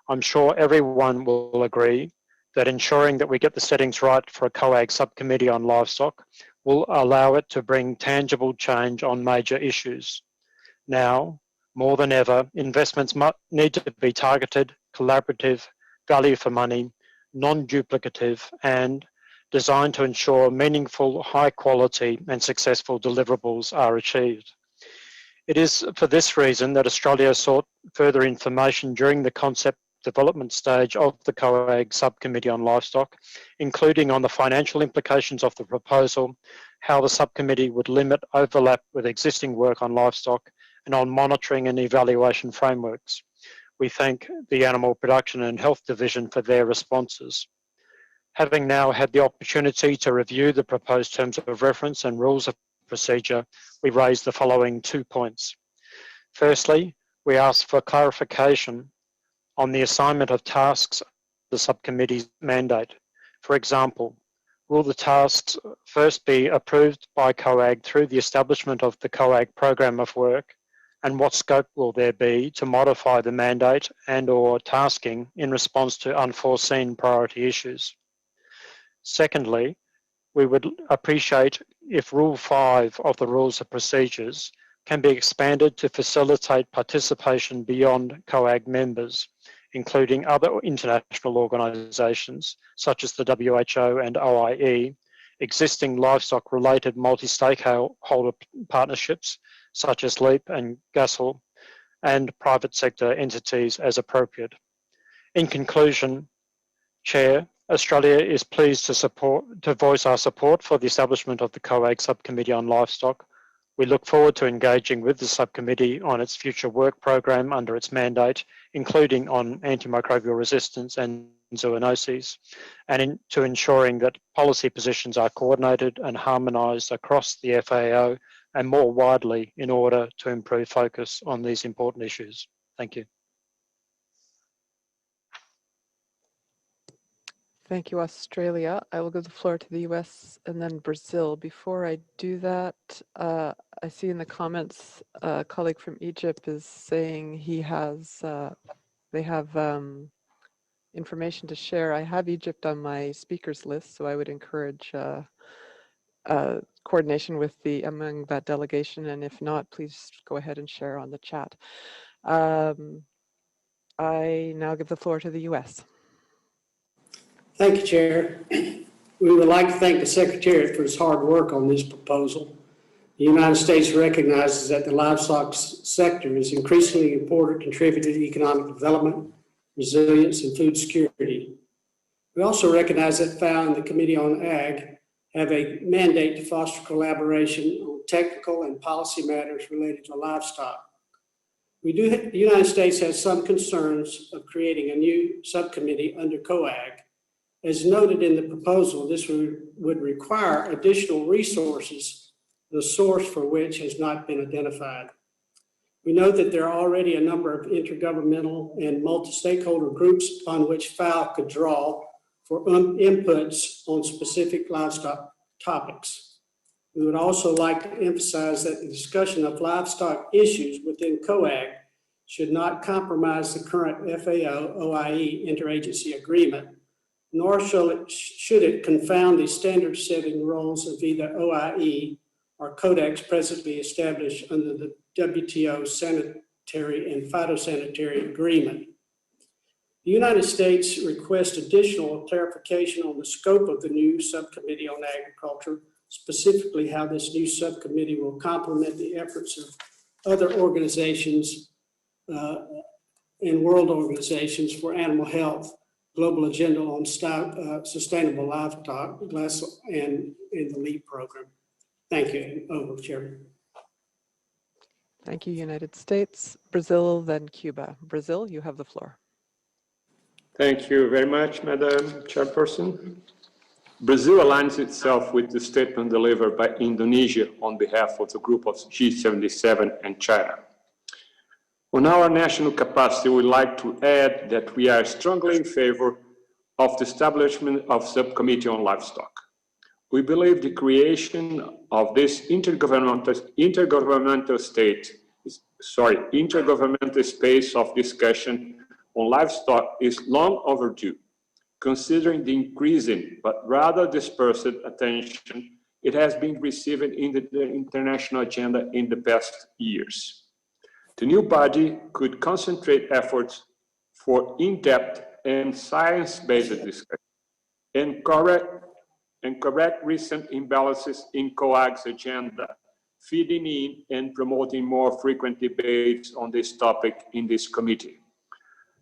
I'm sure everyone will agree that ensuring that we get the settings right for a COAG subcommittee on livestock will allow it to bring tangible change on major issues. Now, more than ever, investments need to be targeted, collaborative, value for money, non-duplicative, and designed to ensure meaningful, high quality and successful deliverables are achieved. It is for this reason that Australia sought further information during the concept development stage of the COAG subcommittee on livestock, including on the financial implications of the proposal, how the subcommittee would limit overlap with existing work on livestock, and on monitoring and evaluation frameworks. We thank the Animal Production and Health Division for their responses. Having now had the opportunity to review the proposed terms of reference and rules of procedure, we raise the following 2 points. Firstly, we ask for clarification on the assignment of tasks of the subcommittee's mandate. For example, will the tasks first be approved by COAG through the establishment of the COAG program of work, and what scope will there be to modify the mandate and/or tasking in response to unforeseen priority issues? Secondly, we would appreciate if Rule 5 of the Rules of Procedures can be expanded to facilitate participation beyond COAG members, including other international organisations such as the WHO and OIE, existing livestock-related multi-stakeholder partnerships such as LEAP and GASL, and private sector entities as appropriate. In conclusion, Chair, Australia is pleased to voice our support for the establishment of the COAG Subcommittee on Livestock. We look forward to engaging with the subcommittee on its future work program under its mandate, including on antimicrobial resistance and zoonoses, and to ensuring that policy positions are coordinated and harmonised across the FAO and more widely in order to improve focus on these important issues. Thank you. Thank you, Australia. I will give the floor to the US and then Brazil. Before I do that, I see in the comments a colleague from Egypt is saying he has, they have information to share. I have Egypt on my speakers list, so I would encourage coordination with among that delegation, and if not, please go ahead and share on the chat. I now give the floor to the US. Thank you, Chair. We would like to thank the Secretariat for its hard work on this proposal. The United States recognizes that the livestock sector is increasingly important contributor to economic development, resilience, and food security. We also recognize that FAO and the Committee on Ag have a mandate to foster collaboration on technical and policy matters related to livestock. The United States has some concerns of creating a new subcommittee under COAG. As noted in the proposal, this would require additional resources, the source for which has not been identified. We know that there are already a number of intergovernmental and multi-stakeholder groups upon which FAO could draw for inputs on specific livestock topics. We would also like to emphasize that the discussion of livestock issues within COAG should not compromise the current FAO-OIE interagency agreement, nor should it confound the standard-setting roles of either OIE or Codex presently established under the WTO Sanitary and Phytosanitary Agreement. The United States requests additional clarification on the scope of the new Subcommittee on Agriculture, specifically how this new subcommittee will complement the efforts of other organizations and world organizations for animal health, global agenda on sustainable livestock, and the LEAP program. Thank you. Over, Chairman. Thank you, United States. Brazil, then Cuba. Brazil, you have the floor. Thank you very much, Madam Chairperson. Brazil aligns itself with the statement delivered by Indonesia on behalf of the group of G77 and China. On our national capacity, we'd like to add that we are strongly in favor of the establishment of Subcommittee on Livestock. We believe the creation of this intergovernmental space of discussion on livestock is long overdue, considering the increasing but rather dispersed attention it has been receiving in the international agenda in the past years. The new body could concentrate efforts for in-depth and science-based discussion and correct recent imbalances in COAG's agenda, feeding in and promoting more frequent debates on this topic in this committee.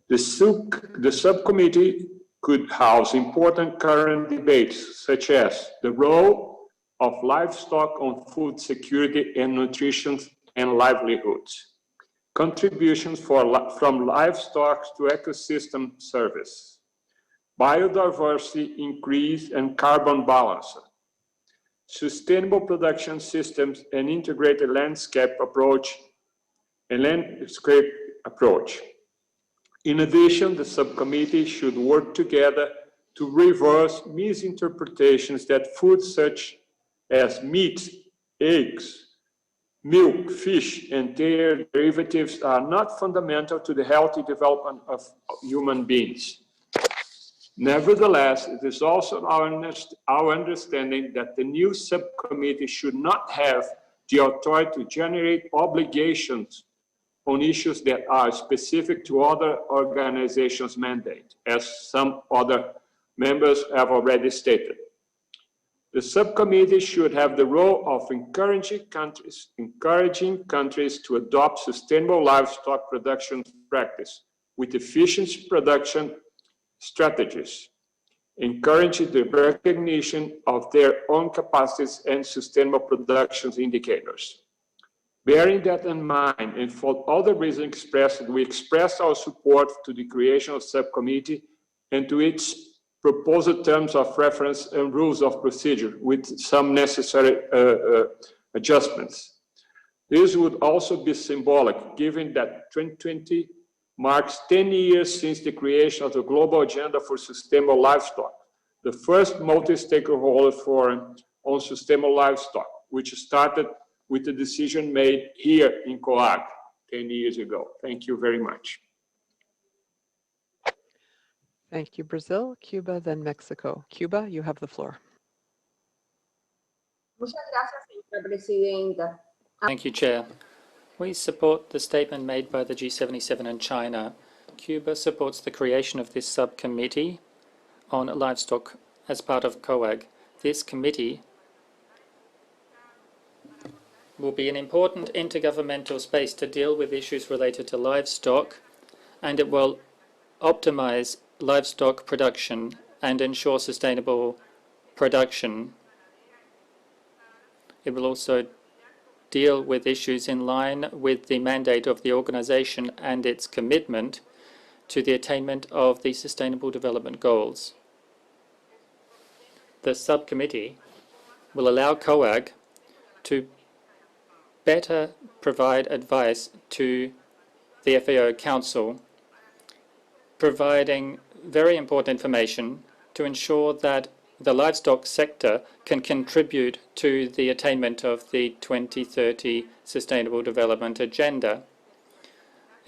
The subcommittee could house important current debates, such as the role of livestock on food security and nutrition and livelihoods, contributions from livestock to ecosystem service, biodiversity increase and carbon balance, sustainable production systems and integrated landscape approach. In addition, the subcommittee should work together to reverse misinterpretations that foods such as meat, eggs, milk, fish, and their derivatives are not fundamental to the healthy development of human beings. Nevertheless, it is also our understanding that the new subcommittee should not have the authority to generate obligations on issues that are specific to other organizations' mandate, as some other members have already stated. The subcommittee should have the role of encouraging countries to adopt sustainable livestock production practice with efficient production strategies, encouraging the recognition of their own capacities and sustainable production indicators. Bearing that in mind, and for all the reasons expressed, we express our support to the creation of subcommittee and to its proposed terms of reference and rules of procedure with some necessary adjustments. This would also be symbolic, given that 2020 marks 10 years since the creation of the Global Agenda for Sustainable Livestock, the first multi-stakeholder forum on sustainable livestock, which started with the decision made here in COAG 10 years ago. Thank you very much. Thank you, Brazil. Cuba, then Mexico. Cuba, you have the floor. Thank you, Chair. We support the statement made by the G77 and China. Cuba supports the creation of this subcommittee on livestock as part of COAG. This committee will be an important intergovernmental space to deal with issues related to livestock, and it will optimize livestock production and ensure sustainable production. It will also deal with issues in line with the mandate of the organization and its commitment to the attainment of the Sustainable Development Goals. The subcommittee will allow COAG to better provide advice to the FAO Council, providing very important information to ensure that the livestock sector can contribute to the attainment of the 2030 Sustainable Development Agenda.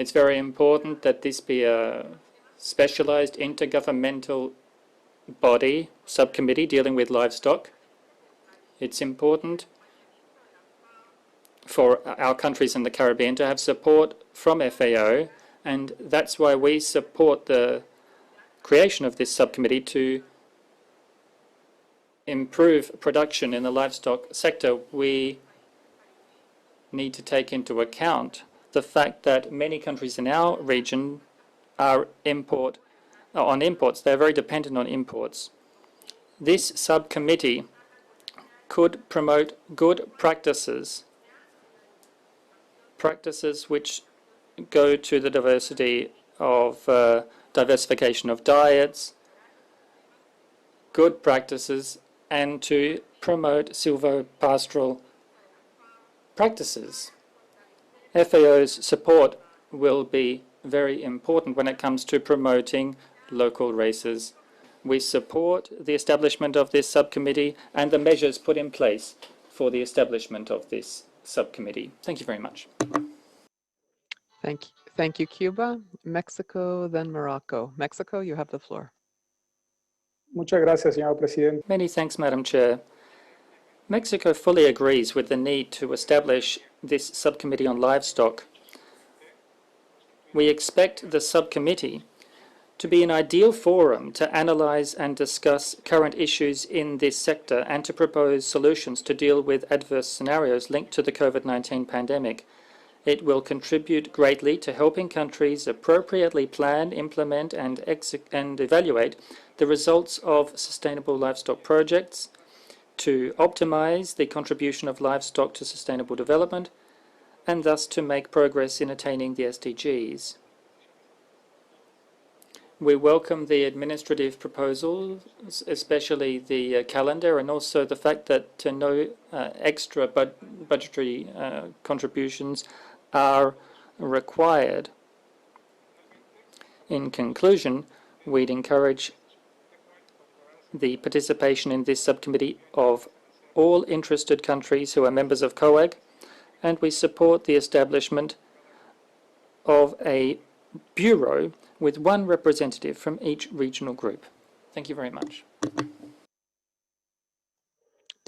It's very important that this be a specialized intergovernmental body, subcommittee dealing with livestock. It's important for our countries in the Caribbean to have support from FAO, and that's why we support the creation of this subcommittee to improve production in the livestock sector. We need to take into account the fact that many countries in our region are on imports. They're very dependent on imports. This subcommittee could promote good practices which go to the diversification of diets, good practices, and to promote silvopastoral practices. FAO's support will be very important when it comes to promoting local races. We support the establishment of this subcommittee and the measures put in place for the establishment of this subcommittee. Thank you very much. Thank you, Cuba. Mexico, then Morocco. Mexico, you have the floor. Muchas gracias, señor presidente. Many thanks, Madam Chair. Mexico fully agrees with the need to establish this subcommittee on livestock. We expect the subcommittee to be an ideal forum to analyze and discuss current issues in this sector and to propose solutions to deal with adverse scenarios linked to the COVID-19 pandemic. It will contribute greatly to helping countries appropriately plan, implement, and evaluate the results of sustainable livestock projects, to optimize the contribution of livestock to sustainable development, and thus to make progress in attaining the SDGs. We welcome the administrative proposals, especially the calendar, and also the fact that no extra budgetary contributions are required. In conclusion, we'd encourage the participation in this subcommittee of all interested countries who are members of COAG, and we support the establishment of a bureau with one representative from each regional group. Thank you very much.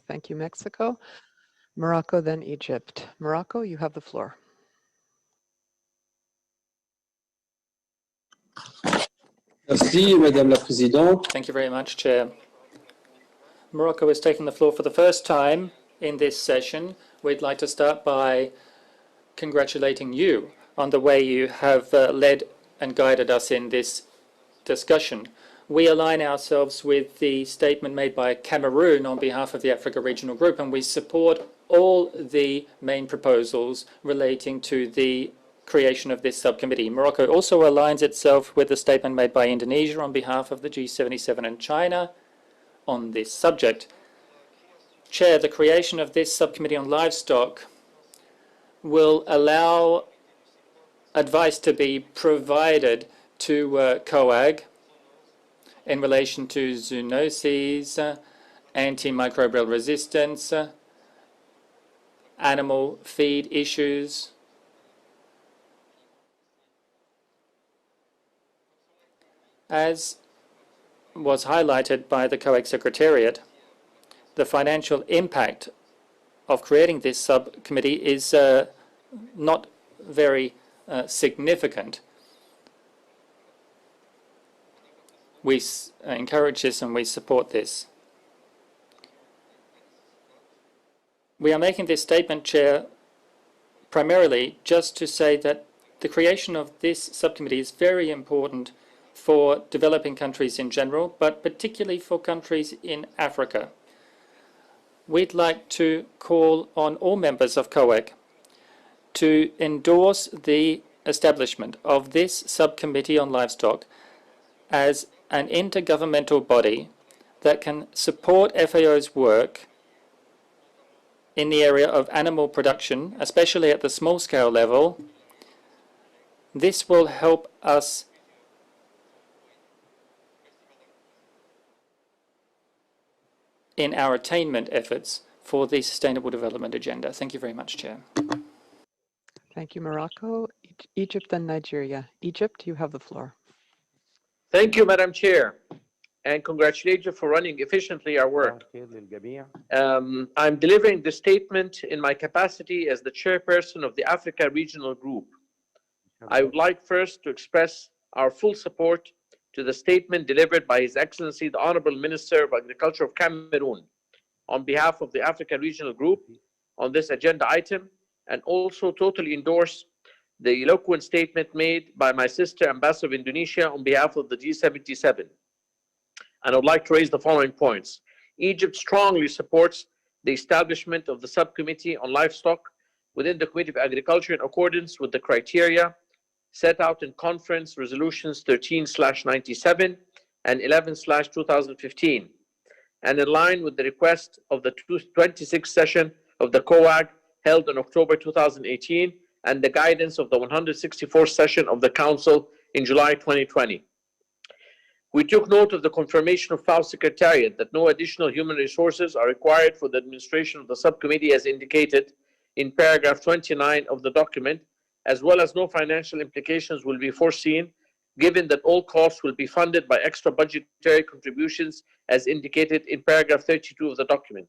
Thank you, Mexico. Morocco, then Egypt. Morocco, you have the floor. Merci, Madame la Présidente. Thank you very much, Chair. Morocco is taking the floor for the first time in this session. We'd like to start by congratulating you on the way you have led and guided us in this discussion. We align ourselves with the statement made by Cameroon on behalf of the Africa Regional Group, and we support all the main proposals relating to the creation of this subcommittee. Morocco also aligns itself with the statement made by Indonesia on behalf of the G77 and China on this subject. Chair, the creation of this subcommittee on livestock will allow advice to be provided to COAG in relation to zoonoses, antimicrobial resistance, animal feed issues. As was highlighted by the COAG Secretariat, the financial impact of creating this subcommittee is not very significant. We encourage this and we support this. We are making this statement, Chair, primarily just to say that the creation of this subcommittee is very important for developing countries in general, but particularly for countries in Africa. We'd like to call on all members of COAG to endorse the establishment of this subcommittee on livestock as an intergovernmental body that can support FAO's work in the area of animal production, especially at the small-scale level. This will help us in our attainment efforts for the Sustainable Development Agenda. Thank you very much, Chair. Thank you, Morocco. Egypt and Nigeria. Egypt, you have the floor. Thank you, Madam Chair, and congratulate you for running efficiently our work. I'm delivering this statement in my capacity as the chairperson of the Africa Regional Group. I would like first to express our full support to the statement delivered by His Excellency the Honorable Minister of Agriculture of Cameroon on behalf of the Africa Regional Group on this agenda item, and also totally endorse the eloquent statement made by my sister Ambassador of Indonesia on behalf of the G77. And I would like to raise the following points. Egypt strongly supports the establishment of the Subcommittee on Livestock within the Committee of Agriculture in accordance with the criteria set out in Conference Resolutions 13/97 and 11/2015, and in line with the request of the 26th session of the COAG held in October 2018 and the guidance of the 164th session of the Council in July 2020. We took note of the confirmation of FAO Secretariat that no additional human resources are required for the administration of the subcommittee as indicated in paragraph 29 of the document, as well as no financial implications will be foreseen, given that all costs will be funded by extra budgetary contributions as indicated in paragraph 32 of the document.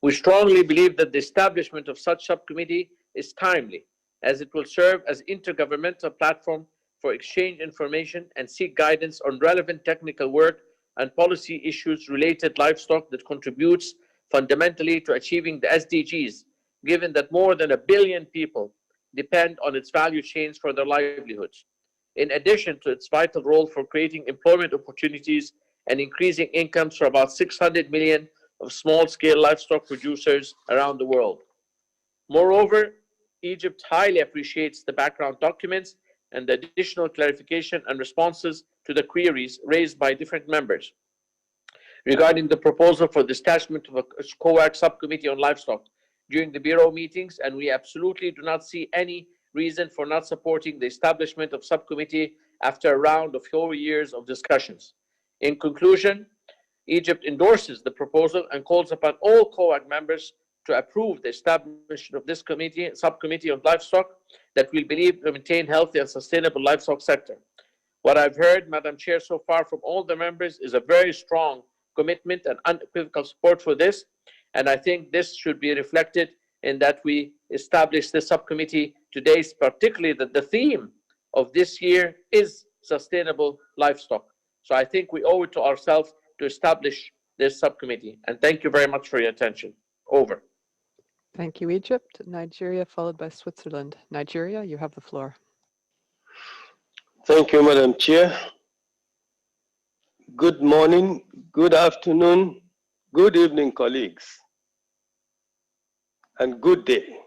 We strongly believe that the establishment of such subcommittee is timely, as it will serve as intergovernmental platform for exchange information and seek guidance on relevant technical work and policy issues related livestock that contributes fundamentally to achieving the SDGs, given that more than 1 billion people depend on its value chains for their livelihoods. In addition to its vital role for creating employment opportunities and increasing incomes for about 600 million of small-scale livestock producers around the world. Moreover, Egypt highly appreciates the background documents and the additional clarification and responses to the queries raised by different members regarding the proposal for the establishment of a COAG subcommittee on livestock during the Bureau meetings, and we absolutely do not see any reason for not supporting the establishment of subcommittee after a round of 4 years of discussions. In conclusion, Egypt endorses the proposal and calls upon all COAG members to approve the establishment of this subcommittee on livestock that we believe to maintain healthy and sustainable livestock sector. What I've heard, Madam Chair, so far from all the members is a very strong commitment and unequivocal support for this, and I think this should be reflected in that we establish this subcommittee today, particularly that the theme of this year is sustainable livestock. So I think we owe it to ourselves to establish this subcommittee. And thank you very much for your attention. Over. Thank you, Egypt. Nigeria, followed by Switzerland. Nigeria, you have the floor. Thank you, Madam Chair. Good morning, good afternoon, good evening, colleagues, and good day.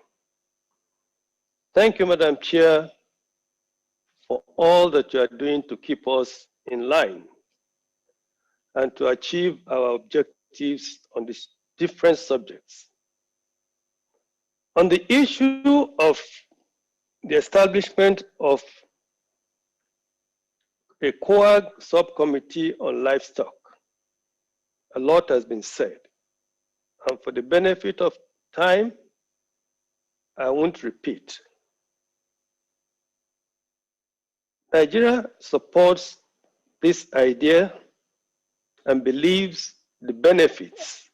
Thank you, Madam Chair, for all that you are doing to keep us in line and to achieve our objectives on these different subjects. On the issue of the establishment of a COAG subcommittee on livestock, a lot has been said. And for the benefit of time, I won't repeat. Nigeria supports this idea and believes the benefits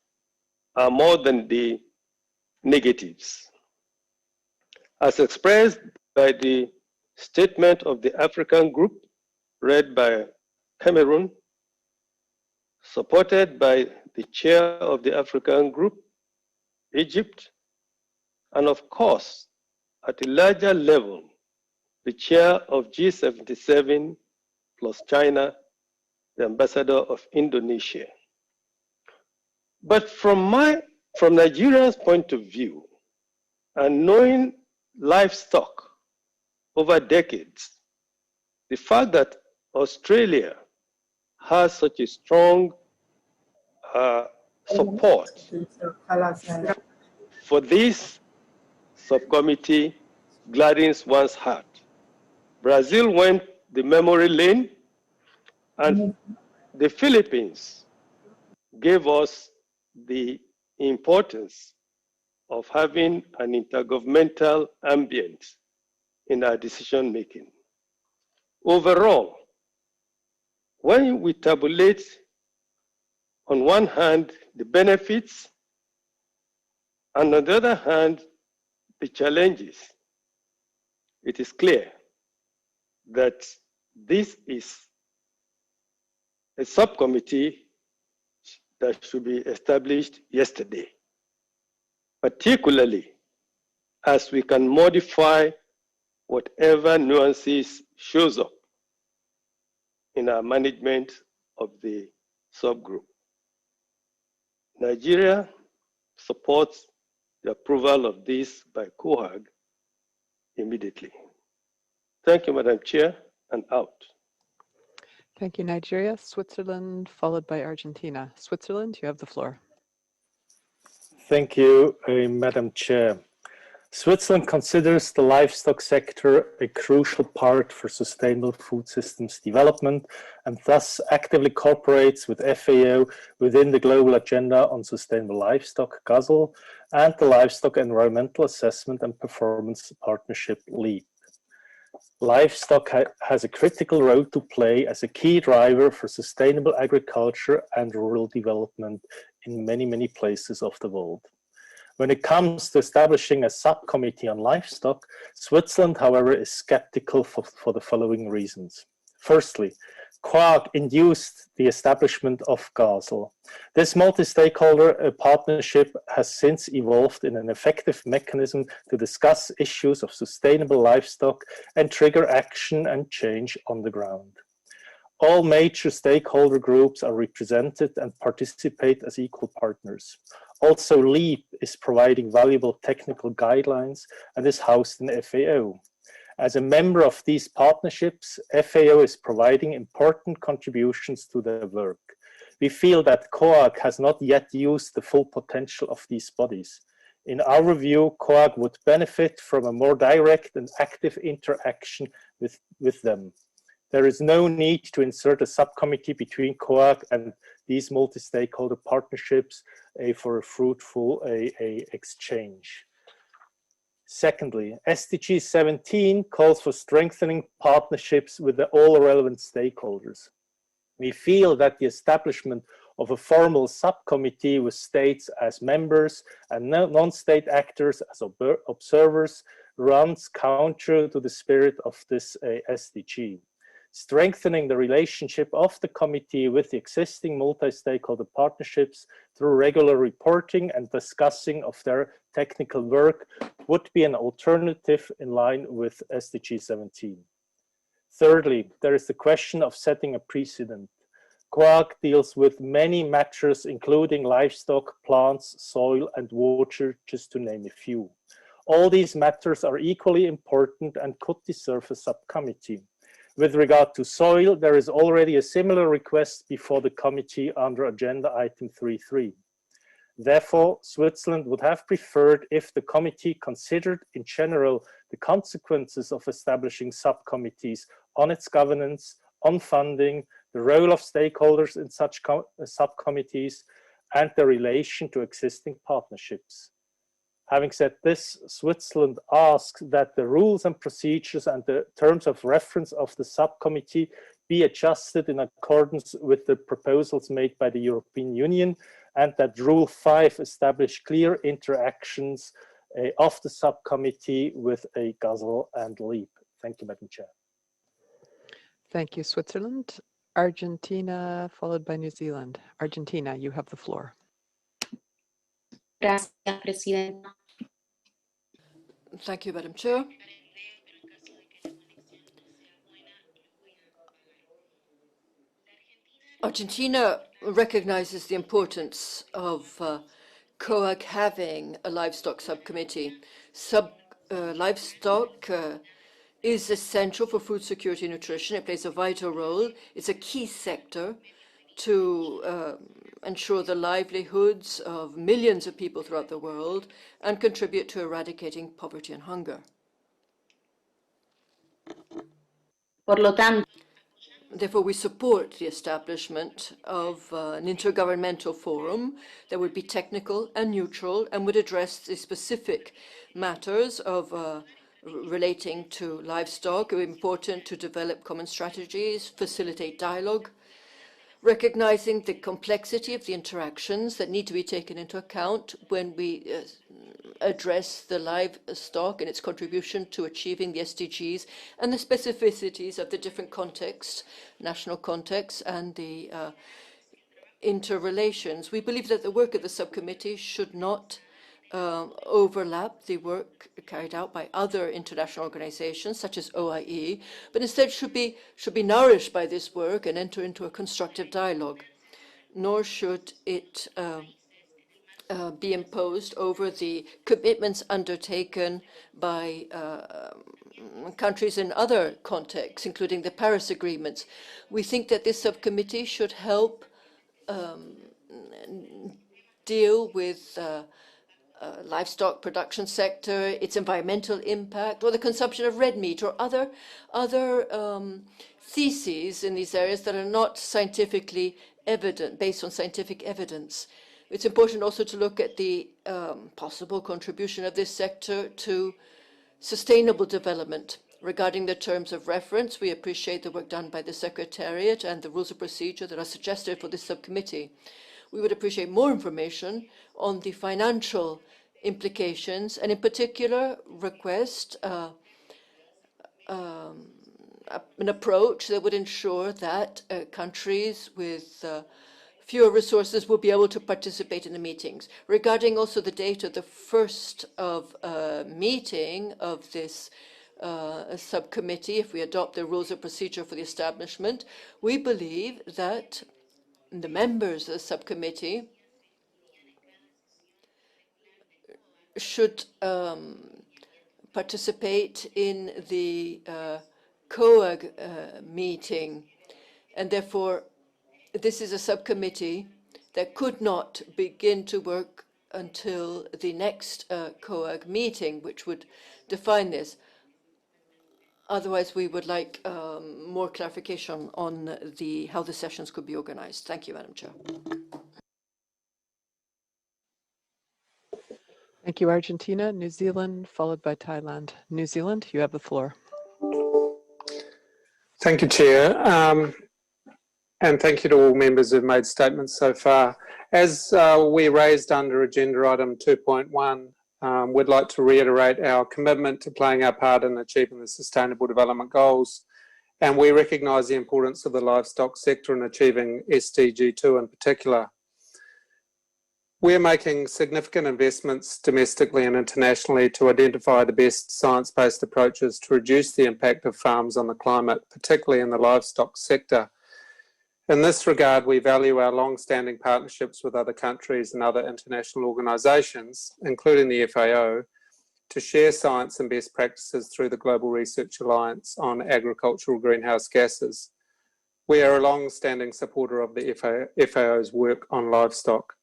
are more than the negatives. As expressed by the statement of the African Group, read by Cameroon, supported by the chair of the African Group, Egypt, and of course, at a larger level, the chair of G77 plus China, the ambassador of Indonesia. But from Nigeria's point of view, and knowing livestock over decades, the fact that Australia has such a strong support for this subcommittee gladdens one's heart. Brazil went the memory lane, and the Philippines gave us the importance of having an intergovernmental ambience in our decision making. Overall, when we tabulate, on one hand, the benefits, and on the other hand, the challenges, it is clear that this is a subcommittee that should be established yesterday, particularly as we can modify whatever nuances shows up in our management of the subgroup. Nigeria supports the approval of this by COAG immediately. Thank you, Madam Chair, and out. Thank you, Nigeria. Switzerland, followed by Argentina. Switzerland, you have the floor. Thank you, Madam Chair. Switzerland considers the livestock sector a crucial part for sustainable food systems development and thus actively cooperates with FAO within the Global Agenda on Sustainable Livestock, GASL, and the Livestock Environmental Assessment and Performance Partnership, LEAP. Livestock has a critical role to play as a key driver for sustainable agriculture and rural development in many, many places of the world. When it comes to establishing a subcommittee on livestock, Switzerland, however, is skeptical for the following reasons. Firstly, COAG induced the establishment of GASL. This multi-stakeholder partnership has since evolved in an effective mechanism to discuss issues of sustainable livestock and trigger action and change on the ground. All major stakeholder groups are represented and participate as equal partners. Also, LEAP is providing valuable technical guidelines and is housed in FAO. As a member of these partnerships, FAO is providing important contributions to their work. We feel that COAG has not yet used the full potential of these bodies. In our view, COAG would benefit from a more direct and active interaction with them. There is no need to insert a subcommittee between COAG and these multi-stakeholder partnerships for a fruitful exchange. Secondly, SDG 17 calls for strengthening partnerships with all relevant stakeholders. We feel that the establishment of a formal subcommittee with states as members and non-state actors as observers runs counter to the spirit of this SDG. Strengthening the relationship of the committee with the existing multi-stakeholder partnerships through regular reporting and discussing of their technical work would be an alternative in line with SDG 17. Thirdly, there is the question of setting a precedent. COAG deals with many matters, including livestock, plants, soil, and water, just to name a few. All these matters are equally important and could deserve a subcommittee. With regard to soil, there is already a similar request before the committee under agenda item 3.3. Therefore, Switzerland would have preferred if the committee considered in general the consequences of establishing subcommittees on its governance, on funding, the role of stakeholders in such subcommittees, and the relation to existing partnerships. Having said this, Switzerland asks that the rules and procedures and the terms of reference of the subcommittee be adjusted in accordance with the proposals made by the European Union, and that Rule 5 establish clear interactions of the subcommittee with a GASL and LEAP. Thank you, Madam Chair. Thank you, Switzerland. Argentina, followed by New Zealand. Argentina, you have the floor. Gracias, Presidenta. Thank you, Madam Chair. Argentina recognizes the importance of COAG having a livestock subcommittee. Livestock is essential for food security and nutrition. It plays a vital role. It's a key sector to ensure the livelihoods of millions of people throughout the world and contribute to eradicating poverty and hunger. Por lo tanto, Therefore, we support the establishment of an intergovernmental forum that would be technical and neutral and would address the specific matters of relating to livestock. It would be important to develop common strategies, facilitate dialogue, recognizing the complexity of the interactions that need to be taken into account when we address the livestock and its contribution to achieving the SDGs and the specificities of the different contexts, national contexts, and the interrelations. We believe that the work of the subcommittee should not overlap the work carried out by other international organizations such as OIE, but instead should be nourished by this work and enter into a constructive dialogue. Nor should it be imposed over the commitments undertaken by countries in other contexts, including the Paris agreements. We think that this subcommittee should help deal with livestock production sector, its environmental impact, or the consumption of red meat, or other theses in these areas that are not scientifically evident, based on scientific evidence. It's important also to look at the possible contribution of this sector to sustainable development. Regarding the terms of reference, we appreciate the work done by the Secretariat and the rules of procedure that are suggested for this subcommittee. We would appreciate more information on the financial implications, and in particular request an approach that would ensure that countries with fewer resources will be able to participate in the meetings. Regarding also the date of the first meeting of this subcommittee, if we adopt the rules of procedure for the establishment, we believe that the members of the subcommittee should participate in the COAG meeting, and therefore this is a subcommittee that could not begin to work until the next COAG meeting, which would define this. Otherwise, we would like more clarification on how the sessions could be organized. Thank you, Madam Chair. Thank you, Argentina. New Zealand, followed by Thailand. New Zealand, you have the floor. Thank you, Chair. And thank you to all members who've made statements so far. As we raised under agenda item 2.1, we'd like to reiterate our commitment to playing our part in achieving the Sustainable Development Goals. And we recognise the importance of the livestock sector in achieving SDG 2 in particular. We're making significant investments domestically and internationally to identify the best science-based approaches to reduce the impact of farms on the climate, particularly in the livestock sector. In this regard, we value our long-standing partnerships with other countries and other international organisations, including the FAO, to share science and best practices through the Global Research Alliance on Agricultural Greenhouse Gases. We are a long-standing supporter of the FAO's work on livestock.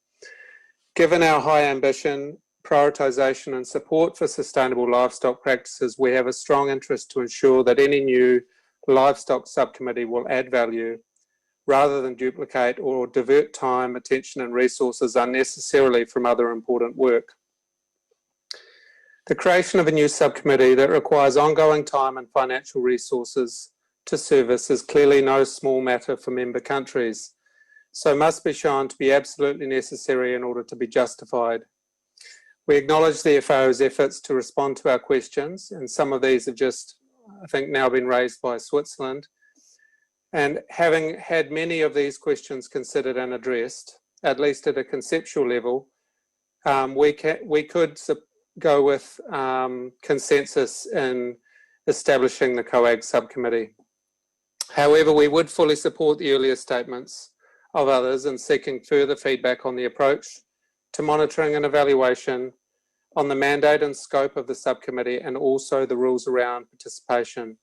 Given our high ambition, prioritisation and support for sustainable livestock practices, we have a strong interest to ensure that any new livestock subcommittee will add value rather than duplicate or divert time, attention and resources unnecessarily from other important work. The creation of a new subcommittee that requires ongoing time and financial resources to service is clearly no small matter for member countries, so must be shown to be absolutely necessary in order to be justified. We acknowledge the FAO's efforts to respond to our questions, and some of these have just, I think, now been raised by Switzerland. And having had many of these questions considered and addressed, at least at a conceptual level, we could go with consensus in establishing the COAG subcommittee. However, we would fully support the earlier statements of others in seeking further feedback on the approach to monitoring and evaluation, on the mandate and scope of the subcommittee, and also the rules around participation.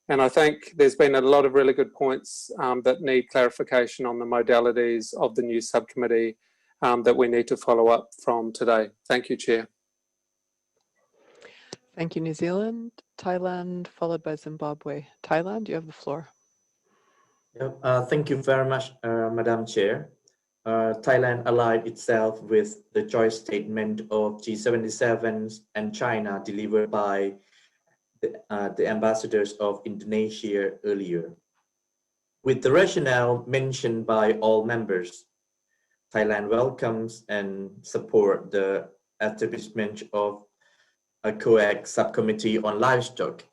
And I think there's been a lot of really good points that need clarification on the modalities of the new subcommittee that we need to follow up from today. Thank you, Chair. Thank you, New Zealand. Thailand, followed by Zimbabwe. Thailand, you have the floor. Thank you very much, Madam Chair. Thailand allied itself with the joint statement of G77 and China delivered by the ambassadors of Indonesia earlier. With the rationale mentioned by all members, Thailand welcomes and supports the establishment of a COAG subcommittee on livestock.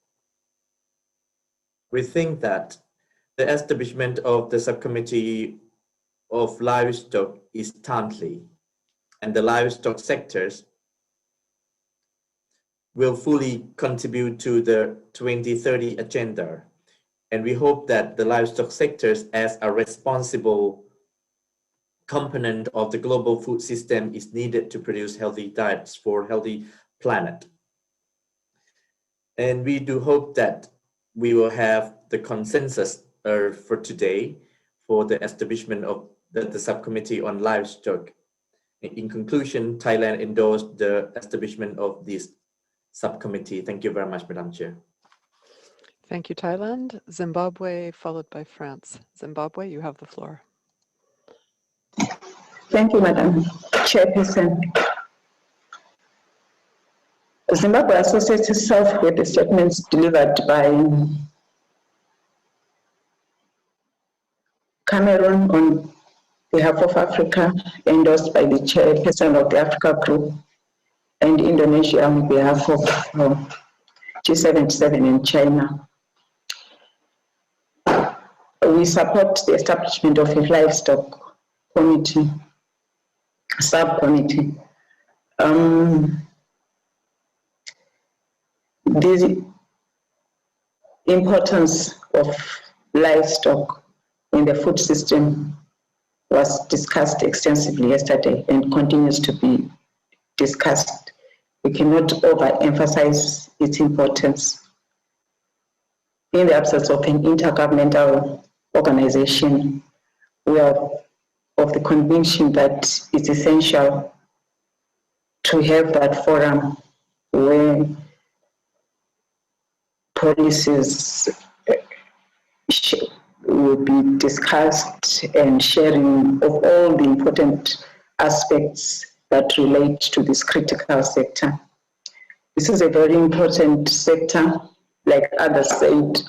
We think that the establishment of the subcommittee of livestock is timely, and the livestock sectors will fully contribute to the 2030 agenda. And we hope that the livestock sectors as a responsible component of the global food system is needed to produce healthy diets for a healthy planet. And we do hope that we will have the consensus for today for the establishment of the subcommittee on livestock. In conclusion, Thailand endorsed the establishment of this subcommittee. Thank you very much, Madam Chair. Thank you, Thailand. Zimbabwe, followed by France. Zimbabwe, you have the floor. Thank you, Madam Chairperson. Zimbabwe associates itself with the statements delivered by Cameroon on behalf of Africa, endorsed by the chairperson of the Africa Group, and Indonesia on behalf of G77 in China. We support the establishment of a livestock committee, subcommittee. The importance of livestock in the food system was discussed extensively yesterday and continues to be discussed. We cannot overemphasize its importance. In the absence of an intergovernmental organization, we are of the conviction that it's essential to have that forum where policies will be discussed and sharing of all the important aspects that relate to this critical sector. This is a very important sector, like others said,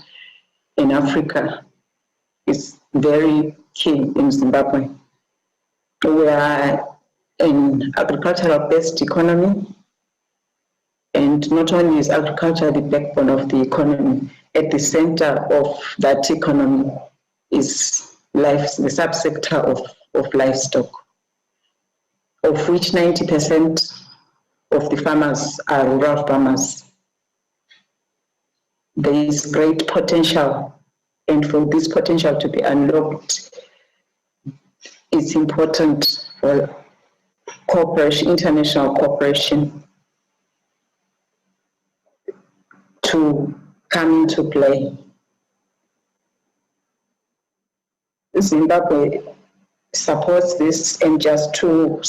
in Africa. It's very key in Zimbabwe. We are an agricultural-based economy, and not only is agriculture the backbone of the economy, at the center of that economy is the subsector of livestock, of which 90% of the farmers are rural farmers. There is great potential, and for this potential to be unlocked, it's important for cooperation, international cooperation, to come into play. Zimbabwe supports this, and just to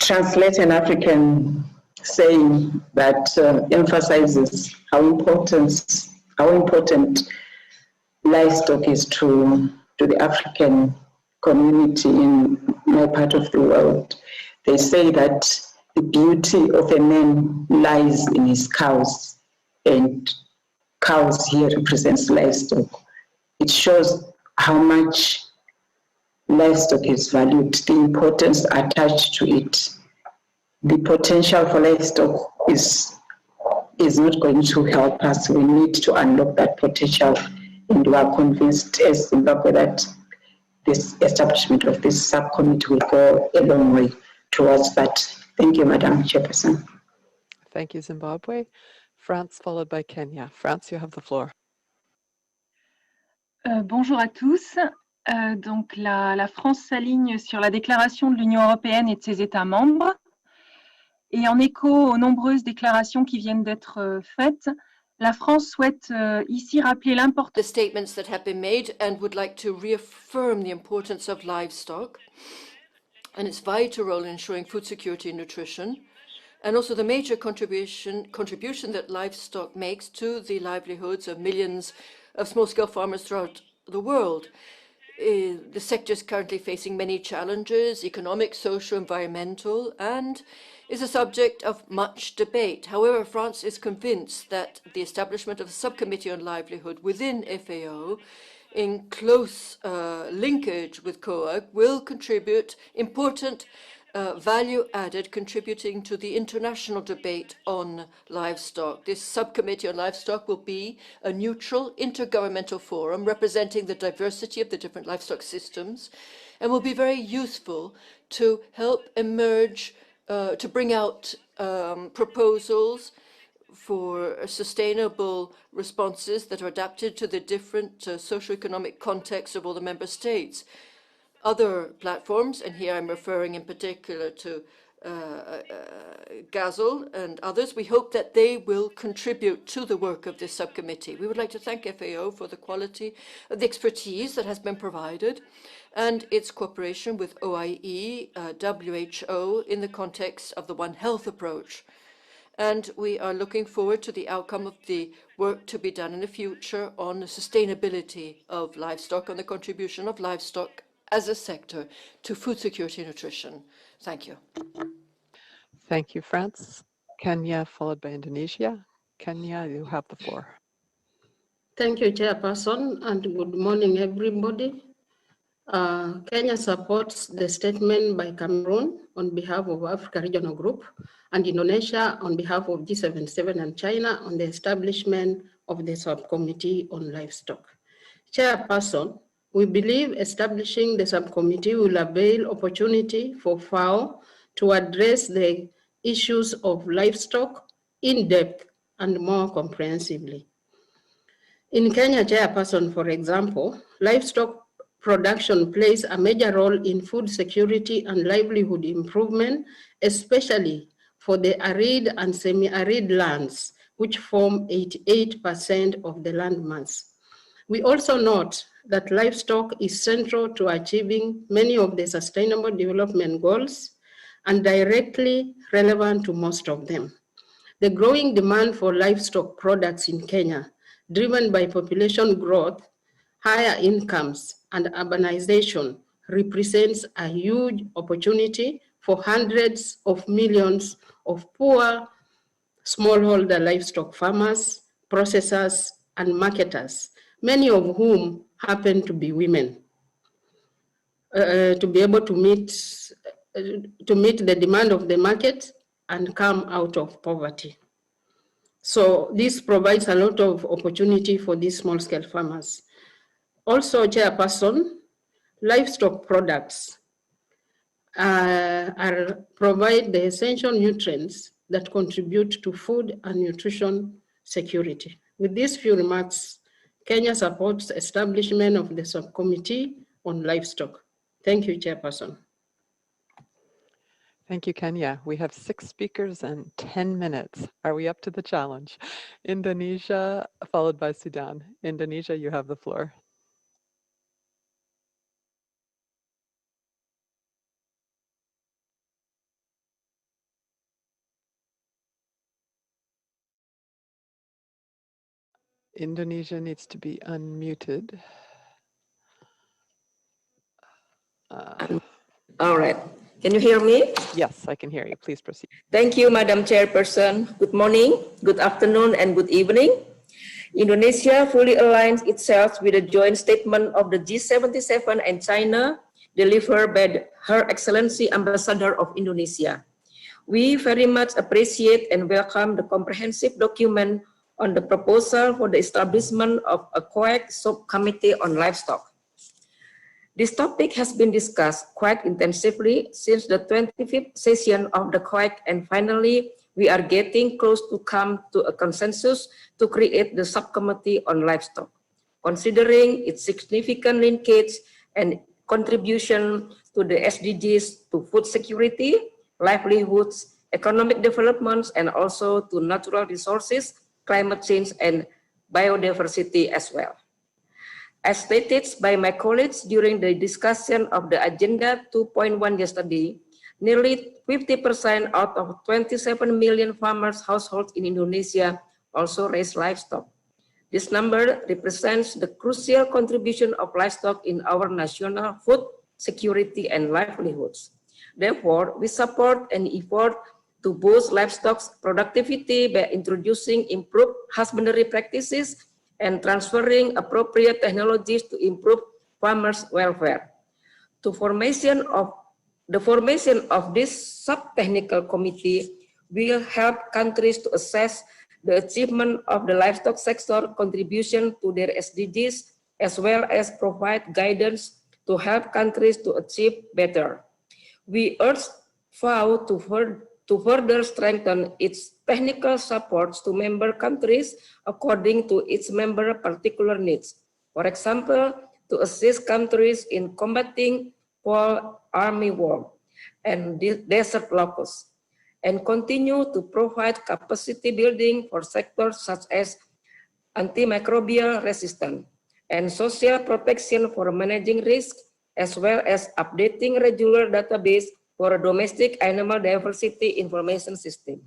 translate an African saying that emphasizes how important livestock is to the African community in my part of the world. They say that the beauty of a man lies in his cows, and cows here represents livestock. It shows how much livestock is valued, the importance attached to it. The potential for livestock is not going to help us. We need to unlock that potential, and we are convinced as Zimbabwe that this establishment of this subcommittee will go a long way towards that. Thank you, Madam Chairperson. Thank you, Zimbabwe. France, followed by Kenya. France, you have the floor. Bonjour à tous. Donc la France s'aligne sur la déclaration de l'Union européenne et de ses États membres. Et en écho aux nombreuses déclarations qui viennent d'être faites, la France souhaite ici rappeler l'importance the statements that have been made and would like to reaffirm the importance of livestock and its vital role in ensuring food security and nutrition, and also the major contribution that livestock makes to the livelihoods of millions of small-scale farmers throughout the world. The sector is currently facing many challenges, economic, social, environmental, and is a subject of much debate. However, France is convinced that the establishment of a subcommittee on livelihood within FAO, in close linkage with COAG, will contribute important value added, contributing to the international debate on livestock. This subcommittee on livestock will be a neutral intergovernmental forum representing the diversity of the different livestock systems, and will be very useful to help emerge, to bring out proposals for sustainable responses that are adapted to the different socioeconomic contexts of all the member states. Other platforms, and here I'm referring in particular to Gazel and others, we hope that they will contribute to the work of this subcommittee. We would like to thank FAO for the quality of the expertise that has been provided and its cooperation with OIE, WHO in the context of the One Health approach. And we are looking forward to the outcome of the work to be done in the future on the sustainability of livestock and the contribution of livestock as a sector to food security and nutrition. Thank you. Thank you, France. Kenya, followed by Indonesia. Kenya, you have the floor. Thank you, Chairperson, and good morning, everybody. Kenya supports the statement by Cameroon on behalf of Africa Regional Group and Indonesia on behalf of G77 and China on the establishment of the subcommittee on livestock. Chairperson, we believe establishing the subcommittee will avail opportunity for FAO to address the issues of livestock in depth and more comprehensively. In Kenya, Chairperson, for example, livestock production plays a major role in food security and livelihood improvement, especially for the arid and semi-arid lands, which form 88% of the land mass. We also note that livestock is central to achieving many of the Sustainable Development Goals and directly relevant to most of them. The growing demand for livestock products in Kenya, driven by population growth, higher incomes, and urbanization, represents a huge opportunity for hundreds of millions of poor smallholder livestock farmers, processors, and marketers, many of whom happen to be women, to be able to meet the demand of the market and come out of poverty. So this provides a lot of opportunity for these small-scale farmers. Also, Chairperson, livestock products provide the essential nutrients that contribute to food and nutrition security. With these few remarks, Kenya supports establishment of the subcommittee on livestock. Thank you, Chairperson. Thank you, Kenya. We have 6 speakers and 10 minutes. Are we up to the challenge? Indonesia, followed by Sudan. Indonesia, you have the floor. Indonesia needs to be unmuted. All right. Can you hear me? Yes, I can hear you. Please proceed. Thank you, Madam Chairperson. Good morning, good afternoon, and good evening. Indonesia fully aligns itself with the joint statement of the G77 and China delivered by Her Excellency Ambassador of Indonesia. We very much appreciate and welcome the comprehensive document on the proposal for the establishment of a COAG subcommittee on livestock. This topic has been discussed quite intensively since the 25th session of the COAG, and finally, we are getting close to come to a consensus to create the subcommittee on livestock. Considering its significant linkage and contribution to the SDGs, to food security, livelihoods, economic developments, and also to natural resources, climate change, and biodiversity as well. As stated by my colleagues during the discussion of the Agenda 2.1 yesterday, nearly 50% out of 27 million farmers' households in Indonesia also raise livestock. This number represents the crucial contribution of livestock in our national food security and livelihoods. Therefore, we support an effort to boost livestock's productivity by introducing improved husbandry practices and transferring appropriate technologies to improve farmers' welfare. The formation of this sub-technical committee will help countries to assess the achievement of the livestock sector contribution to their SDGs, as well as provide guidance to help countries to achieve better. We urge FAO to further strengthen its technical supports to member countries according to its member particular needs. For example, to assist countries in combating fall armyworm and desert locusts, and continue to provide capacity building for sectors such as antimicrobial resistance and social protection for managing risk, as well as updating regular database for a domestic animal diversity information system.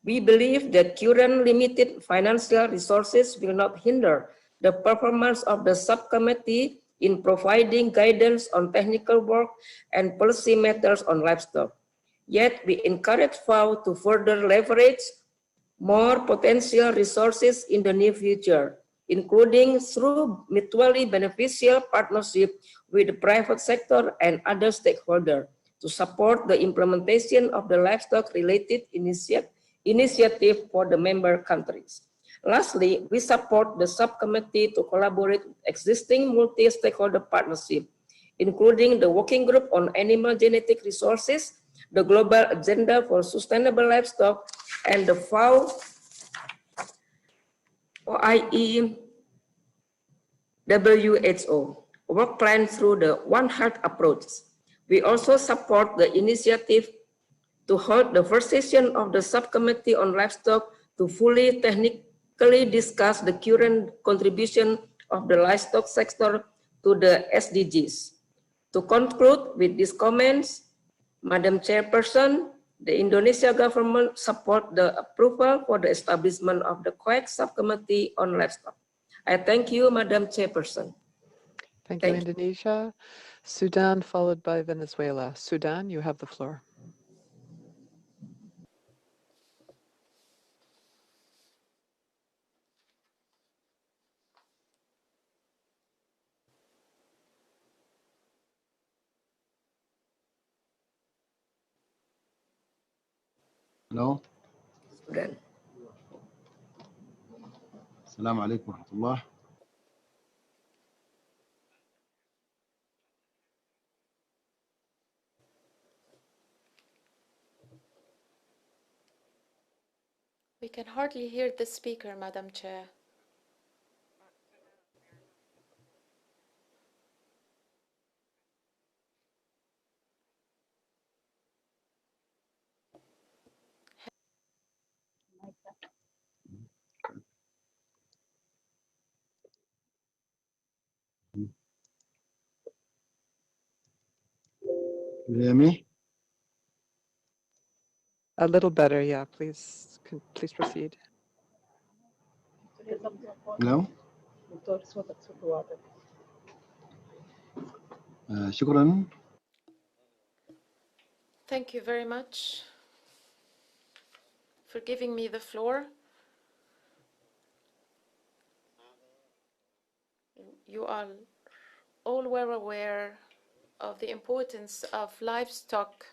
We believe that current limited financial resources will not hinder the performance of the subcommittee in providing guidance on technical work and policy matters on livestock. Yet, we encourage FAO to further leverage more potential resources in the near future, including through mutually beneficial partnership with the private sector and other stakeholders to support the implementation of the livestock-related initiative for the member countries. Lastly, we support the subcommittee to collaborate with existing multi-stakeholder partnership, including the Working Group on Animal Genetic Resources, the Global Agenda for Sustainable Livestock, and the FAO OIE WHO work plan through the One Health approach. We also support the initiative to hold the first session of the Subcommittee on Livestock to fully technically discuss the current contribution of the livestock sector to the SDGs. To conclude with these comments, Madam Chairperson, the Indonesia government support the approval for the establishment of the COAG Subcommittee on Livestock. I thank you, Madam Chairperson. Thank you, Indonesia. Sudan, followed by Venezuela. Sudan, you have the floor. Hello. Sudan. Assalamu alaikum wa rahmatullah. We can hardly hear the speaker, Madam Chair. You hear me? A little better, yeah. Please proceed. Hello. شكرا. Thank you very much for giving me the floor. You are all well aware of the importance of livestock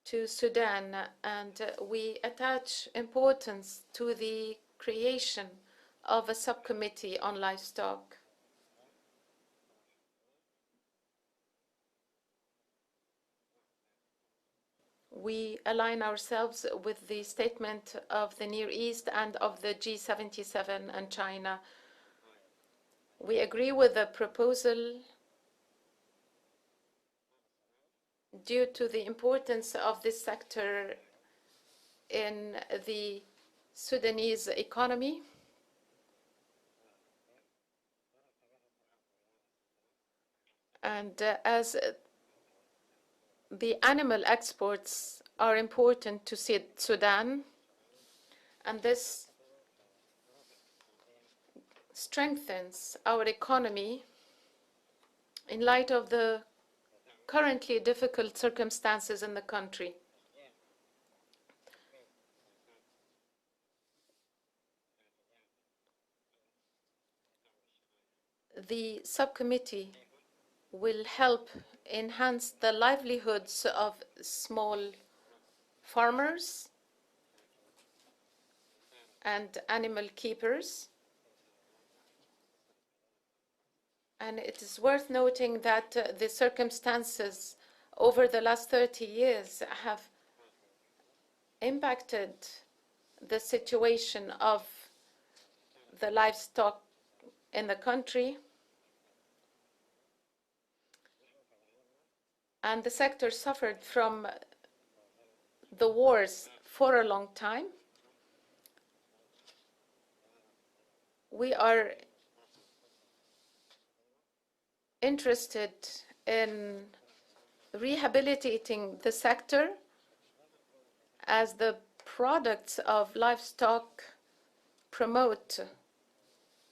to Sudan, and we attach importance to the creation of a subcommittee on livestock. We align ourselves with the statement of the Near East and of the G77 and China. We agree with the proposal due to the importance of this sector in the Sudanese economy. And as the animal exports are important to Sudan, And this strengthens our economy in light of the currently difficult circumstances in the country. The subcommittee will help enhance the livelihoods of small farmers and animal keepers. And it is worth noting that the circumstances over the last 30 years have impacted the situation of the livestock in the country. And the sector suffered from the wars for a long time. We are interested in rehabilitating the sector as the products of livestock promote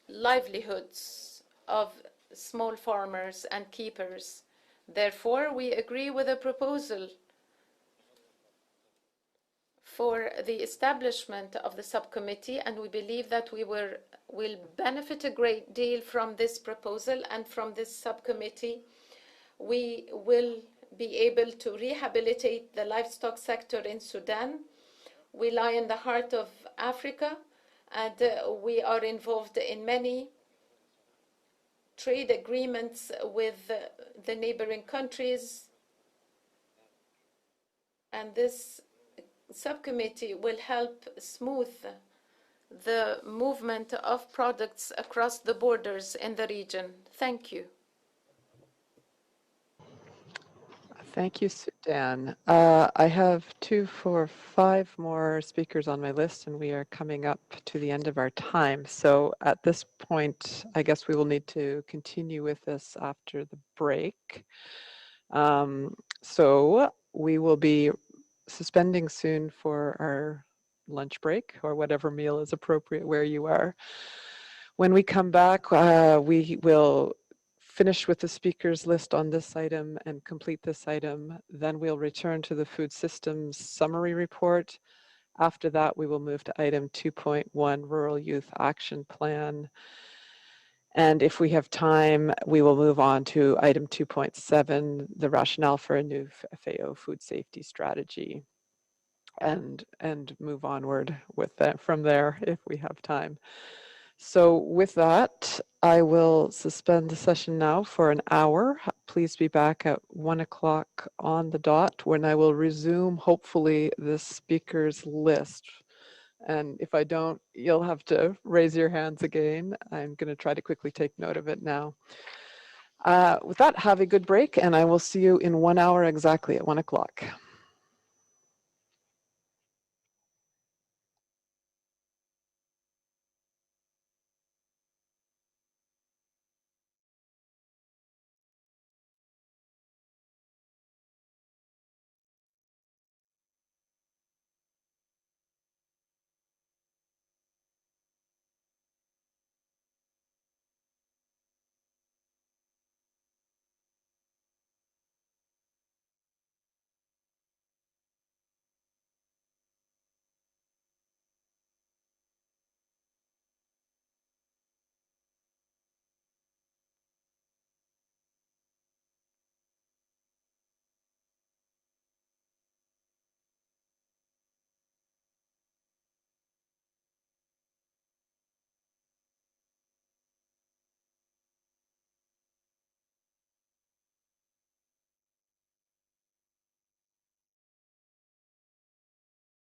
livelihoods of small farmers and keepers. Therefore, we agree with the proposal for the establishment of the subcommittee, and we believe that we will benefit a great deal from this proposal and from this subcommittee. We will be able to rehabilitate the livestock sector in Sudan. We lie in the heart of Africa, and we are involved in many trade agreements with the neighboring countries. And this subcommittee will help smooth the movement of products across the borders in the region. Thank you. Thank you, Sudan. I have 5 more speakers on my list, and we are coming up to the end of our time. So at this point, I guess we will need to continue with this after the break. So we will be suspending soon for our lunch break or whatever meal is appropriate where you are. When we come back, we will finish with the speakers list on this item and complete this item. Then we'll return to the food systems summary report. After that, we will move to item 2.1, Rural Youth Action Plan. And if we have time, we will move on to item 2.7, the rationale for a new FAO food safety strategy, and move onward with that from there if we have time. So with that, I will suspend the session now for an hour. Please be back at 1 o'clock on the dot when I will resume, hopefully, the speakers list. And if I don't, you'll have to raise your hands again. I'm going to try to quickly take note of it now. With that, have a good break, and I will see you in 1 hour exactly at 1 o'clock.